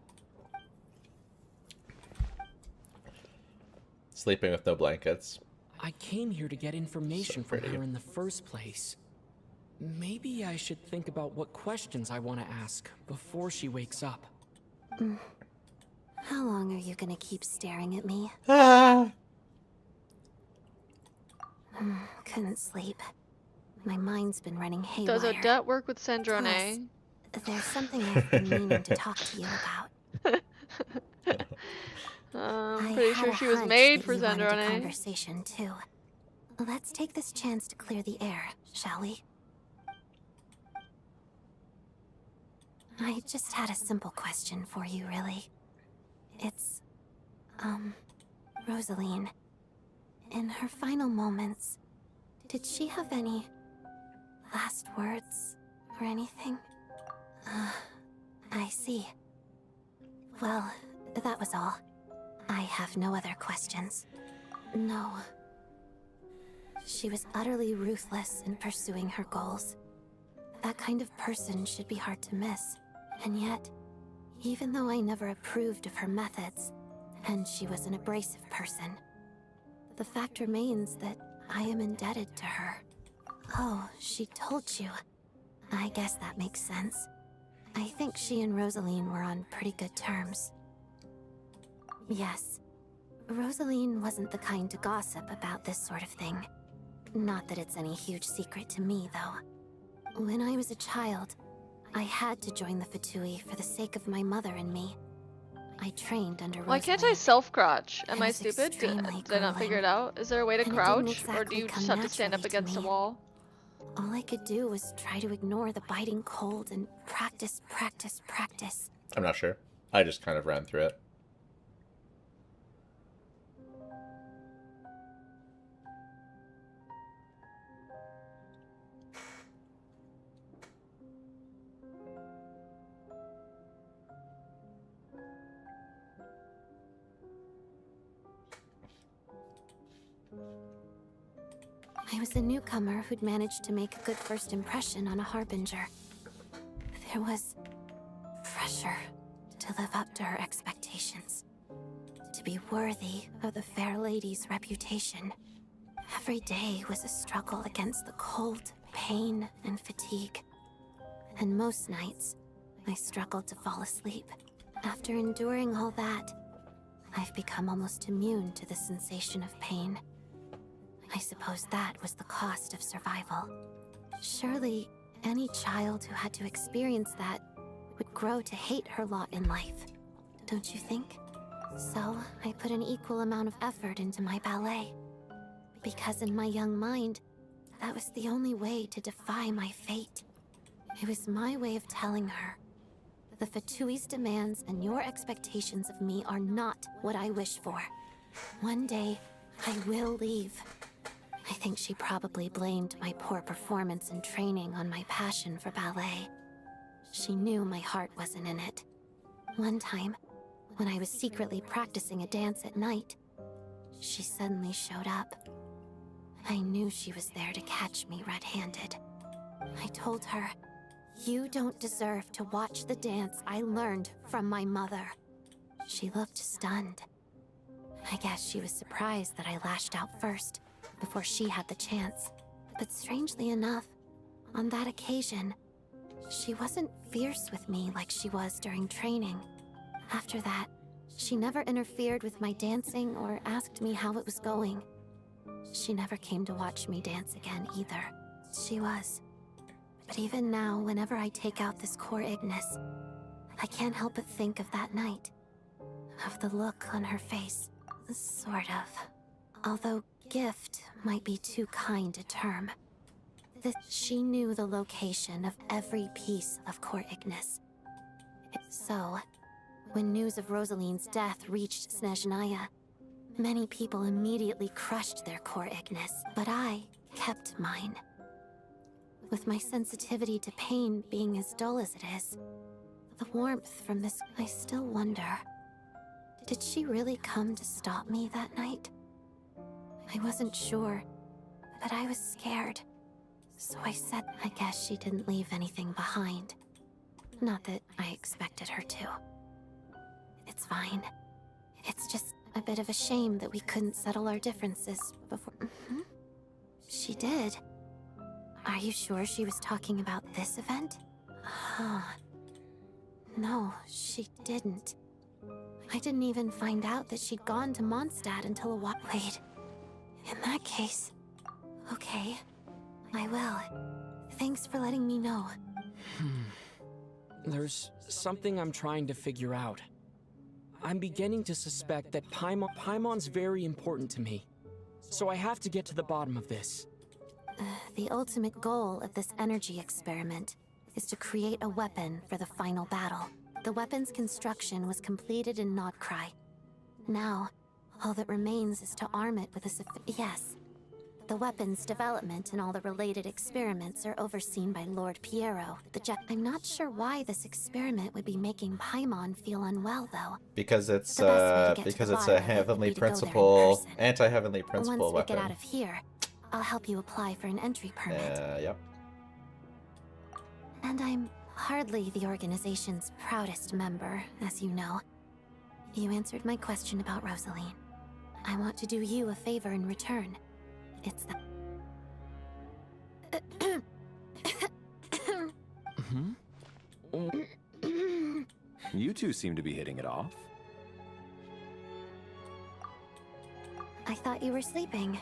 Sleeping with no blankets. I came here to get information from pretty. her in the first place. Maybe I should think about what questions I want to ask before she wakes up. How long are you gonna keep staring at me? Couldn't sleep. My mind's been running haywire. Does Odette work with Snezhnaya? There's something I've been meaning to talk to you about. I'm I pretty had sure a she was hunch made that for you wanted a Snezhnaya. conversation too. Let's take this chance to clear the air, shall we? I just had a simple question for you, really. It's, Rosaline. In her final moments, did she have any last words or anything? I see. Well, that was all. I have no other questions. No. She was utterly ruthless in pursuing her goals. That kind of person should be hard to miss. And yet, even though I never approved of her methods, and she was an abrasive person, the fact remains that I am indebted to her. Oh, she told you. I guess that makes sense. I think she and Rosaline were on pretty good terms. Yes. Rosaline wasn't the kind to gossip about this sort of thing. Not that it's any huge secret to me, though. When I was a child, I had to join the Fatui for the sake of my mother and me. I trained under Rosaline. Why can't I self-crouch? Am I stupid? Did I not figure it out? Is there a way to crouch? Or do you just have to stand up against a wall? All I could do was try to ignore the biting cold and practice, practice, practice. I'm not sure. I just kind of ran through it. I was a newcomer who'd managed to make a good first impression on a harbinger. There was pressure to live up to her expectations, to be worthy of the fair lady's reputation. Every day was a struggle against the cold, pain, and fatigue. And most nights, I struggled to fall asleep. After enduring all that, I've become almost immune to the sensation of pain. I suppose that was the cost of survival. Surely, any child who had to experience that would grow to hate her lot in life, don't you think? So, I put an equal amount of effort into my ballet. Because in my young mind, that was the only way to defy my fate. It was my way of telling her, the Fatui's demands and your expectations of me are not what I wish for. One day, I will leave. I think she probably blamed my poor performance in training on my passion for ballet. She knew my heart wasn't in it. One time, when I was secretly practicing a dance at night, she suddenly showed up. I knew she was there to catch me red-handed. I told her, "You don't deserve to watch the dance I learned from my mother." She looked stunned. I guess she was surprised that I lashed out first, before she had the chance. But strangely enough, on that occasion, she wasn't fierce with me like she was during training. After that, she never interfered with my dancing or asked me how it was going. She never came to watch me dance again either. She was. But even now, whenever I take out this core Ignis, I can't help but think of that night. Of the look on her face. Sort of. Although gift might be too kind a term. She knew the location of every piece of core Ignis. So, when news of Rosaline's death reached Snezhnaya, many people immediately crushed their core Ignis, but I kept mine. With my sensitivity to pain being as dull as it is, the warmth from this, I still wonder, did she really come to stop me that night? I wasn't sure, but I was scared. So I said, I guess she didn't leave anything behind. Not that I expected her to. It's fine. It's just a bit of a shame that we couldn't settle our differences before. She did. Are you sure she was talking about this event? No, she didn't. I didn't even find out that she'd gone to Mondstadt until a while. Wait. In that case, okay, I will. Thanks for letting me know. There's something I'm trying to figure out. I'm beginning to suspect that Paimon's very important to me. So I have to get to the bottom of this. The ultimate goal of this energy experiment is to create a weapon for the final battle. The weapon's construction was completed in Nodcry. Now, all that remains is to arm it with a yes. The weapon's development and all the related experiments are overseen by Lord Piero. I'm not sure why this experiment would be making Paimon feel unwell, though. Because it's a heavenly principle, anti-heavenly principle weapon. Once we get out of here, I'll help you apply for an entry permit. Yep. And I'm hardly the organization's proudest member, as you know. You answered my question about Rosaline. I want to do you a favor in return. It's You two seem to be hitting it off. I thought you were sleeping.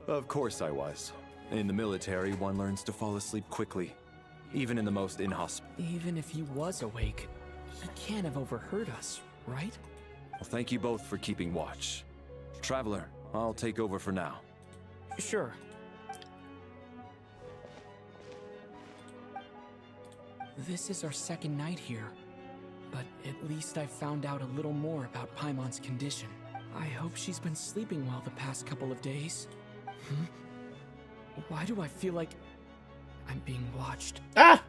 Of course I was. In the military, one learns to fall asleep quickly, even in the most inhospitable. Even if he was awake, he can't have overheard us, right? Well, thank you both for keeping watch. Traveler, I'll take over for now. Sure. This is our second night here, but at least I found out a little more about Paimon's condition. I hope she's been sleeping well the past couple of days. Why do I feel like I'm being watched? Ah!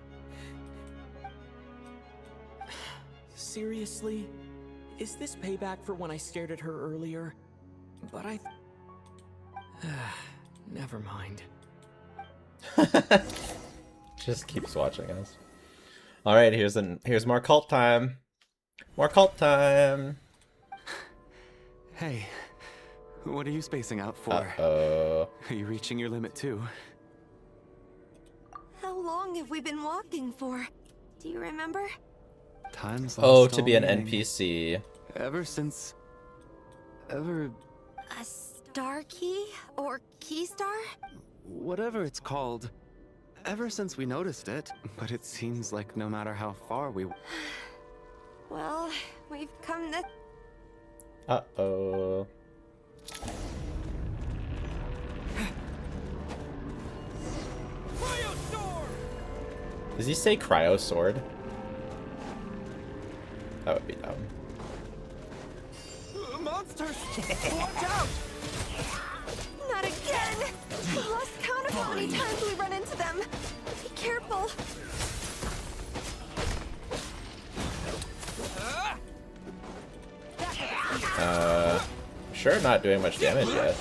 Seriously? Is this payback for when I stared at her earlier? But never mind. Just keeps watching us. All right, here's more cult time. More cult time. Hey, what are you spacing out for? Uh-oh. Are you reaching your limit too? How long have we been walking for? Do you remember? Time's Oh, lost to be all an meaning. NPC. Ever since... A star key? Or key star? Whatever it's called. Ever since we noticed it. But it seems like no matter how far we... Well, we've come to... Uh-oh. Does he say cryo sword? That would be dumb. Monsters! Watch out! Not again! I've lost count of how many times we run into them. Be careful. Sure, not doing much damage yet.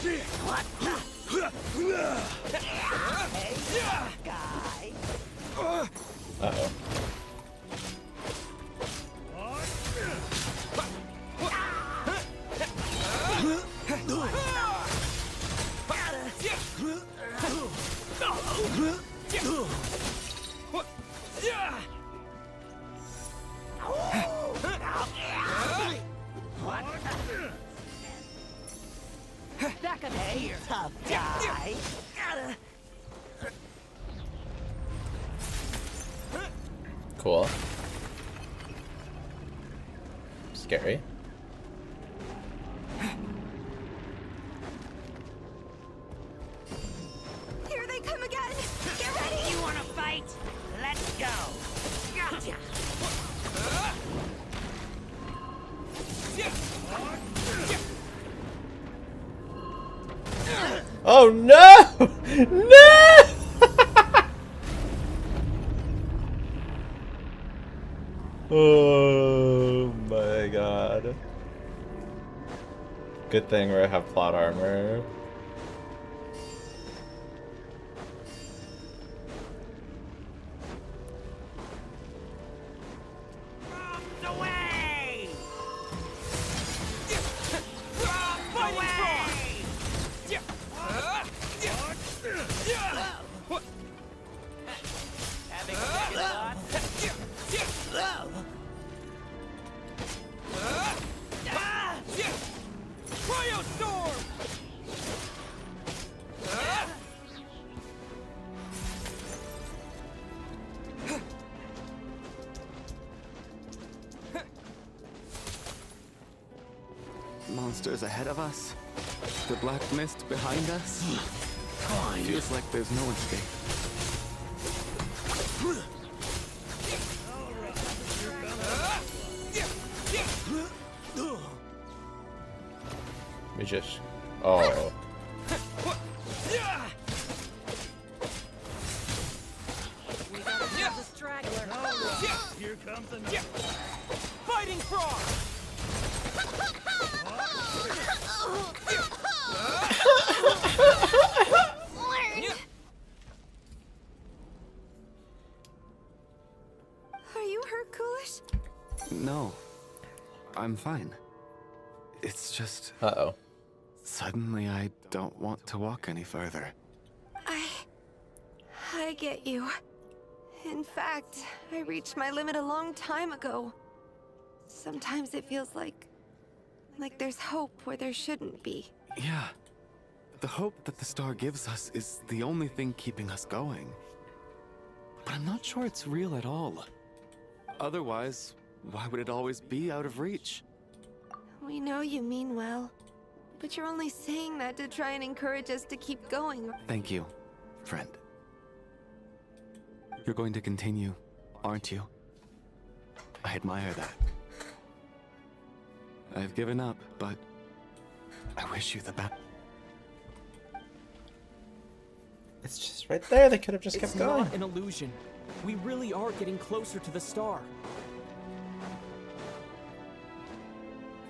Uh-oh. Back up here, tough guy. Cool. Scary. Here they come again! Get ready! You wanna fight? Let's go. Gotcha. Oh no! No! Oh my god. Good thing we have plot armor. Away! Monsters ahead of us. The black mist behind us. Feels like there's no escape. We just... Oh. Here comes another. Fighting frog! Are you hurt, Coolish? No, I'm fine. It's just... Uh-oh. Suddenly I don't want to walk any further. I get you. In fact, I reached my limit a long time ago. Sometimes it feels like there's hope where there shouldn't be. Yeah. The hope that the star gives us is the only thing keeping us going. But I'm not sure it's real at all. Otherwise, why would it always be out of reach? We know you mean well, but you're only saying that to try and encourage us to keep going. Thank you, friend. You're going to continue, aren't you? I admire that. I've given up, but I wish you the best. It's just right there. They could have just kept It's going. not an illusion. We really are getting closer to the star.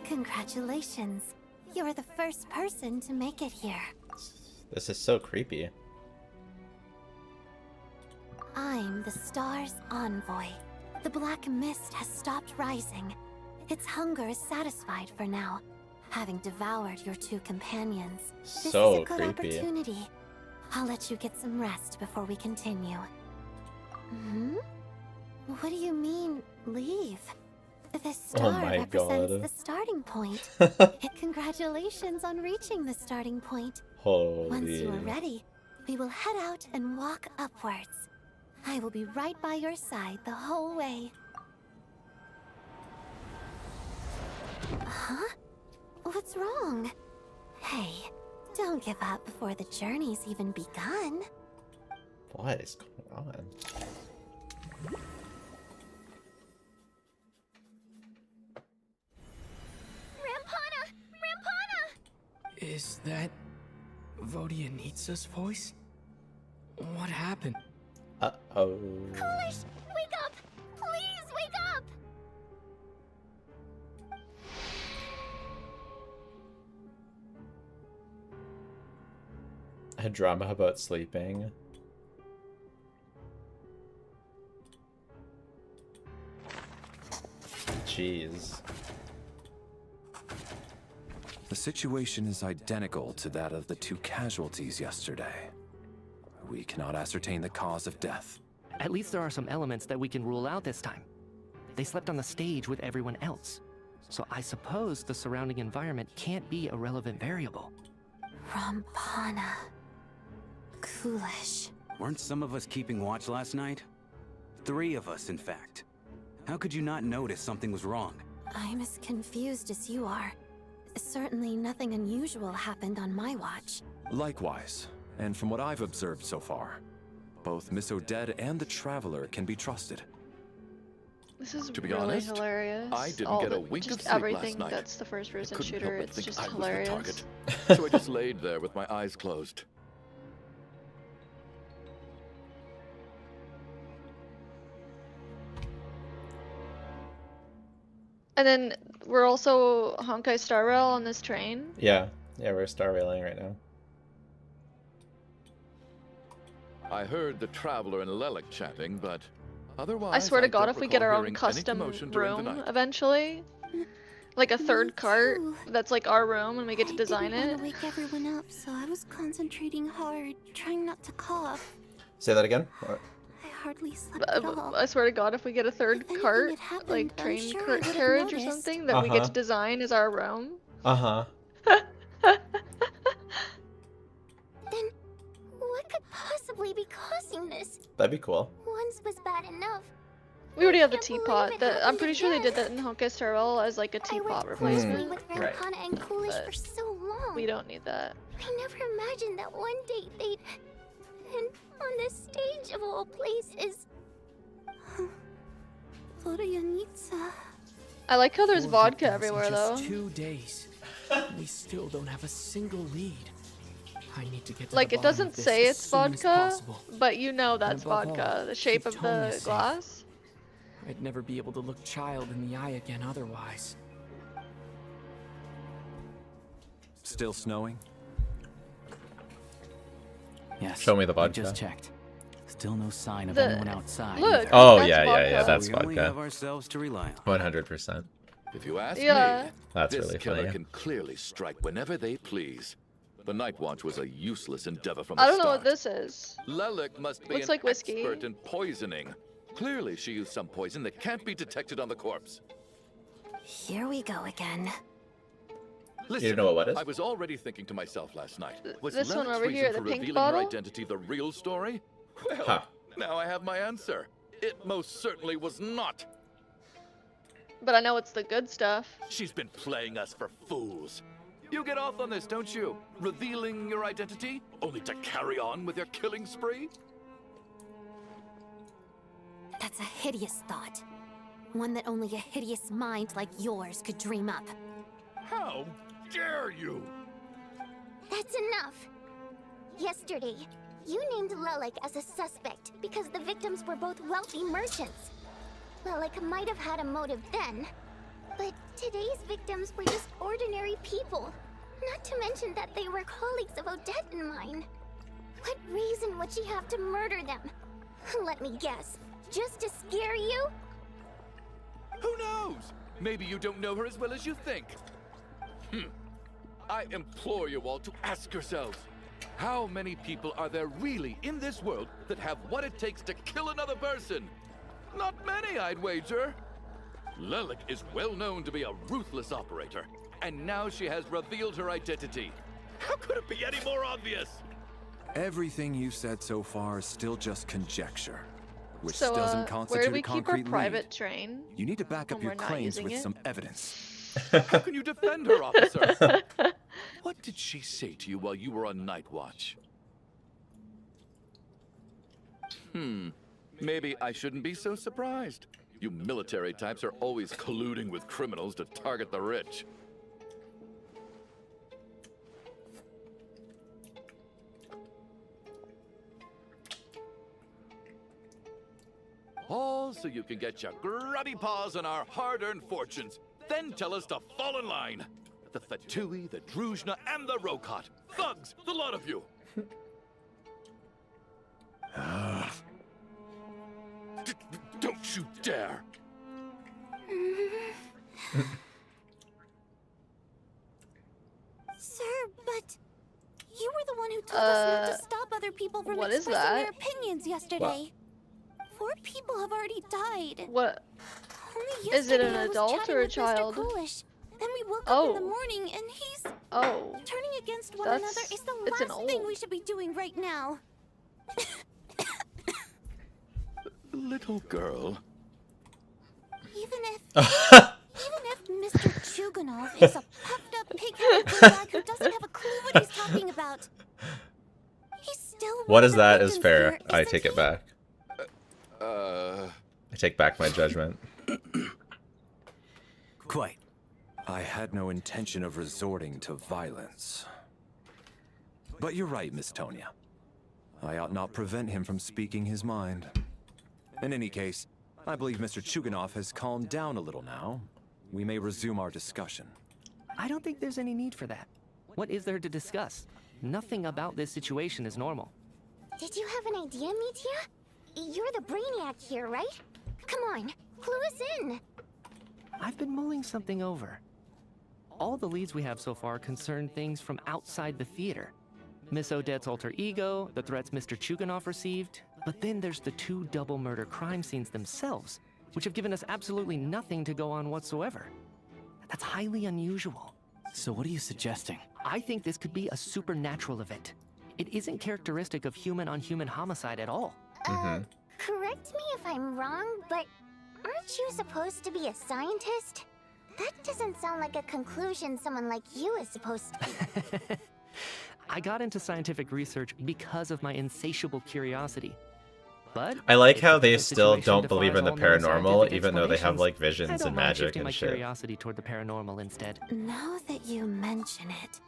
Congratulations. You're the first person to make it here. This is so creepy. I'm the star's envoy. The black mist has stopped rising. Its hunger is satisfied for now, having devoured your two companions. This is So a good creepy. opportunity. I'll let you get some rest before we continue. Hmm? What do you mean, leave? The star my represents God. the starting point. Congratulations on reaching the starting point. Holy. Once you are ready, we will head out and walk upwards. I will be right by your side the whole way. Huh? What's wrong? Hey, don't give up before the journey's even begun. What is going on? Rampana! Rampana! Is that Vodyanitsa's voice? What happened? Uh-oh. Coolish, wake up! Please wake up! A drama about sleeping. Jeez. The situation is identical to that of the two casualties yesterday. We cannot ascertain the cause of death. At least there are some elements that we can rule out this time. They slept on the stage with everyone else. So I suppose the surrounding environment can't be a relevant variable. Rampana. Coolish. Weren't some of us keeping watch last night? 3 of us, in fact. How could you not notice something was wrong? I'm as confused as you are. Certainly nothing unusual happened on my watch. Likewise, and from what I've observed so far, both Miss Odette and the Traveler can be trusted. This is To be really honest, hilarious. I didn't All get a the- wink of just sleep everything last night. that's the first person Couldn't shooter. help but It's think just I was the hilarious. target. So I just laid there with my eyes closed. And then we're also Honkai Star Rail on this train. Yeah. Yeah, we're star railing right now. I heard the Traveler and Lelic chatting, but otherwise... I swear to God, don't if we get recall our own hearing any custom commotion during the room night. eventually, like a third cart that's like our room and we get to design I it. didn't want to wake everyone up, so I was concentrating hard, trying not to cough. Say that again? What? I hardly slept at all. I swear to God, if we get a third cart, had happened, like I'm train sure I would've carriage or noticed. something that we get Uh-huh. to design as our room. Uh-huh. Then, what could possibly be causing this? That'd be cool. Once was bad enough. We already have a teapot. I'm pretty sure they did that in Honkai Star Rail as like a teapot Closely replacement. with Rampana and Coolish for so long. We don't need that. I never imagined that one day they'd... And on the stage of all places, I like how there's Four vodka victims in everywhere though. just 2 days. We still don't have a single lead. I need to get to Like the it bottom doesn't of this say as it's soon as vodka, possible. but you know that's above all, vodka. The shape keep of Tonya the safe. glass. I'd never be able to look Child in the eye again otherwise. Still snowing? Yes. Show me the I vodka. just checked. Still no sign of The- anyone outside. look, either. Oh that's yeah, vodka. yeah, yeah. That's So we only have vodka. ourselves to rely on. 100%. If you ask Yeah. me, That's this really killer funny. can clearly strike whenever they please. The Night Watch was a useless endeavor from I the don't know start. what this is. Lelik must be Looks an like whiskey. expert in poisoning. Clearly, she used some poison that can't be detected on the corpse. Here we go again. Listen, You know what it is? I was already thinking to myself last night. Was This one Lelik's over reason here, for the pink revealing bottle? her identity the real story? Well, Huh. now I have my answer. It most certainly was not. But I know it's the good stuff. She's been playing us for fools. You get off on this, don't you? Revealing your identity, only to carry on with your killing spree? That's a hideous thought. One that only a hideous mind like yours could dream up. How dare you? That's enough! Yesterday, you named Lelik as a suspect because the victims were both wealthy merchants. Lelik might have had a motive then, but today's victims were just ordinary people. Not to mention that they were colleagues of Odette and mine. What reason would she have to murder them? Let me guess, just to scare you? Who knows? Maybe you don't know her as well as you think. I implore you all to ask yourselves, how many people are there really in this world that have what it takes to kill another person? Not many, I'd wager. Lelik is well known to be a ruthless operator, and now she has revealed her identity. How could it be any more obvious? Everything you said so far is still just conjecture, which So, doesn't where constitute do we a keep our concrete private lead. train? You need to back up when your we're not claims using with it? some evidence. How can you defend her, officer? What did she say to you while you were on night watch? Maybe I shouldn't be so surprised. You military types are always colluding with criminals to target the rich. All so you can get your grubby paws on our hard-earned fortunes. Then tell us to fall in line. The Fatui, the Druzhna, and the Rokot. Thugs, the lot of you. Don't you dare. Sir, but you were the one who told us not to stop other people from what is expressing their that? opinions yesterday. 4 people have already died. What? Only Is it yesterday an I was adult chatting or a with Mr. child? Coolish. Then we woke up in the Oh. morning and he's Oh. turning against one That's- another is the it's an last thing old. we should be doing right now. Little girl. Even if Mr. Chuganov is a puffed up pig-headed bag who doesn't have a clue what he's talking about, he's still one What of is the that is victims fair. here, I isn't take it he? back. I take back my judgment. Quite. I had no intention of resorting to violence. But you're right, Miss Tonya. I ought not prevent him from speaking his mind. In any case, I believe Mr. Chuganov has calmed down a little now. We may resume our discussion. I don't think there's any need for that. What is there to discuss? Nothing about this situation is normal. Did you have an idea, Mitya? You're the brainiac here, right? Come on, clue us in. I've been mulling something over. All the leads we have so far concern things from outside the theater. Miss Odette's alter ego, the threats Mr. Chuganov received, but then there's the 2 double murder crime scenes themselves, which have given us absolutely nothing to go on whatsoever. That's highly unusual. So what are you suggesting? I think this could be a supernatural event. It isn't characteristic of human-on-human homicide at all. Correct me if I'm wrong, but aren't you supposed to be a scientist? That doesn't sound like a conclusion someone like you is supposed to. I got into scientific research because of my insatiable curiosity. But I like if how the they present still situation don't believe in the defies all known paranormal, scientific even though they have explanations, like I visions don't and mind magic shifting my and shit. curiosity toward the paranormal instead. Now that you mention it,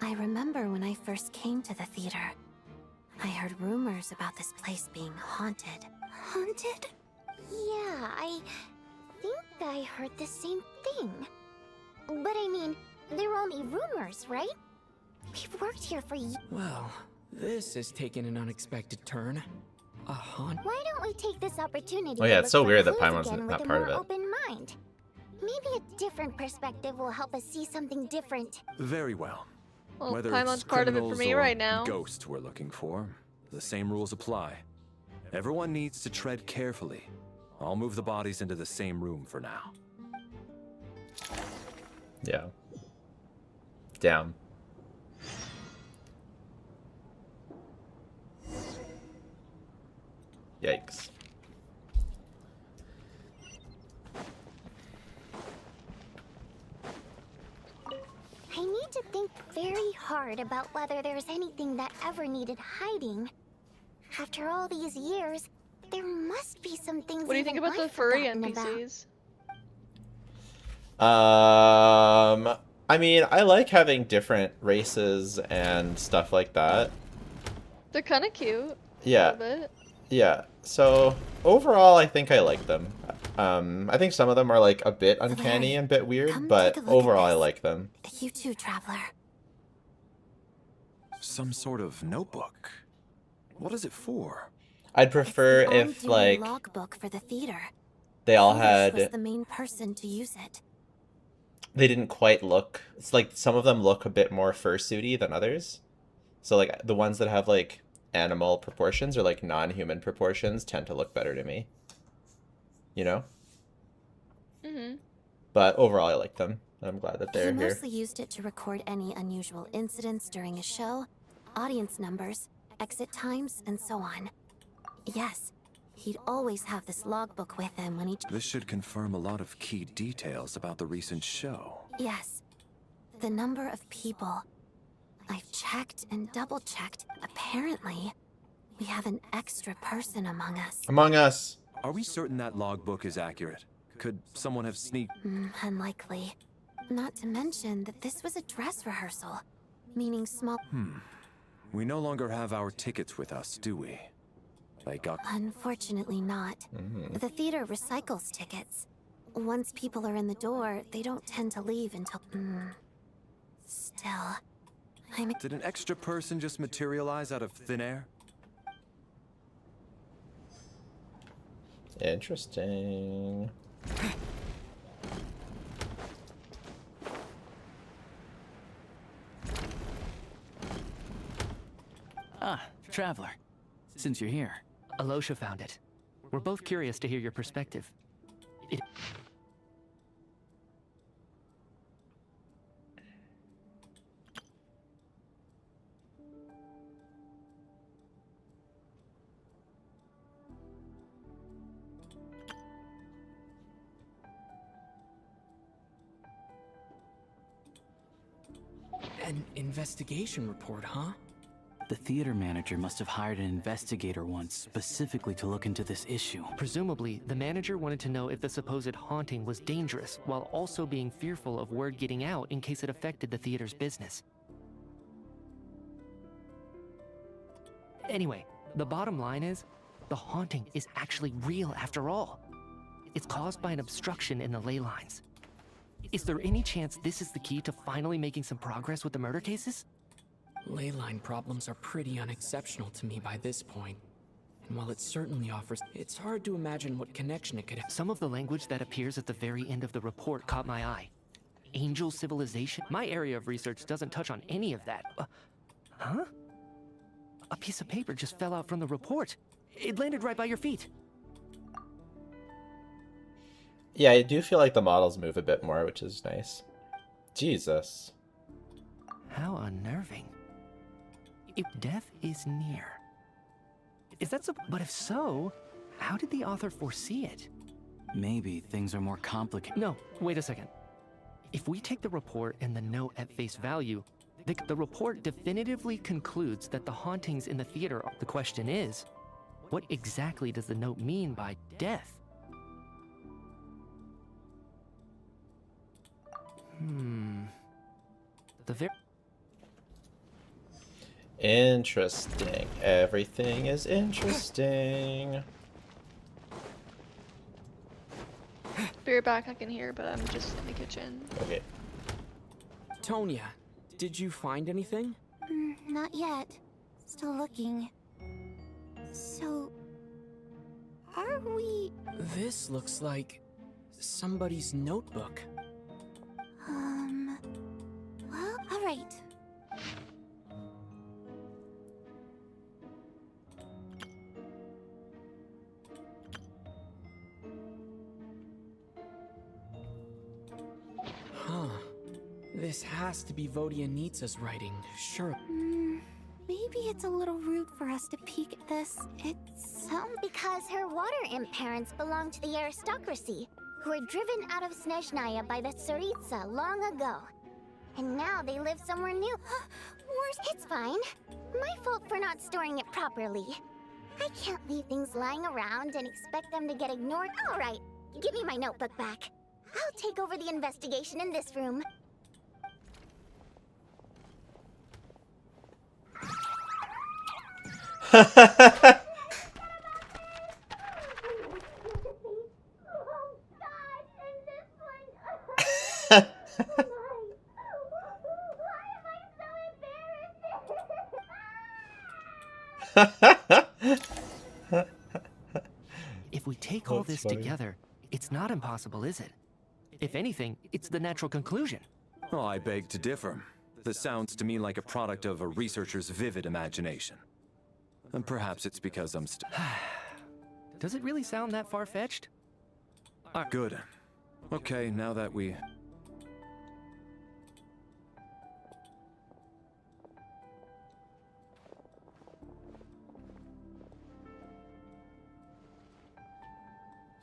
I remember when I first came to the theater. I heard rumors about this place being haunted. Haunted? Yeah, I think I heard the same thing. But I mean, they were only rumors, right? We've worked here for years. Well, this has taken an unexpected turn. A haunt. Why don't we take this opportunity Oh yeah, to it's so look for weird that clues Paimon's again not with a part of more it. open mind? Maybe a different perspective will help us see something different. Very well. Well, Whether Paimon's it's part of it for criminals me or right now. ghosts we're looking for, the same rules apply. Everyone needs to tread carefully. I'll move the bodies into the same room for now. Yeah. Damn. Yikes. I need to think very hard about whether there's anything that ever needed hiding. After all these years, there must be some things. What do you think even about the I've furry forgotten about. NPCs? I mean, I like having different races and stuff like that. They're kind of cute. Yeah. A little bit. Yeah. So overall, I think I like them. I think some of them are like a bit uncanny and a bit weird, but overall, I like them. You too, Traveler. Some sort of notebook. What is it for? I'd prefer if like logbook for the theater. they all HoYoverse was had the main person to use it. they didn't quite look. It's like some of them look a bit more fursuity than others. So like the ones that have like animal proportions or like non-human proportions tend to look better to me. You know? Mhm. But overall, I like them. I'm glad that they're He here. mostly used it to record any unusual incidents during a show, audience numbers, exit times, and so on. Yes, he'd always have this logbook with him when he... This should confirm a lot of key details about the recent show. Yes. The number of people. I've checked and double-checked. Apparently, we have an extra person among us. Among Us. Are we certain that logbook is accurate? Could someone have sneaked... Unlikely. Not to mention that this was a dress rehearsal, meaning small... We no longer have our tickets with us, do we? They got... Unfortunately not. The theater recycles tickets. Once people are in the door, they don't tend to leave until... Still... Did an extra person just materialize out of thin air? Interesting. Ah, Traveler. Since you're here. Alosha found it. We're both curious to hear your perspective. An investigation report, huh? The theater manager must have hired an investigator once specifically to look into this issue. Presumably, the manager wanted to know if the supposed haunting was dangerous, while also being fearful of word getting out in case it affected the theater's business. Anyway, the bottom line is, the haunting is actually real after all. It's caused by an obstruction in the ley lines. Is there any chance this is the key to finally making some progress with the murder cases? Ley line problems are pretty unexceptional to me by this point. And while it certainly offers, it's hard to imagine what connection it could have. Some of the language that appears at the very end of the report caught my eye. Angel civilization? My area of research doesn't touch on any of that. Huh? A piece of paper just fell out from the report. It landed right by your feet. Yeah, I do feel like the models move a bit more, which is nice. Jesus. How unnerving. If death is near. Is that so? But if so, how did the author foresee it? Maybe things are more complicated. No, wait a second. If we take the report and the note at face value, the report definitively concludes that the hauntings in the theater are. The question is, What exactly does the note mean by death? Interesting. Everything is interesting. Be right back, I can hear, but I'm just in the kitchen. Okay. Tonya, did you find anything? Not yet. Still looking. So... are we... This looks like somebody's notebook. Well, alright. Huh. This has to be Vodianitsa's writing, sure. Maybe it's a little rude for us to peek at this. It's because her water imp parents belong to the aristocracy, who were driven out of Snezhnaya by the Tsaritsa long ago. And now they live somewhere new. Worse, it's fine. My fault for not storing it properly. I can't leave things lying around and expect them to get ignored. All right, give me my notebook back. I'll take over the investigation in this room. If we take all this together, it's not impossible, is it? If anything, it's the natural conclusion. Oh, I beg to differ. This sounds to me like a product of a researcher's vivid imagination. And perhaps it's because I'm Does it really sound that far-fetched? Good. Okay, now that we...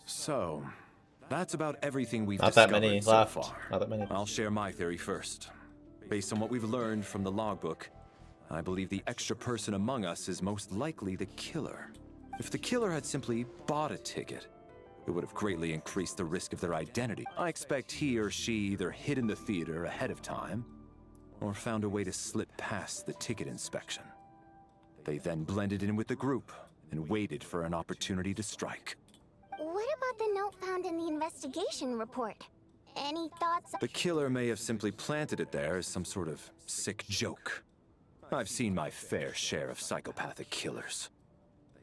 So, that's about everything we've Not that discovered many so left. far. Not that many. I'll share my theory first. Based on what we've learned from the logbook, I believe the extra person among us is most likely the killer. If the killer had simply bought a ticket, it would have greatly increased the risk of their identity. I expect he or she either hid in the theater ahead of time, or found a way to slip past the ticket inspection. They then blended in with the group and waited for an opportunity to strike. What about the note found in the investigation report? Any thoughts? The killer may have simply planted it there as some sort of sick joke. I've seen my fair share of psychopathic killers.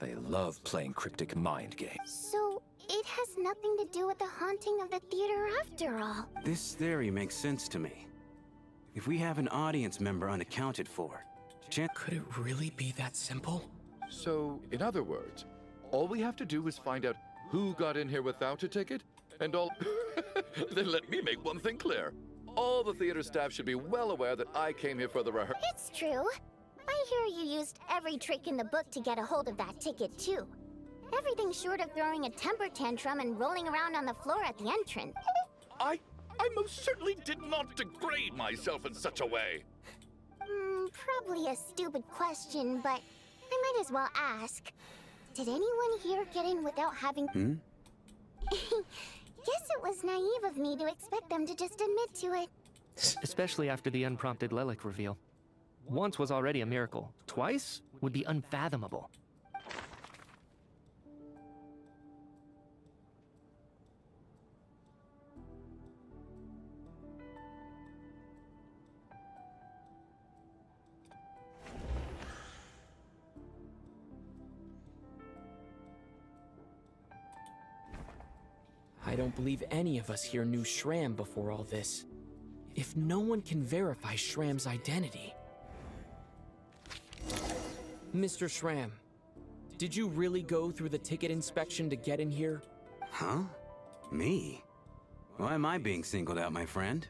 They love playing cryptic mind games. So, it has nothing to do with the haunting of the theater after all. This theory makes sense to me. If we have an audience member unaccounted for, could it really be that simple? So, in other words, all we have to do is find out who got in here without a ticket, and all... Then let me make one thing clear. All the theater staff should be well aware that I came here for the rehearsal. It's true. I hear you used every trick in the book to get a hold of that ticket, too. Everything short of throwing a temper tantrum and rolling around on the floor at the entrance. I most certainly did not degrade myself in such a way. Probably a stupid question, but I might as well ask. Did anyone here get in without having... Guess it was naive of me to expect them to just admit to it. Especially after the unprompted Lelik reveal. Once was already a miracle. Twice would be unfathomable. I don't believe any of us here knew Shram before all this. If no one can verify Shram's identity... Mr. Shram, did you really go through the ticket inspection to get in here? Huh? Me? Why am I being singled out, my friend?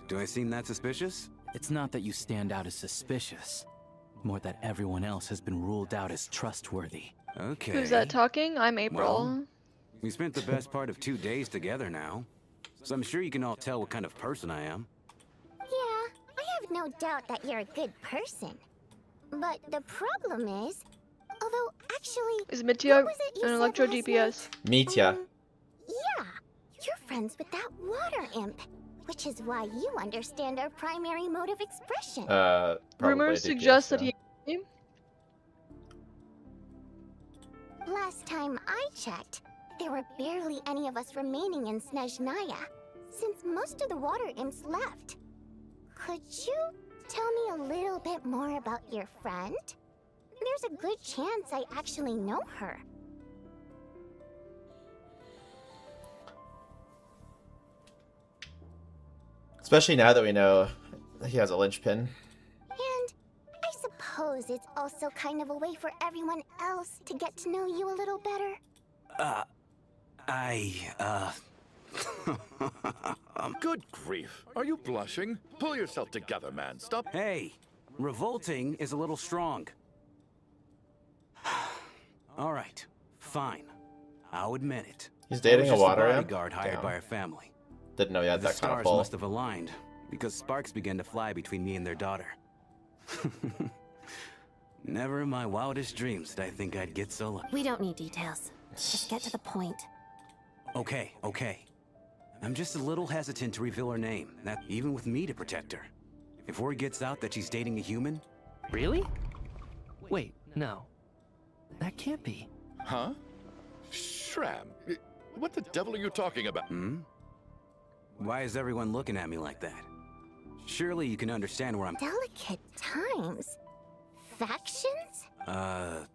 Do I seem that suspicious? It's not that you stand out as suspicious. More that everyone else has been ruled out as trustworthy. Okay. Who's that talking? I'm April. Well, we spent the best part of 2 days together now, so I'm sure you can all tell what kind of person I am. Yeah, I have no doubt that you're a good person. But the problem is, although Actually, Is Mitya what was it you an said electro last DPS? Mitya. Yeah, you're friends with that water imp, which is why you understand our primary mode of expression. Probably Rumors DPS, suggest that yeah. he. Last time I checked, there were barely any of us remaining in Snezhnaya, since most of the water imps left. Could you tell me a little bit more about your friend? There's a good chance I actually know her. Especially now that we know he has a linchpin. And I suppose it's also kind of a way for everyone else to get to know you a little better. Good grief. Are you blushing? Pull yourself together, man. Stop. Hey, revolting is a little strong. All right, fine. I'll admit it. He's dating a water imp? bodyguard hired Damn. by our family. Didn't know you had The that kind of stars pull. must have aligned because sparks began to fly between me and their daughter. Never in my wildest dreams did I think I'd get so lucky. We don't need details. Just get to the point. Okay. I'm just a little hesitant to reveal her name, that even with me to protect her. If word gets out that she's dating a human... Really? Wait, no. That can't be. Huh? Shram, what the devil are you talking about? Why is everyone looking at me like that? Surely you can understand where I'm... Delicate times? Factions?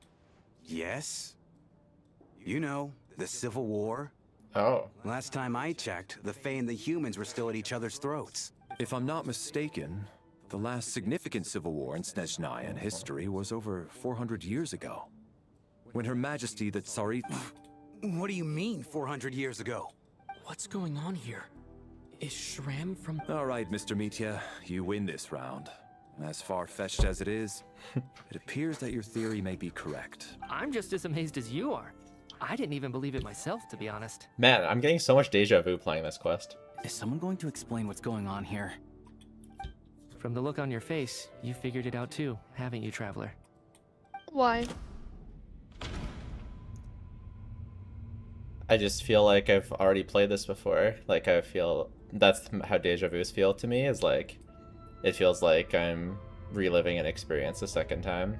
Yes? You know, the Civil War. Oh. Last time I checked, the Fae and the humans were still at each other's throats. If I'm not mistaken, the last significant civil war in Snezhnayan history was over 400 years ago. When Her Majesty the Tsarit... What do you mean, 400 years ago? What's going on here? Is Shram from... All right, Mr. Mitya, you win this round. As far-fetched as it is, it appears that your theory may be correct. I'm just as amazed as you are. I didn't even believe it myself, to be honest. Man, I'm getting so much deja vu playing this quest. Is someone going to explain what's going on here? From the look on your face, you figured it out too, haven't you, Traveler? Why? I just feel like I've already played this before. Like, I feel that's how deja vus feel to me, is like, it feels like I'm reliving an experience a second time.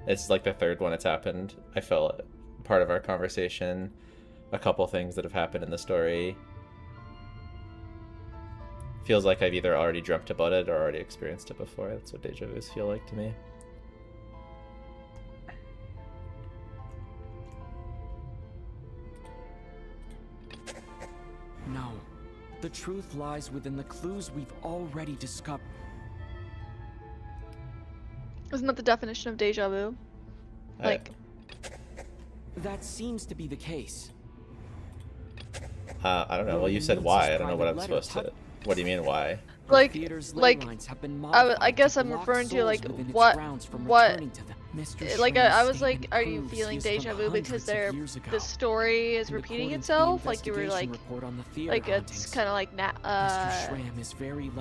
It's like the third one it's happened. I felt part of our conversation, a couple things that have happened in the story. Feels like I've either already dreamt about it or already experienced it before. That's what deja vus feel like to me. No. The truth lies within the clues we've already discovered. Isn't that the definition of deja vu? Like, That seems to be the case. I don't know. Well, you said why. I don't know what I'm supposed to... What do you mean, why? I guess I'm referring to like what like I was like, are you feeling deja vu because the story is repeating itself? Like you were like it's kind of like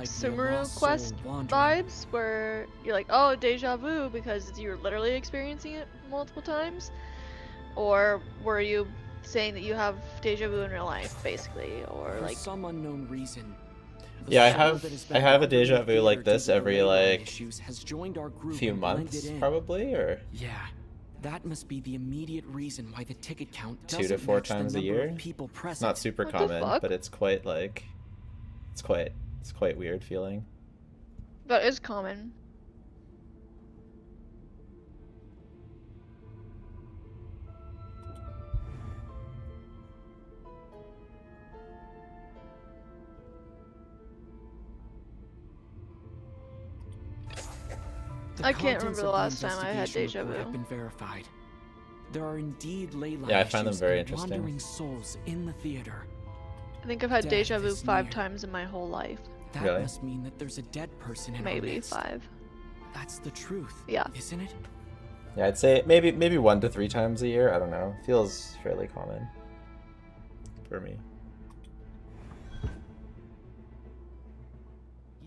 Sumeru quest vibes where you're like, oh, deja vu because you're literally experiencing it multiple times, or were you saying that you have deja vu in real life, basically, or like some unknown reason? Yeah, I have a deja vu like this every like few months probably, or yeah, that must be the immediate reason why the ticket count 2 to 4 times a year. It's not super common, but it's quite like it's quite weird feeling. That is common. I can't remember the last time I had deja vu. Have been verified. There are indeed ley line Yeah, I find them issues very and interesting. wandering souls in the theater. I think I've had Death deja vu is 5 near. times in my whole life. That Really? must mean that there's a dead person in our Maybe midst. 5. That's the truth. Yeah. Isn't it? Yeah, I'd say maybe 1 to 3 times a year. I don't know. Feels fairly common for me.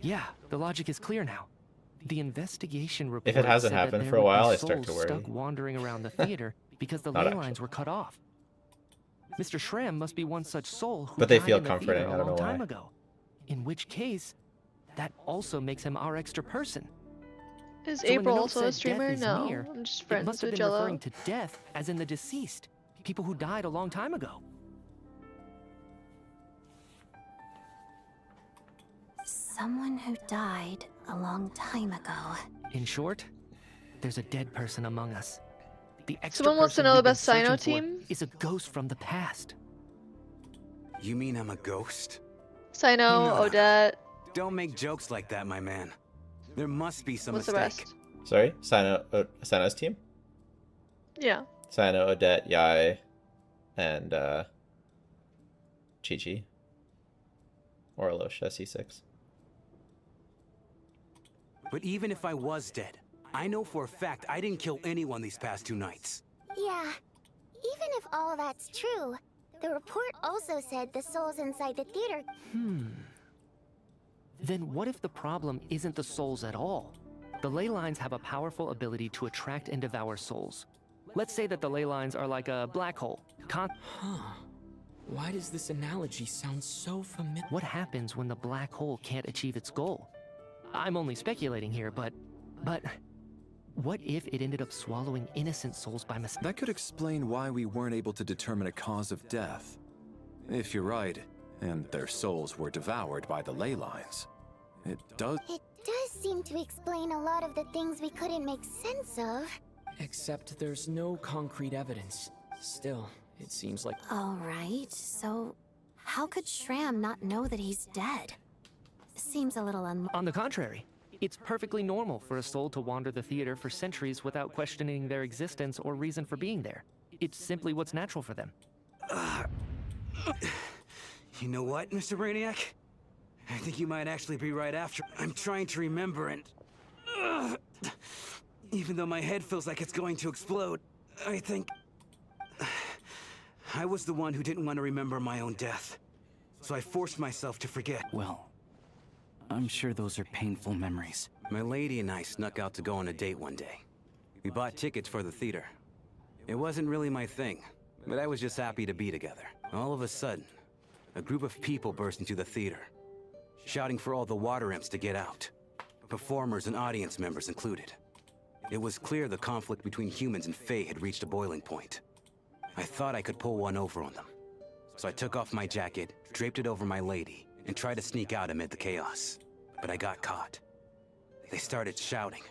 Yeah, the logic is clear now. The investigation report If it hasn't said that happened there for a would be while, I start to souls worry. stuck wandering around the theater because the Not ley actually. lines were cut off. Mr. Shrem must be one such soul who But they died feel in the comforting, theater I a don't long know time why. ago. In which case, that also makes him our extra person. Is So when the April note also a said streamer? death is No, near, I'm just it friends must have with been Jello. referring to death as in the deceased, people who died a long time ago. Someone who died a long time ago. In short, there's a dead person among us. The extra Someone wants to person know the we've been best Sino searching for team? is a ghost from the past. You mean I'm a ghost? Sino, No. Odette. Don't make jokes like that, my man. There must be some What's the mistake. rest? Sorry, Sino's team. Yeah. Sino, Odette, Yai, and Chi-Chi. Or Alosha, C6. But even if I was dead, I know for a fact I didn't kill anyone these past 2 nights. Yeah, even if all that's true, the report also said the souls inside the theater. Then what if the problem isn't the souls at all? The ley lines have a powerful ability to attract and devour souls. Let's say that the ley lines are like a black hole. Why does this analogy sound so familiar? What happens when the black hole can't achieve its goal? I'm only speculating here, but what if it ended up swallowing innocent souls by mistake? That could explain why we weren't able to determine a cause of death. If you're right, and their souls were devoured by the ley lines, it does... It does seem to explain a lot of the things we couldn't make sense of. Except there's no concrete evidence. Still, it seems like... Alright, so how could Shram not know that he's dead? Seems a little On the contrary, it's perfectly normal for a soul to wander the theater for centuries without questioning their existence or reason for being there. It's simply what's natural for them. You know what, Mr. Brainiac? I think you might actually be right after. I'm trying to remember and... even though my head feels like it's going to explode, I think... I was the one who didn't want to remember my own death. So I forced myself to forget. Well, I'm sure those are painful memories. My lady and I snuck out to go on a date one day. We bought tickets for the theater. It wasn't really my thing, but I was just happy to be together. All of a sudden, a group of people burst into the theater, shouting for all the water imps to get out, performers and audience members included. It was clear the conflict between humans and Fae had reached a boiling point. I thought I could pull one over on them. So I took off my jacket, draped it over my lady, and tried to sneak out amid the chaos. But I got caught. They started shouting,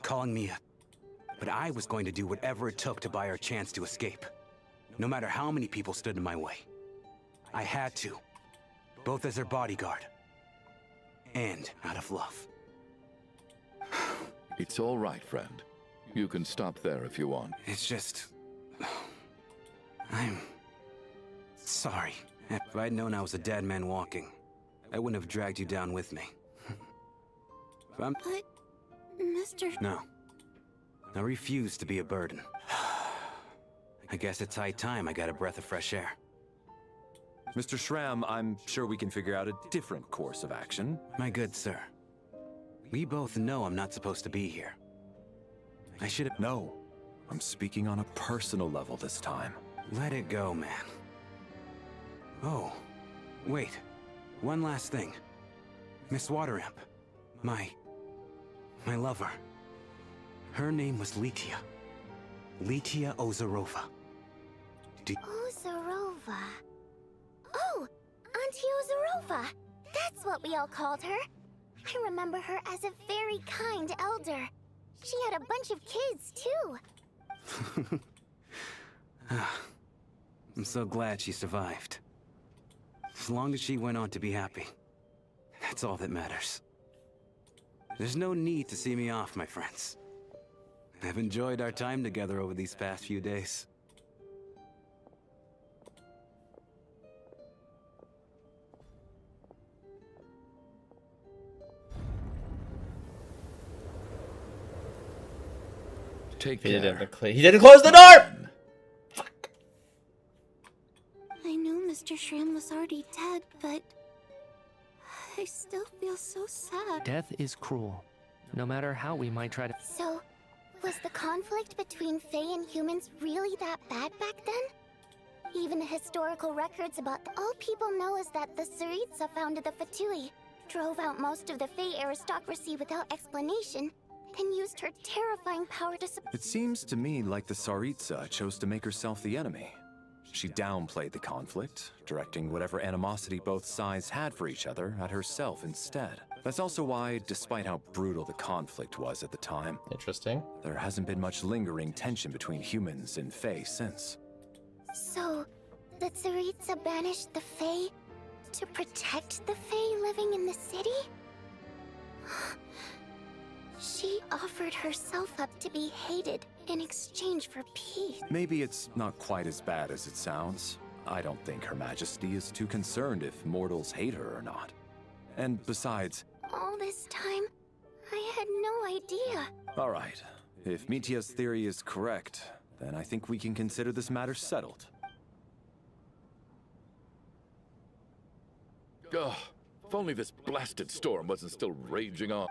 calling me a... But I was going to do whatever it took to buy her a chance to escape. No matter how many people stood in my way. I had to. Both as their bodyguard. And out of love. It's all right, friend. You can stop there if you want. It's just... I'm... sorry. If I'd known I was a dead man walking, I wouldn't have dragged you down with me. But, Mr. No. I refuse to be a burden. I guess it's high time I got a breath of fresh air. Mr. Shram, I'm sure we can figure out a different course of action. My good sir. We both know I'm not supposed to be here. I should have... No. I'm speaking on a personal level this time. Let it go, man. Oh. Wait. One last thing. Miss Water Imp. My lover. Her name was Litia. Litia Ozarova. Ozarova. Oh, Auntie Ozarova. That's what we all called her. I remember her as a very kind elder. She had a bunch of kids, too. I'm so glad she survived. As long as she went on to be happy. That's all that matters. There's no need to see me off, my friends. I've enjoyed our time together over these past few days. Take He care. didn't close the door! I knew Mr. Shram was already dead, but... I still feel so sad. Death is cruel, no matter how we might try to... So, Was the conflict between Fae and humans really that bad back then? Even the historical records about all people know is that the Tsaritsa founded the Fatui, drove out most of the Fae aristocracy without explanation, then used her terrifying power to It seems to me like the Tsaritsa chose to make herself the enemy. She downplayed the conflict, directing whatever animosity both sides had for each other at herself instead. That's also why, despite how brutal the conflict was at the time, interesting, there hasn't been much lingering tension between humans and Fae since. So, the Tsaritsa banished the Fae to protect the Fae living in the city? She offered herself up to be hated in exchange for peace. Maybe it's not quite as bad as it sounds. I don't think Her Majesty is too concerned if mortals hate her or not. And besides... All this time, I had no idea. All right. If Mitia's theory is correct, then I think we can consider this matter settled. Ugh, if only this blasted storm wasn't still raging on.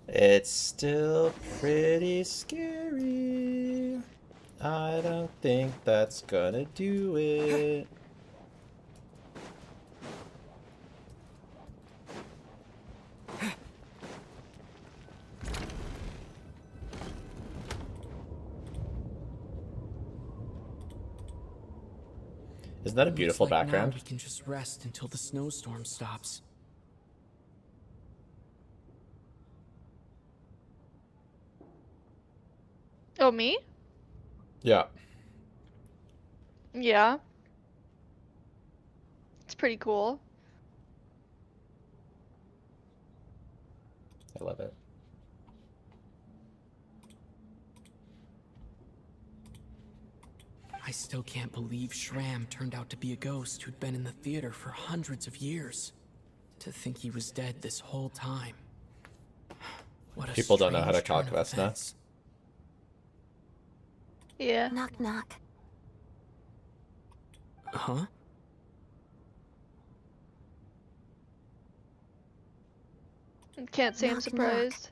It's still pretty scary. I don't think that's gonna do it. Isn't that a beautiful background? Now we can just rest until the snowstorm stops. Oh, me? Yeah. Yeah. It's pretty cool. I love it. I still can't believe Shram turned out to be a ghost who'd been in the theater for hundreds of years. To think he was dead this whole time. What a People don't know how to strange talk, turn of Vesna. events. Yeah. Knock knock. Huh? Can't say I'm Knock, surprised.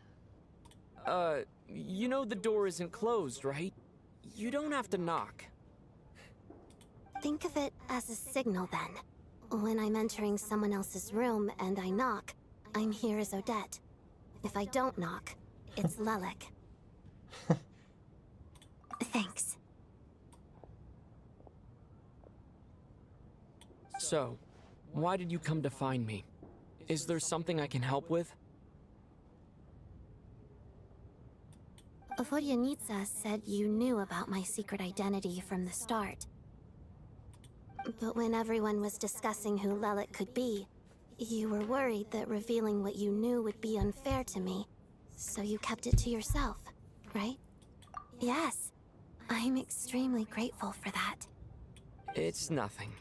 You know the door isn't closed, right? You don't have to knock. Think of it as a signal then. When I'm entering someone else's room and I knock, I'm here as Odette. If I don't knock, it's Lelik. Thanks. So, why did you come to find me? Is there something I can help with? Vodyanitsa said you knew about my secret identity from the start. But when everyone was discussing who Lelik could be, you were worried that revealing what you knew would be unfair to me, so you kept it to yourself, right? Yes, I'm extremely grateful for that. It's nothing.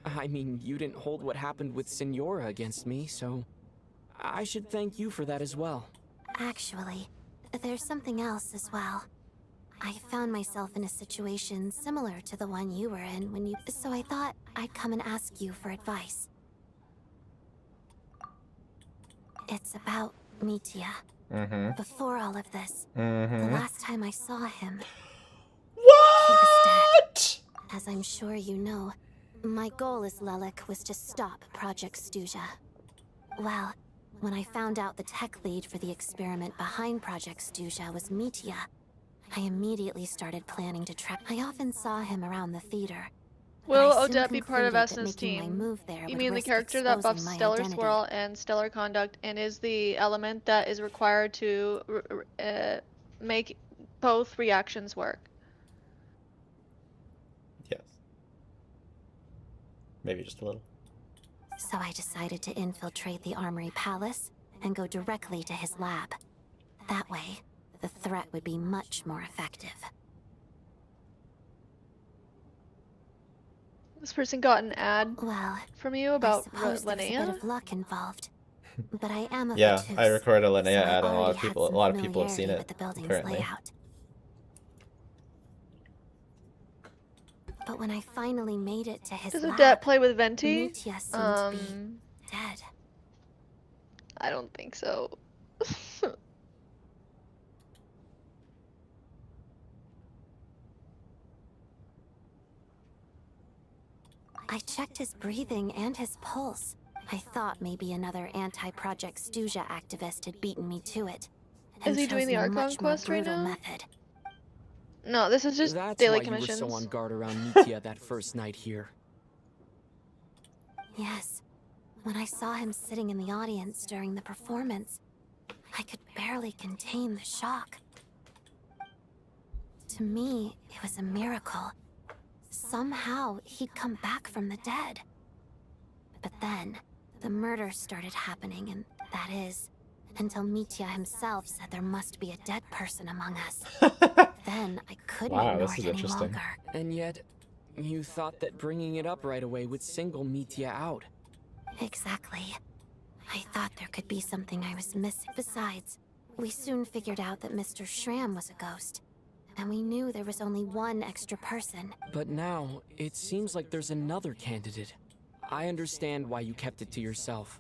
I mean, you didn't hold what happened with Signora against me, so I should thank you for that as well. Actually, there's something else as well. I found myself in a situation similar to the one you were in when you... So I thought I'd come and ask you for advice. It's about Mitia. Before all of this, the last time I saw him... What? He was dead. As I'm sure you know, my goal as Lelik was to stop Project Stuja. Well, when I found out the tech lead for the experiment behind Project Stuja was Mitia, I immediately started planning to track. I often saw him around the theater. Will but I soon Odette be part of concluded that Esna's making my team? move there You would mean the risk character that buffs exposing my Stellar identity. Swirl and Stellar Conduct and is the element that is required to make both reactions work? Yes. Maybe just a little. So I decided to infiltrate the Armory Palace and go directly to his lab. That way, the threat would be much more effective. This person got an ad from you about I suppose there's a bit Linnea? of luck involved. But I am a Yeah, Vatus, I recorded a Linnea so I ad and a lot already of had people some have seen familiarity it with the building's apparently. layout. But when I finally made it to his Does lab, Odette play with Venti? Mitia seemed to be dead. I don't think so. checked his breathing and his pulse. I thought maybe another anti-Project Stuja activist had beaten me to it. Is he doing the Archon quest right now? No, this is just That's daily why commissions. you were so on guard around Mitya that first night here. Yes. When I saw him sitting in the audience during the performance, I could barely contain the shock. To me, it was a miracle. Somehow, he'd come back from the dead. But then, the murders started happening, and that is, until Mitya himself said there must be a dead person among us. Then I couldn't ignore it any longer. And yet, you thought that bringing it up right away would single Mitya out. Exactly. I thought there could be something I was missing. Besides, we soon figured out that Mr. Schramm was a ghost. And we knew there was only one extra person. But now, it seems like there's another candidate. I understand why you kept it to yourself.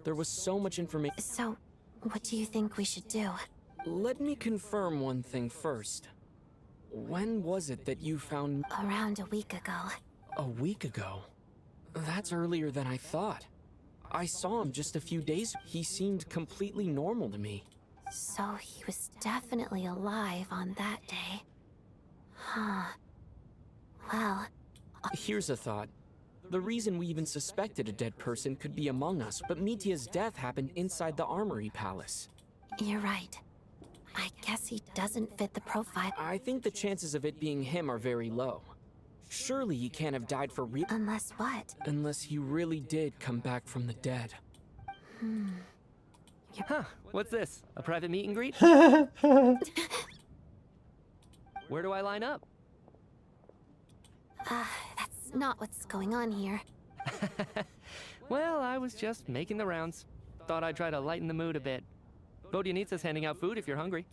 There was so much information. So, what do you think we should do? Let me confirm one thing first. When was it that you found... Around a week ago. A week ago? That's earlier than I thought. I saw him just a few days. He seemed completely normal to me. So he was definitely alive on that day. Huh. Well... Here's a thought. The reason we even suspected a dead person could be among us, but Mitya's death happened inside the Armory Palace. You're right. I guess he doesn't fit the profile. I think the chances of it being him are very low. Surely he can't have died for real. Unless what? Unless he really did come back from the dead. Huh, what's this? A private meet and greet? Where do I line up? That's not what's going on here. Well, I was just making the rounds. Thought I'd try to lighten the mood a bit. Vodyanitsa's handing out food if you're hungry.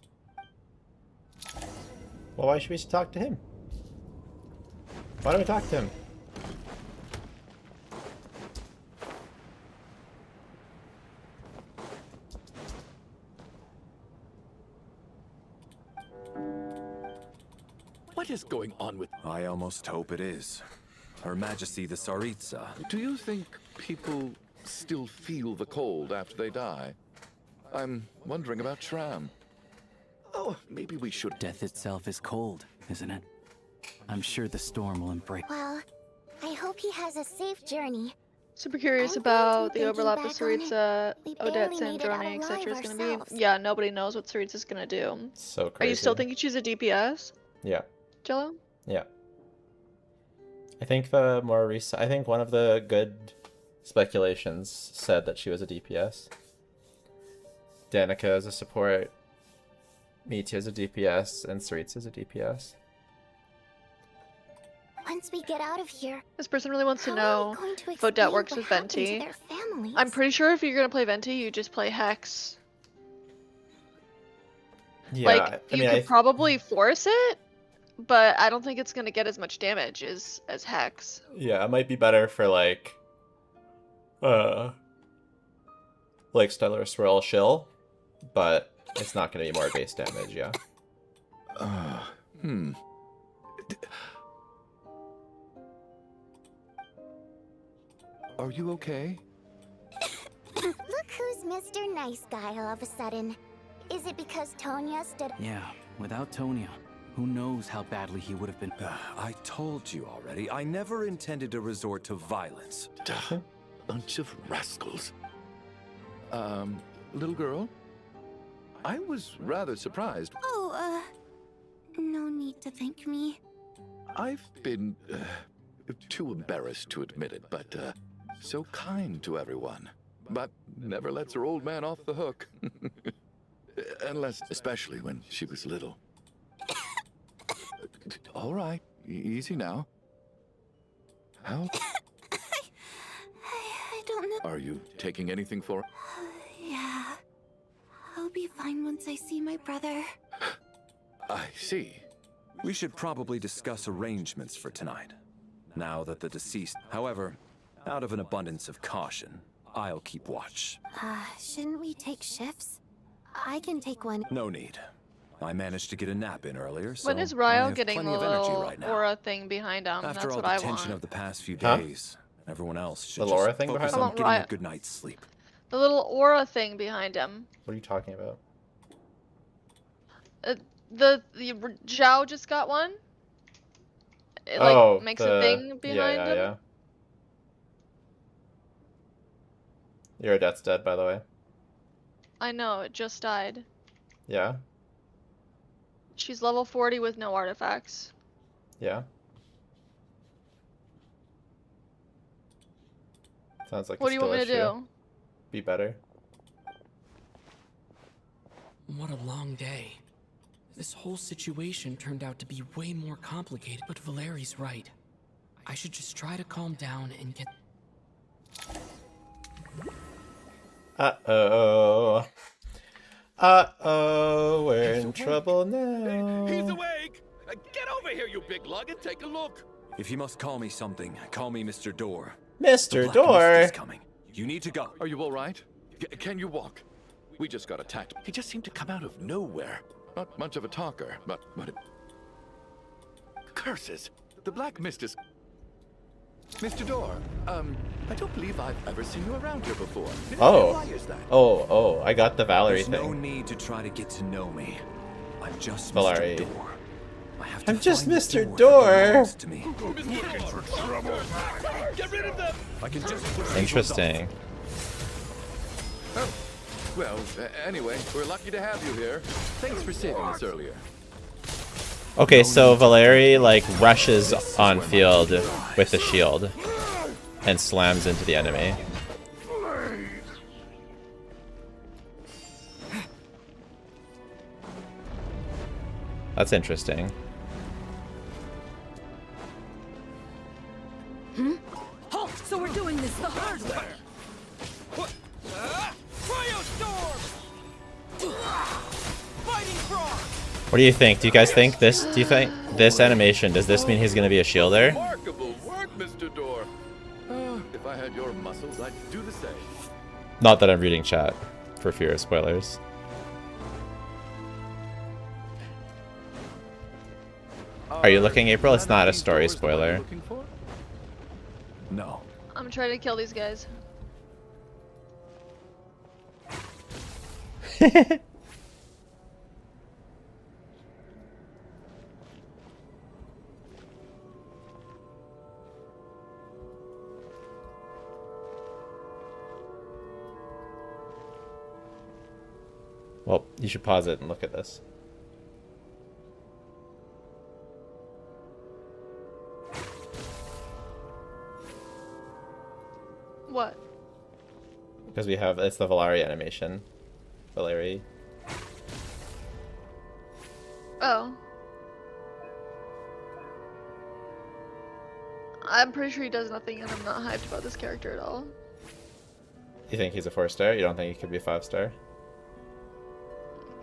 Well, why should we talk to him? Why don't we talk to him? What is going on with... I almost hope it is. Her Majesty the Tsaritsa. Do you think people still feel the cold after they die? I'm wondering about Schramm. Oh, maybe we should... Death itself is cold, isn't it? I'm sure the storm will embrace... Well, I hope he has a safe journey. Super curious about the overlap with Tsaritsa, Odette, Sandrone, etc. is going to be. Yeah, nobody knows what Tsaritsa's going to do. So crazy. Are you still thinking she's a DPS? Yeah. Jello? Yeah. I think the more recent... I think one of the good speculations said that she was a DPS. Danica is a support. Mitya is a DPS, and Tsaritsa is a DPS. Once we get out of here, this person really wants to know if Odette works with Venti. I'm pretty sure if you're gonna play Venti, you just play Hex. Yeah, like you could probably force it, but I don't think it's gonna get as much damage as Hex. Yeah, it might be better for like Stellar Swirl Shill, but it's not gonna be more base damage. Yeah. Are you okay? Look who's Mr. Nice Guy all of a sudden. Is it because Tonya stood... Yeah, without Tonya, who knows how badly he would have been... I told you already, I never intended to resort to violence. Bunch of rascals. Little girl? I was rather surprised. Oh, no need to thank me. I've been too embarrassed to admit it, but so kind to everyone. But never lets her old man off the hook. Unless, especially when she was little. All right, easy now. How? I don't know. Are you taking anything for it? Yeah. I'll be fine once I see my brother. I see. We should probably discuss arrangements for tonight. Now that the deceased... However, out of an abundance of caution, I'll keep watch. Shouldn't we take shifts? I can take one. No need. I managed to get a nap in earlier, so When is I Ryo have getting plenty the of energy little right now. aura thing behind him? After That's all what the I tension want. of the past few days, Everyone else should The just Laura thing focus behind on him? getting a Riot. good night's sleep. The little aura thing behind him. What are you talking about? The Zhao just got one. It Oh, like makes a thing behind him. Yeah. Your Odette's dead, by the way. I know, it just died. Yeah? She's level 40 with no artifacts. Yeah? Sounds like What a do you want me to skill issue. do? Be better. What a long day. This whole situation turned out to be way more complicated, but Valeri's right. I should just try to calm down and get... Uh-oh. Uh-oh, we're in trouble now. He's awake! Get over here, you big lug, and take a look. If you must call me something, call me Mr. Door. Mr. The Black Door? Mist is coming. You need to go. Are you all right? Can you walk? We just got attacked. He just seemed to come out of nowhere. Not much of a talker, but it... Curses! The Black Mist is... Mr. Door, I don't believe I've ever seen you around here before. Oh. Why is that? Oh, I got the Valerie There's thing. no need to try to get to know me. I'm just Valerie. Mr. Door. I have to I'm just find the Mr. door that Door. belongs to me. Get rid of them! I can just Interesting. Oh, well, anyway, we're lucky to have you here. Thanks for saving us earlier. Okay, so Valerie like rushes on field with the shield and slams into the enemy. That's interesting. Halt! So we're doing this the hard way. What do you think? Do you guys think this? Do you think this animation? Does this mean he's gonna be a shielder? Remarkable work, Mr. Door. If I had your muscles, I'd do the same. Not that I'm reading chat, for fear of spoilers. Are you looking, April? It's not a story spoiler. No. I'm trying to kill these guys. Well, you should pause it and look at this. What? Because we have, it's the Valerie animation. Valerie. Oh. I'm pretty sure he does nothing and I'm not hyped about this character at all. You think he's a 4-star? You don't think he could be a 5-star?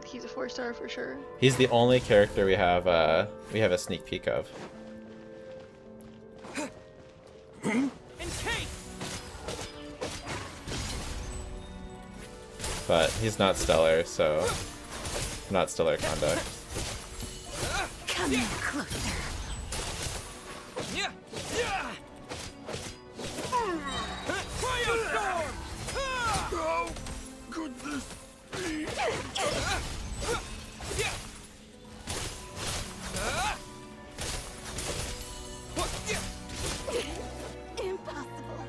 He's a 4-star for sure. He's the only character we have a sneak peek of. But he's not stellar, so not stellar conduct. Come in closer. How could this be? Impossible.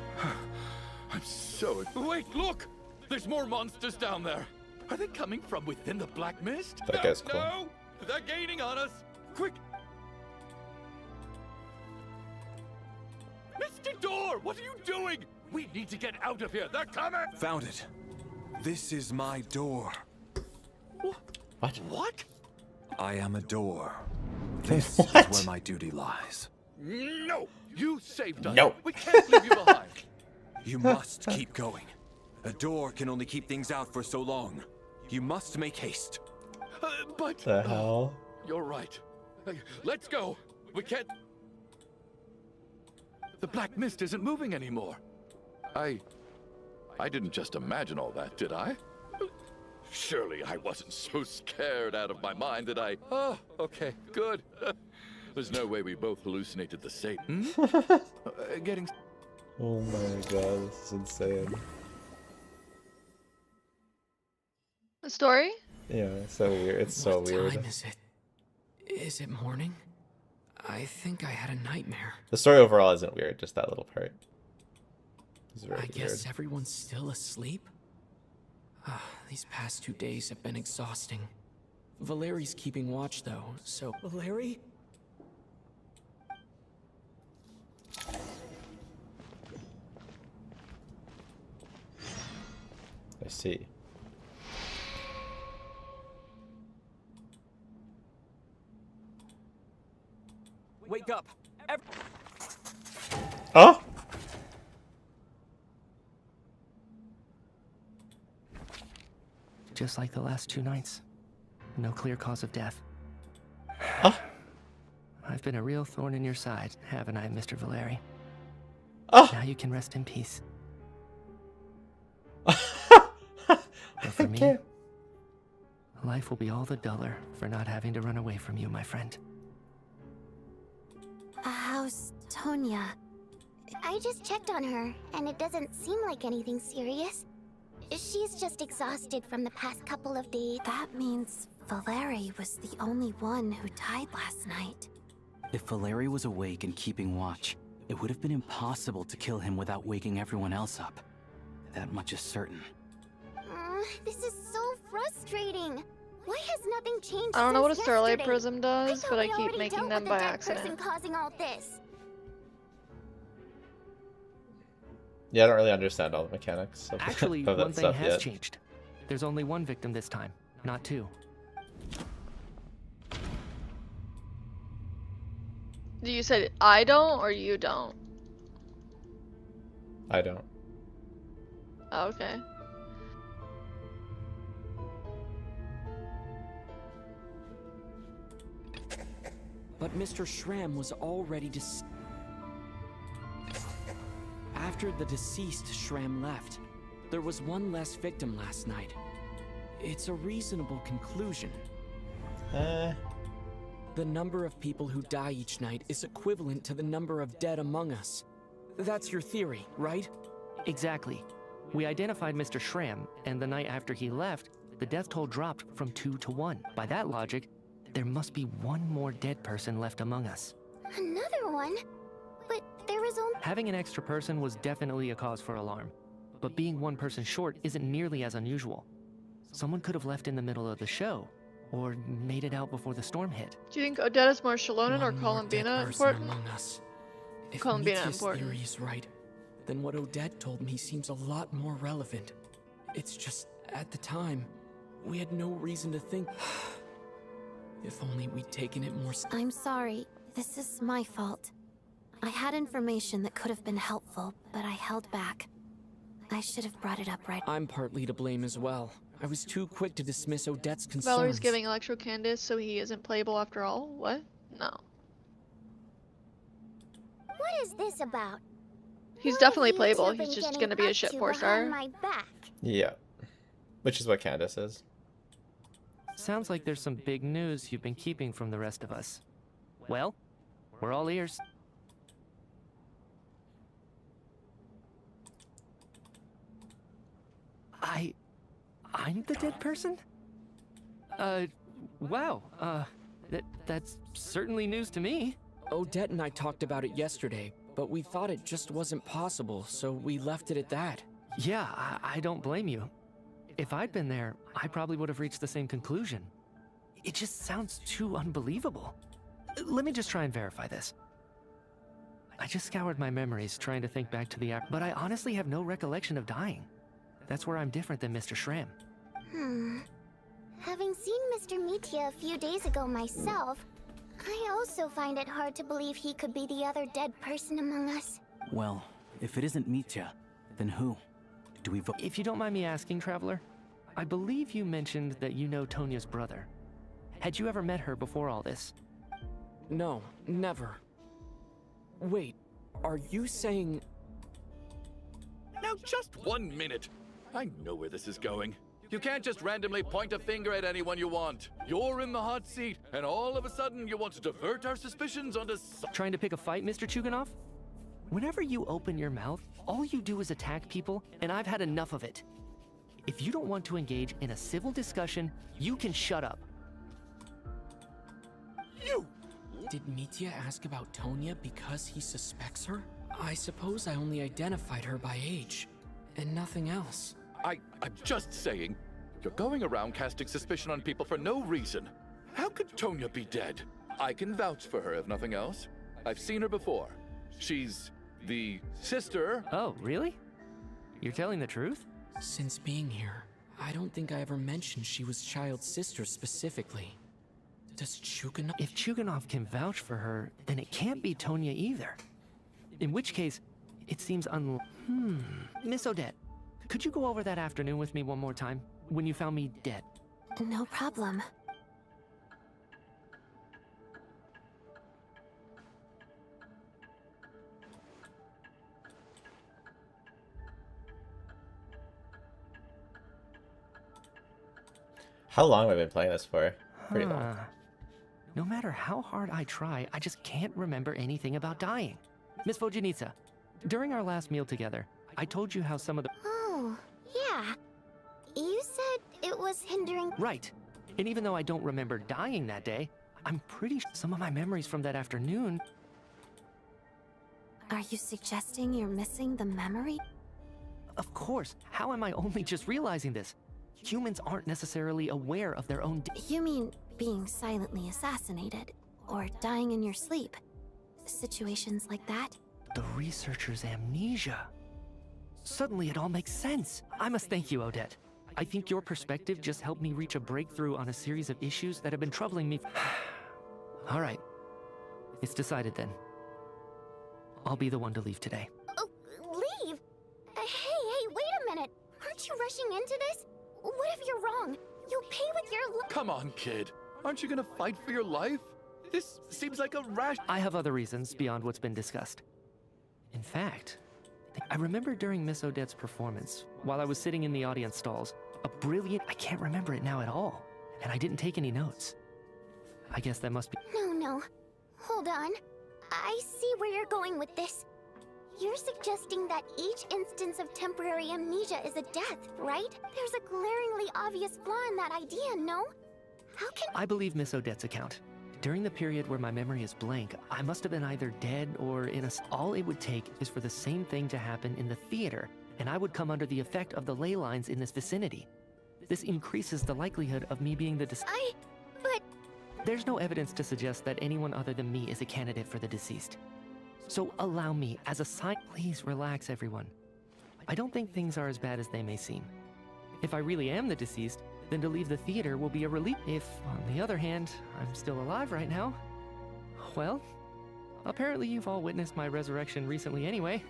I'm so... Wait, look! There's more monsters down there. Are they coming from within the Black Mist? That guy's cool. No! They're gaining on us! Quick! Mr. Door, what are you doing? We need to get out of here. They're coming! Found it. This is my door. What? What? I am a door. This is where my duty lies. No! You saved us. No. We can't leave you behind. You must keep going. A door can only keep things out for so long. You must make haste. But... The hell? You're right. Let's go. We can't... The Black Mist isn't moving anymore. I didn't just imagine all that, did I? Surely I wasn't so scared out of my mind that I... Oh, okay, good. There's no way we both hallucinated the same. Getting... Oh my god, this is insane. The story? Yeah, it's so weird. It's so weird. What time is it? Is it morning? I think I had a nightmare. The story overall isn't weird, just that little part. It's very I guess weird. everyone's still asleep? These past 2 days have been exhausting. Valeri's keeping watch though, so... Valeri? I see. Wake up! Huh? Just like the last 2 nights. No clear cause of death. Huh? I've been a real thorn in your side, haven't I, Mr. Valeri? Now you can rest in peace. But for me, life will be all the duller for not having to run away from you, my friend. How's Tonya? I just checked on her, and it doesn't seem like anything serious. She's just exhausted from the past couple of days. That means Valeri was the only one who died last night. If Valeri was awake and keeping watch, it would have been impossible to kill him without waking everyone else up. That much is certain. This is so frustrating. Why has nothing changed? I don't know what a since Starlight yesterday? Prism does, but I thought we keep already making dealt them with by the dead accident. person causing all this. Yeah, I don't really understand all the mechanics of, Actually, of that one thing stuff has yet. changed. There's only 1 victim this time, not 2. You said I don't or you don't? I don't. Oh, okay. But Mr. Schramm was already After the deceased Schramm left, there was 1 less victim last night. It's a reasonable conclusion. The number of people who die each night is equivalent to the number of dead among us. That's your theory, right? Exactly. We identified Mr. Schramm, and the night after he left, the death toll dropped from 2 to 1. By that logic, there must be 1 more dead person left among us. Another one? But there was only... Having an extra person was definitely a cause for alarm, but being 1 person short isn't nearly as unusual. Someone could have left in the middle of the show, or made it out before the storm hit. Do you think Odette is more Shallonen or Columbina important? Among us. If Columbina Mitya's important. theory is right, then what Odette told me seems a lot more relevant. It's just, at the time, we had no reason to think... If only we'd taken it more... I'm sorry. This is my fault. I had information that could have been helpful, but I held back. I should have brought it up right... I'm partly to blame as well. I was too quick to dismiss Odette's concerns. Valerie's giving Electro Candace so he isn't playable after all? What? No. What is this about? He's What definitely have you playable, two been he's just getting gonna be a up shit to 4-star. behind my back? Yeah. Which is what Candace is. Sounds like there's some big news you've been keeping from the rest of us. Well, we're all ears. I'm the dead person? Wow, that's certainly news to me. Odette and I talked about it yesterday, but we thought it just wasn't possible, so we left it at that. Yeah, I don't blame you. If I'd been there, I probably would have reached the same conclusion. It just sounds too unbelievable. Let me just try and verify this. I just scoured my memories trying to think back to the act, but I honestly have no recollection of dying. That's where I'm different than Mr. Schramm. Having seen Mr. Mitya a few days ago myself, I also find it hard to believe he could be the other dead person among us. Well, if it isn't Mitya, then who? Do we vote? If you don't mind me asking, Traveler, I believe you mentioned that you know Tonya's brother. Had you ever met her before all this? No, never. Wait, are you saying... Now just 1 minute. I know where this is going. You can't just randomly point a finger at anyone you want. You're in the hot seat, and all of a sudden you want to divert our suspicions onto... Trying to pick a fight, Mr. Chuganov? Whenever you open your mouth, all you do is attack people, and I've had enough of it. If you don't want to engage in a civil discussion, you can shut up. You! Did Mitya ask about Tonya because he suspects her? I suppose I only identified her by age, and nothing else. I'm just saying, you're going around casting suspicion on people for no reason. How could Tonya be dead? I can vouch for her if nothing else. I've seen her before. She's the sister. Oh, really? You're telling the truth? Since being here, I don't think I ever mentioned she was Child's sister specifically. Does Chuganov... If Chuganov can vouch for her, then it can't be Tonya either. In which case, it seems Miss Odette, could you go over that afternoon with me one more time, when you found me dead? No problem. How long have I been playing this for? Pretty long. No matter how hard I try, I just can't remember anything about dying. Miss Vojanitsa, during our last meal together, I told you how some of the... Oh, yeah. You said it was hindering... Right. And even though I don't remember dying that day, I'm pretty sure some of my memories from that afternoon... Are you suggesting you're missing the memory? Of course. How am I only just realizing this? Humans aren't necessarily aware of their own... You mean being silently assassinated, or dying in your sleep? Situations like that? The researcher's amnesia. Suddenly it all makes sense. I must thank you, Odette. I think your perspective just helped me reach a breakthrough on a series of issues that have been troubling me. All right. It's decided then. I'll be the one to leave today. Oh, leave? Hey, wait a minute. Aren't you rushing into this? What if you're wrong? You'll pay with your life. Come on, kid. Aren't you gonna fight for your life? This seems like a rash... I have other reasons beyond what's been discussed. In fact, I remember during Miss Odette's performance, while I was sitting in the audience stalls, a brilliant... I can't remember it now at all, and I didn't take any notes. I guess that must be... No. Hold on. I see where you're going with this. You're suggesting that each instance of temporary amnesia is a death, right? There's a glaringly obvious flaw in that idea, no? How can... I believe Miss Odette's account. During the period where my memory is blank, I must have been either dead or in a... All it would take is for the same thing to happen in the theater, and I would come under the effect of the ley lines in this vicinity. This increases the likelihood of me being the... But... There's no evidence to suggest that anyone other than me is a candidate for the deceased. So allow me, as a sign... Please relax, everyone. I don't think things are as bad as they may seem. If I really am the deceased, then to leave the theater will be a relief. If, on the other hand, I'm still alive right now, well, apparently you've all witnessed my resurrection recently anyway.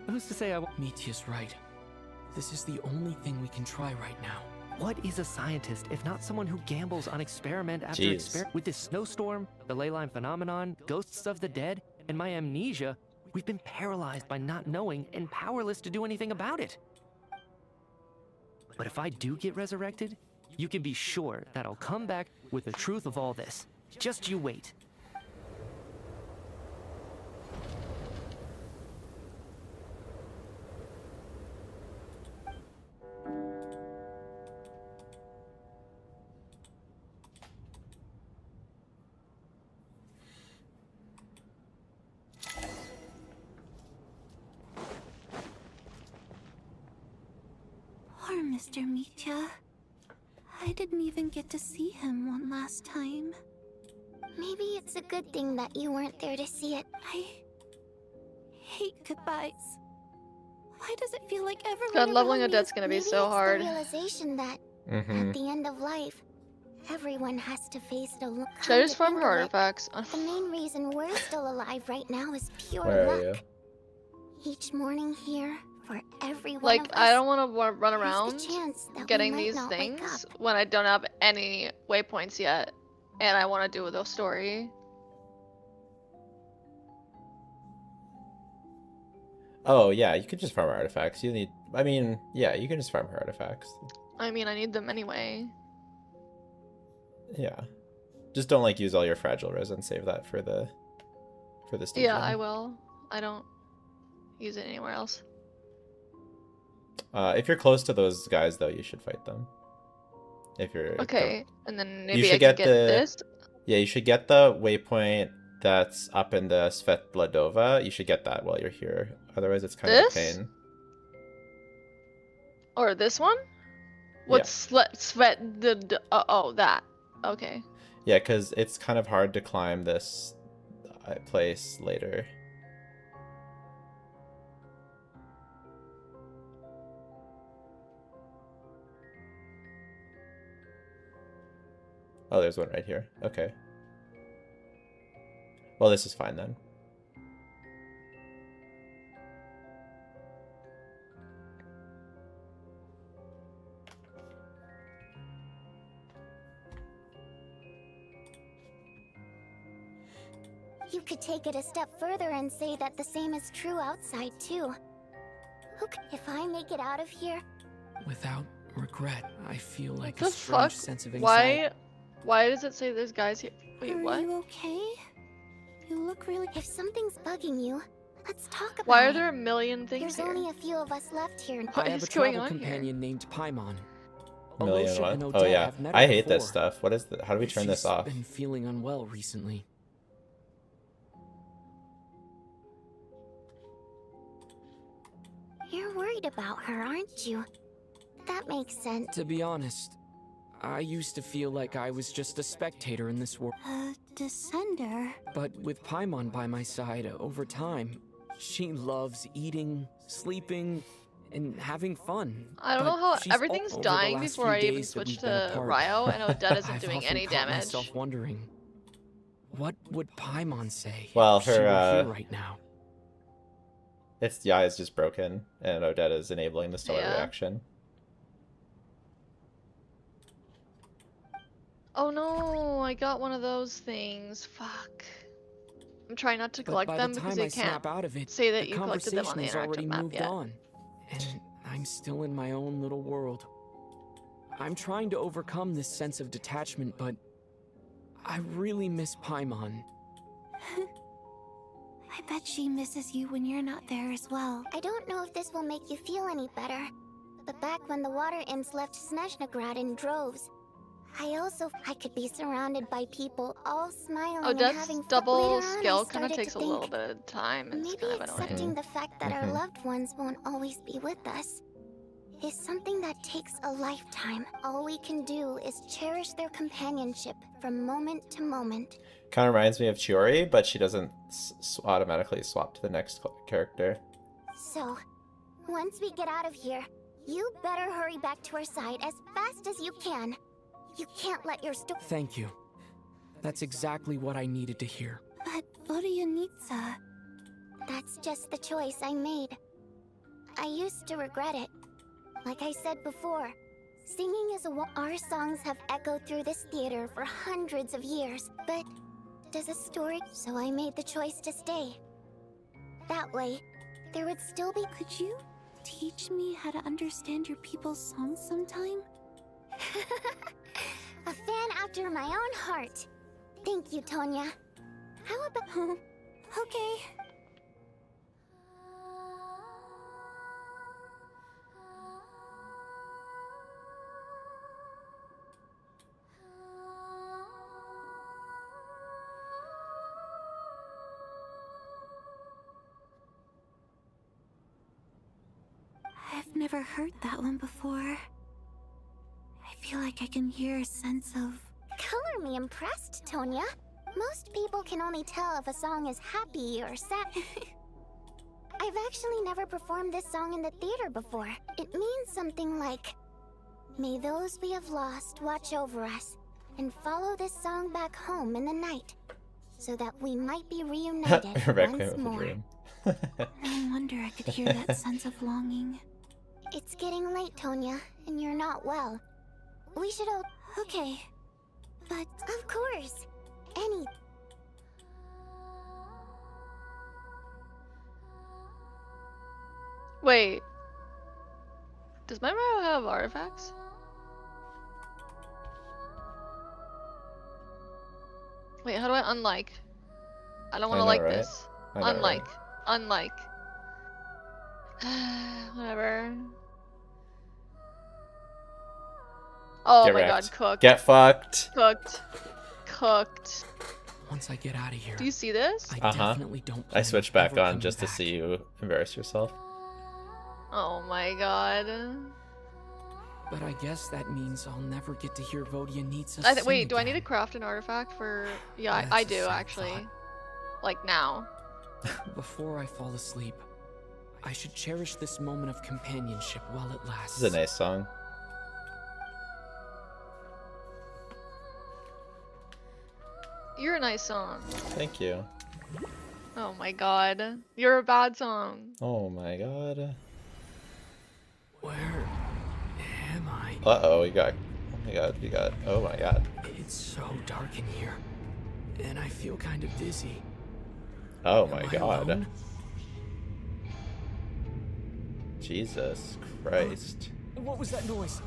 Who's to say I won't... Mitya's right. This is the only thing we can try right now. What is a scientist if not someone who gambles on experiment after experiment? With this snowstorm, the ley line phenomenon, ghosts of the dead, and my amnesia, we've been paralyzed by not knowing and powerless to do anything about it. But if I do get resurrected, you can be sure that I'll come back with the truth of all this. Just you wait. Poor Mr. Mitya. I didn't even get to see him one last time. Maybe it's a good thing that you weren't there to see it. I hate goodbyes. Why does it feel like everyone God, leveling around Odette's me- gonna be maybe so it's hard. The realization that Mm-hmm. at the end of life, everyone has to face it alone. Should I just farm her artifacts? The main reason we're still alive right now is pure Where are luck. Each morning here, for every one Like, of us, I don't want to run there's the around chance that we getting might these not wake things up. when I don't have any waypoints yet, and I want to do the story. Oh, yeah, you could just farm artifacts. You need... I mean, yeah, you can just farm her artifacts. I mean, I need them anyway. Yeah. Just don't, like, use all your fragile res and save that for the stage. Yeah, I will. I don't... use it anywhere else. If you're close to those guys, though, you should fight them. If you're okay, and then maybe you should I can get get the this. Yeah, you should get the waypoint that's up in the Svetladova. You should get that while you're here. Otherwise, it's kind of a pain. Or this one? What's Svet? Oh, that. Okay. Yeah, because it's kind of hard to climb this place later. Oh, there's one right here. Okay. Well, this is fine then. You could take it a step further and say that the same is true outside, too. If I make it out of here... Without regret, I feel like What a the strange fuck? sense of anxiety. Why does it say there's guys here? Wait, what? Are you okay? You look really... If something's bugging you, let's talk about it. Why are there a million things There's here? only a few of us left here. I have a going travel on companion named Paimon. Million Alosha and what? Odette Oh yeah, have met I her hate this before. stuff. What is the? How do we turn this She's off? been feeling unwell recently. You're worried about her, aren't you? That makes sense. To be honest, I used to feel like I was just a spectator in this world. A descender? But with Paimon by my side, over time, she loves eating, sleeping, and having fun. I don't But know how she's everything's over the dying last before few I even days that switch we've been to apart. Ryo, and Odette isn't I've doing often any caught damage. myself wondering, what would Paimon say Well, if she were her here right now? Its eye is just broken, and Odette is enabling the stellar reaction. Oh no, I got one of those things. Fuck. I'm trying not to But collect by them the because time they I can't snap out of it, say that the you collected them on the conversation has already interactive map moved yet. on, and I'm still in my own little world. I'm trying to overcome this sense of detachment, but I really miss Paimon. I bet she misses you when you're not there as well. I don't know if this will make you feel any better, but back when the water imps left Snezhnaya in droves, I could be surrounded by people all smiling and Odette's having fun. double Later on, scale I kind of started takes to a think little bit of time. It's maybe kind of accepting annoying. the fact that our loved ones won't always be with us is something that takes a lifetime. All we can do is cherish their companionship from moment to moment. Kind of reminds me of Chiori, but she doesn't automatically swap to the next character. So, once we get out of here, you better hurry back to our side as fast as you can. You can't let your Thank you. That's exactly what I needed to hear. But Vodyanitsa... That's just the choice I made. I used to regret it. Like I said before, singing is our songs have echoed through this theater for hundreds of years, but does a story... So I made the choice to stay. That way, there would still be... Could you teach me how to understand your people's songs sometime? A fan after my own heart. Thank you, Tonya. How about... Okay. I've never heard that one before. I feel like I can hear a sense of... Color me impressed, Tonya. Most people can only tell if a song is happy or sad. I've actually never performed this song in the theater before. It means something like, may those we have lost watch over us, and follow this song back home in the night, so that we might be reunited once more. No wonder I could hear that sense of longing. It's getting late, Tonya, and you're not well. We should all... Okay. But, of course. Any... Wait. Does my Ryo have artifacts? Wait, how do I unlike? I don't want to like right? this. I know, Unlike. right? Unlike. Whatever. Oh Get my wrecked. god, cooked. Get fucked. Cooked. Cooked. Once I get out of here. Do you see this? I definitely don't I plan switched on back ever on coming just to back. see you embarrass yourself. Oh my god. But I guess that means I'll never get to hear Vodia needs us. Wait, do I need to craft an artifact for... Yeah, I That's a do sad actually. thought. Like now. Before I fall asleep, I should cherish this moment of companionship while it lasts. This is a nice song. You're a nice song. Thank you. Oh my god. You're a bad song. Oh my god. Where am I? Uh-oh, we got... Oh my god, we got... Oh my god. It's so dark in here, and I feel kind of dizzy. Oh Am my I god. alone? Jesus Christ. What was that noise?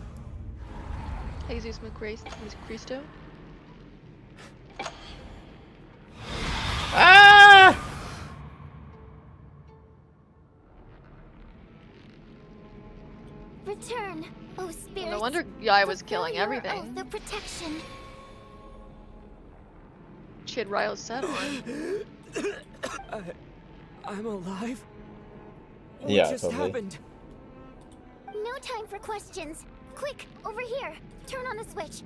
Jesus Cristo? Ah! Return, oh spirit. No wonder Yai was killing Oath everything. of protection. She had Ryo's set on. I'm alive? What Yeah, just totally. happened? No time for questions. Quick, over here. Turn on the switch.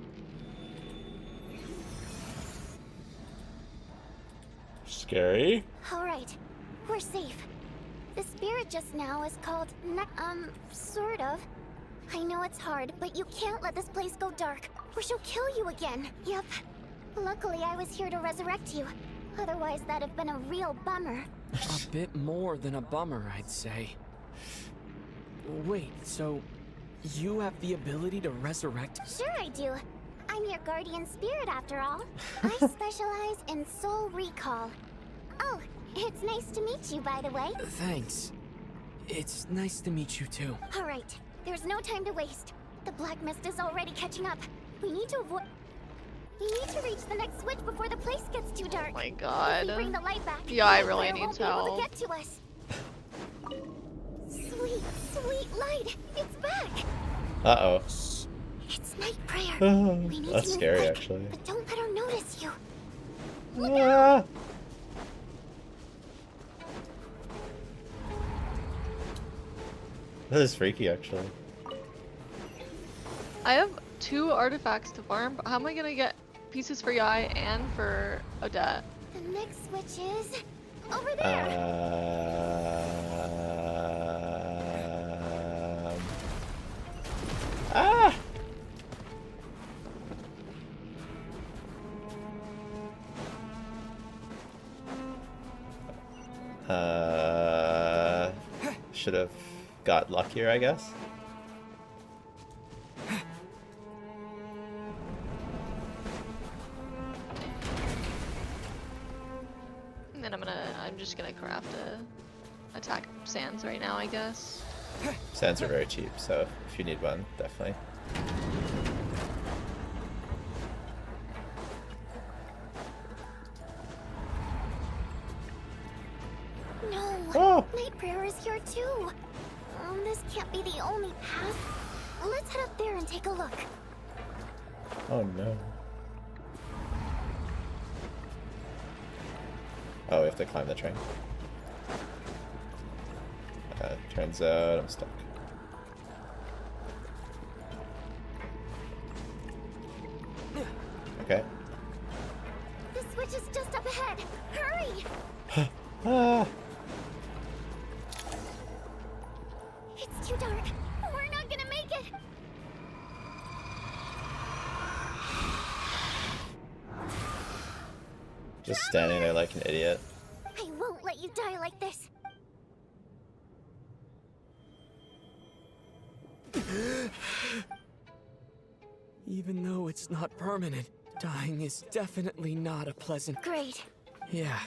Scary. Alright, we're safe. The spirit just now is called sort of. I know it's hard, but you can't let this place go dark, or she'll kill you again. Yep. Luckily, I was here to resurrect you. Otherwise, that'd have been a real bummer. A bit more than a bummer, I'd say. Wait, so you have the ability to resurrect? Sure I do. I'm your guardian spirit after all. I specialize in soul recall. Oh, it's nice to meet you, by the way. Thanks. It's nice to meet you too. Alright, there's no time to waste. The black mist is already catching up. We need to avoid... We need to reach the next switch before the place gets too dark. Oh my god. If we bring the light back, Yeah, I the really flare need won't be able help. to get to us. Sweet, sweet light. It's back. Uh-oh. It's night prayer. We need That's to move scary, quick, actually. but don't let her notice you. Ah! That is freaky, actually. I have 2 artifacts to farm, but how am I gonna get pieces for Yai and for Odette? The next switch is over there. Ah! Should have got luckier, I guess. And then I'm just gonna craft a attack sands right now, I guess. Sands are very cheap, so if you need one, definitely. No, Oh. night prayer is here too. This can't be the only path. Let's head up there and take a look. Oh no. Oh, we have to climb the train. Turns out I'm stuck. Okay. The switch is just up ahead. Hurry! Ah! It's too dark. We're not gonna make it. Just standing there like an idiot. I won't let you die like this. Even though it's not permanent, dying is definitely not a pleasant... Great. Yeah,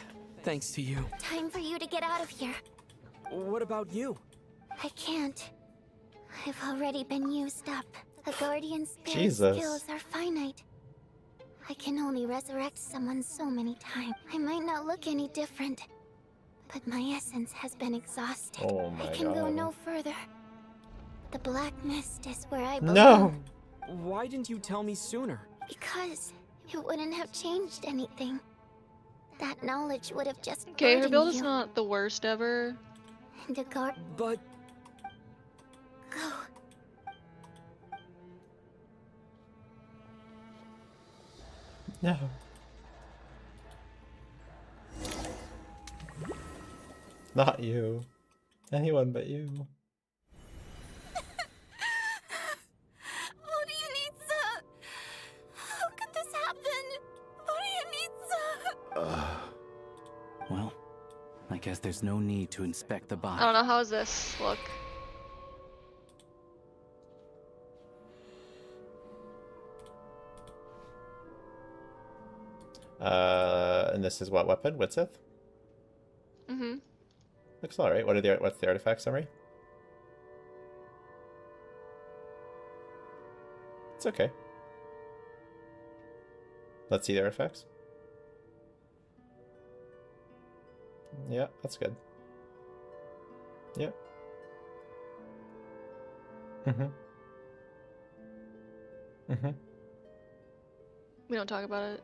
thanks to you. Time for you to get out of here. What about you? I can't. I've already been used up. A guardian spirit's Jesus. skills are finite. I can only resurrect someone so many times. I might not look any different, But my essence has been exhausted. Oh my I can go God. no further. The black mist is where I No. belong. Why didn't you tell me sooner? Because it wouldn't have changed anything. That knowledge would have just Okay, her burdened build is you. not the worst ever. The guard. But Go. No. Not you. Anyone but you. Nitsa! How could this happen? Nitsa! Well, I guess there's no need to inspect the body. I don't know, how's this look? And this is what weapon? Witzith? Mm-hmm. Looks alright. What's the artifact summary? It's okay. Let's see the artifacts. Yeah, that's good. Yeah. We don't talk about it.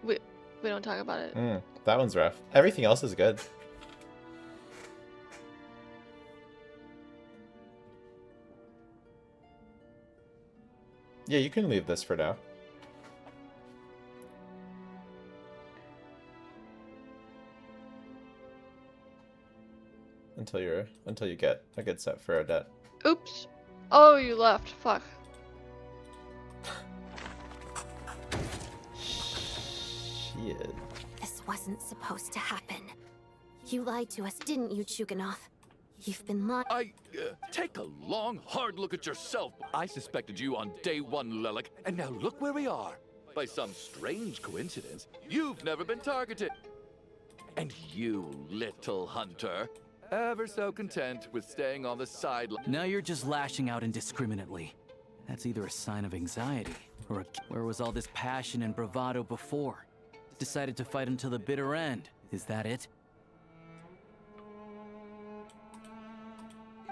We don't talk about it. That one's rough. Everything else is good. Yeah, you can leave this for now. Until you get a good set for Odette. Oops. Oh, you left. Fuck. Shit. This wasn't supposed to happen. You lied to us, didn't you, Chuganov? You've been lying. Take a long, hard look at yourself. I suspected you on day one, Lelik, and now look where we are. By some strange coincidence, you've never been targeted. And you, little hunter, ever so content with staying on the sideline. Now you're just lashing out indiscriminately. That's either a sign of anxiety, or where was all this passion and bravado before? Decided to fight until the bitter end. Is that it?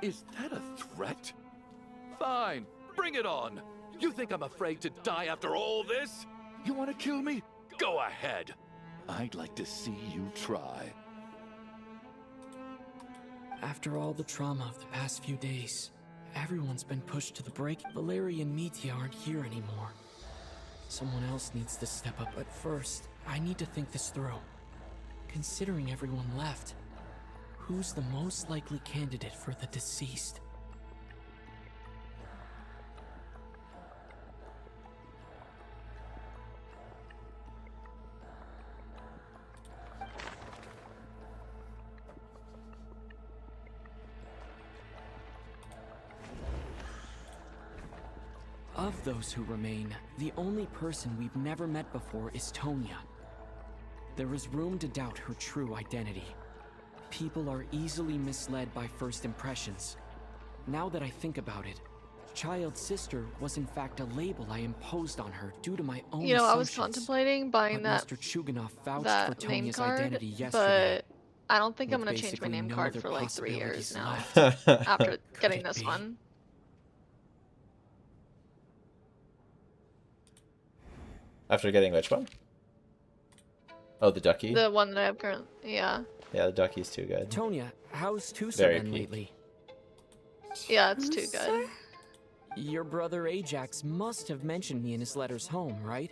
Is that a threat? Fine, bring it on. You think I'm afraid to die after all this? You want to kill me? Go ahead. I'd like to see you try. after all the trauma of the past few days, everyone's been pushed to the brink. Valeria and Mitya aren't here anymore. Someone else needs to step up, but first, I need to think this through. Considering everyone left, who's the most likely candidate for the deceased? Of those who remain, the only person we've never met before is Tonya. There is room to doubt her true identity. People are easily misled by first impressions. Now that I think about it, Child's sister was in fact a label I imposed on her due to my own You know, I was assumptions. contemplating buying But that Mr. Chuganov vouched that for name Tonya's card, identity yesterday. but I don't think I'm With gonna change my basically name no card other for like 3 years possibilities now. left. After Could getting it this be? one. After getting which one? Oh, the ducky? The one that I have currently, yeah. Yeah, the ducky's too good. Tonya, how's Tusa Very been peak. lately? Yeah, it's too good. Your brother Ajax must have mentioned me in his letters home, right?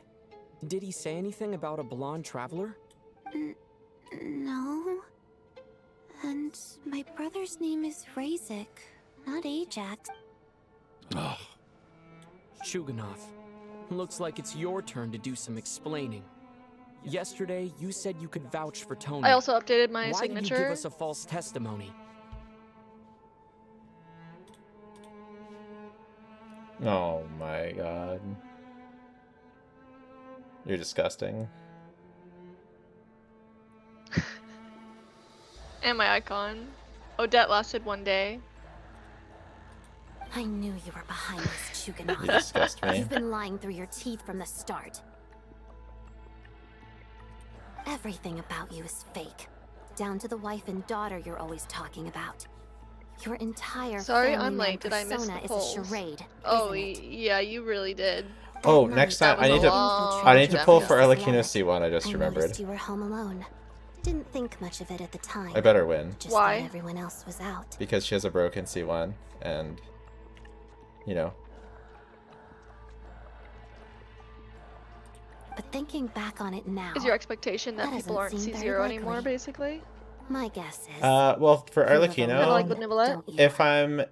Did he say anything about a blonde traveler? No. And my brother's name is Razik, not Ajax. Chuganov, looks like it's your turn to do some explaining. Yesterday, you said you could vouch for Tonya. I also updated my Why did you signature. give us a false testimony? Oh my god. You're disgusting. And my icon. Odette lasted 1 day. I knew you were behind this, Chuganov. You disgust me. You've been lying through your teeth from the start. Everything about you is fake. down to the wife and daughter you're always talking about. Your entire Sorry, family I'm man late. Did I miss persona the is polls? a charade. Oh, isn't it? yeah, you really did. Oh, That next night, time I need to infiltrated pull your for house. Arlecchino C1. I just I remembered. noticed you were home alone. Didn't think much of it at the time. I better win. Just Why? thought everyone else was out. Because she has a broken C1 and, you know. But thinking back on it now, Is your expectation that that people doesn't aren't seem C0 very anymore, likely. basically? my guess is. Well, for Kinda like Arlecchino, with Nicolette? if I'm,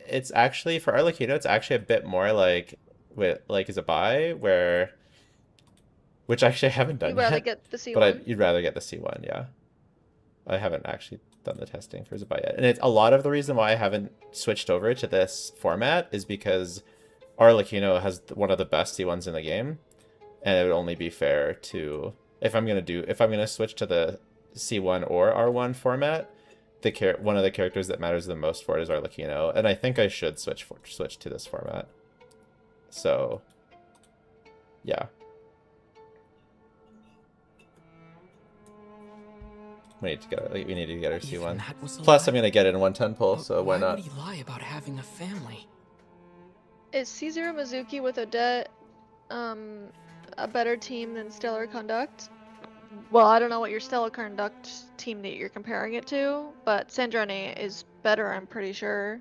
it's actually for Arlecchino, it's actually a bit more like with is a buy where, which actually I haven't done You'd rather yet. get the C1? But you'd rather get the C1, yeah. I haven't actually done the testing for Zabai yet, and it's a lot of the reason why I haven't switched over to this format is because Arlecchino has one of the best C1s in the game, and it would only be fair to if I'm gonna switch to the C1 or R1 format, one of the characters that matters the most for it is Arlecchino, and I think I should switch to this format. So, yeah. We need to get our C1. Plus, I'm gonna get it in 110 pull, so why not? Why would he lie about having a family? Is C0 Mizuki with Odette a better team than Stellar Conduct? Well, I don't know what your Stellar Conduct team that you're comparing it to, but Snezhnaya is better, I'm pretty sure.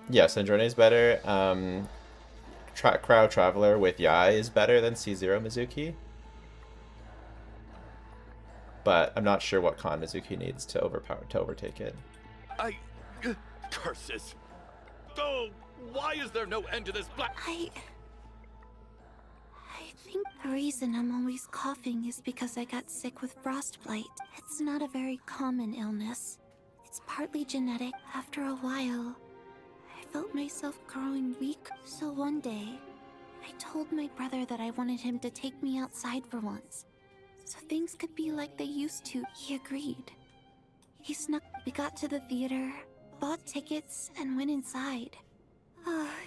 Yeah, Snezhnaya is better. Crowd Traveler with Yai is better than C0 Mizuki. But I'm not sure what con Mizuki needs to overtake it. Curses! Oh, why is there no end to this black? I think the reason I'm always coughing is because I got sick with frostbite. It's not a very common illness. It's partly genetic. After a while, I felt myself growing weak. So one day, I told my brother that I wanted him to take me outside for once, so things could be like they used to. He agreed. He snuck. We got to the theater, bought tickets, and went inside.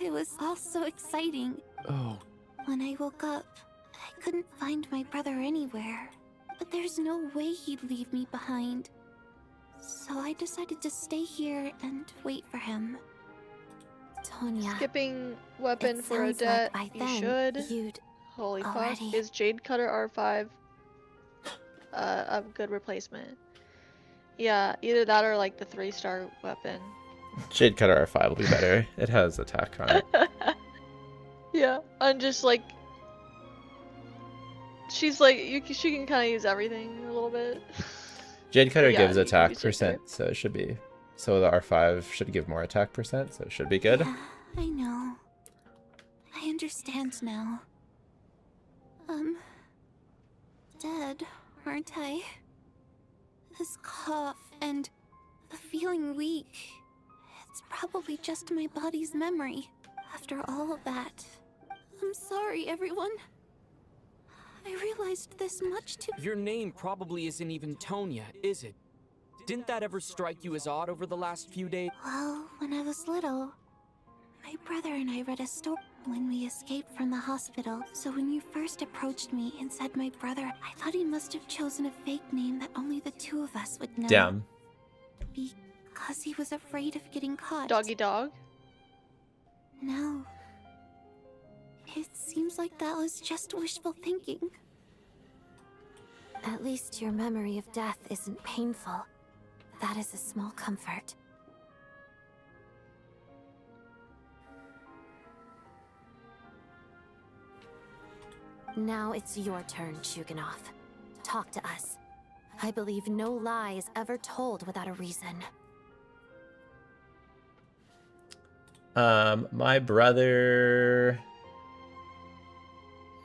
It was all so exciting. Oh. When I woke up, I couldn't find my brother anywhere. But there's no way he'd leave me behind. So I decided to stay here and wait for him. Tonya. Skipping weapon it for sounds Odette, like by you then should. You'd Holy fuck. already- Is Jade Cutter R5 a good replacement? Yeah, either that or like the 3-star weapon. Jade Cutter R5 will be better. It has attack on it. Yeah, I'm just like, she's like, she can kind of use everything a little bit. Jade Cutter Yeah, gives you attack use Jade percent, so it should be. So the R5 should give more attack percent, so it should be good. Yeah, I know. I understand now. Dead, aren't I? This cough and the feeling weak. It's probably just my body's memory. After all of that, I'm sorry, everyone. I realized this much too. Your name probably isn't even Tonya, is it? Didn't that ever strike you as odd over the last few days? Well, when I was little, my brother and I read a story when we escaped from the hospital. So when you first approached me and said my brother, I thought he must have chosen a fake name that only the two of us would know. Damn. Because he was afraid of getting caught. Doggy dog? No. It seems like that was just wishful thinking. At least your memory of death isn't painful. That is a small comfort. Now it's your turn, Shuganov. Talk to us. I believe no lie is ever told without a reason. My brother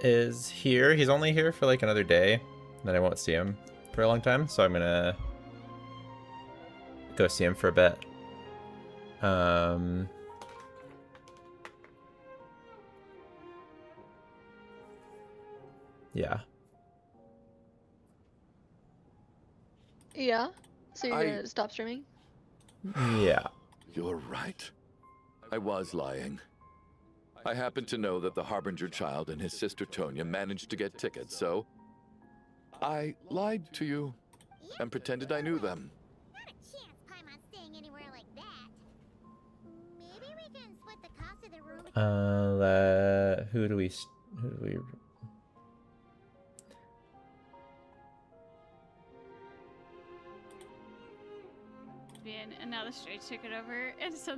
is here. He's only here for like another day. Then I won't see him for a long time, so I'm gonna go see him for a bit. Yeah. Yeah? So you're gonna stop streaming? Yeah. You're right. I was lying. I happen to know that the Harbinger child and his sister Tonya managed to get tickets, so I lied to you and pretended I knew them. Not a chance Paimon's staying anywhere like that. Maybe we can split the cost of the room. Who do we? And now the straight took it over, and so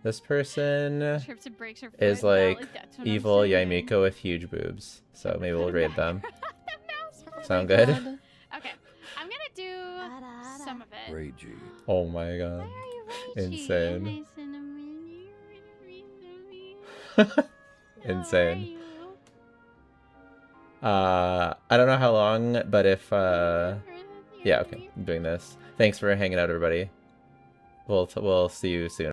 This person trips and breaks her foot. is Yeah, like that's what I'm evil saying. Yaimiko with huge boobs. So maybe we'll raid them. Sound my good? God. Okay, I'm gonna do some of it. Ragey. Oh my god. Insane. Insane. I don't know how long, but if yeah, okay, I'm doing this. Thanks for hanging out, everybody. We'll see you soon.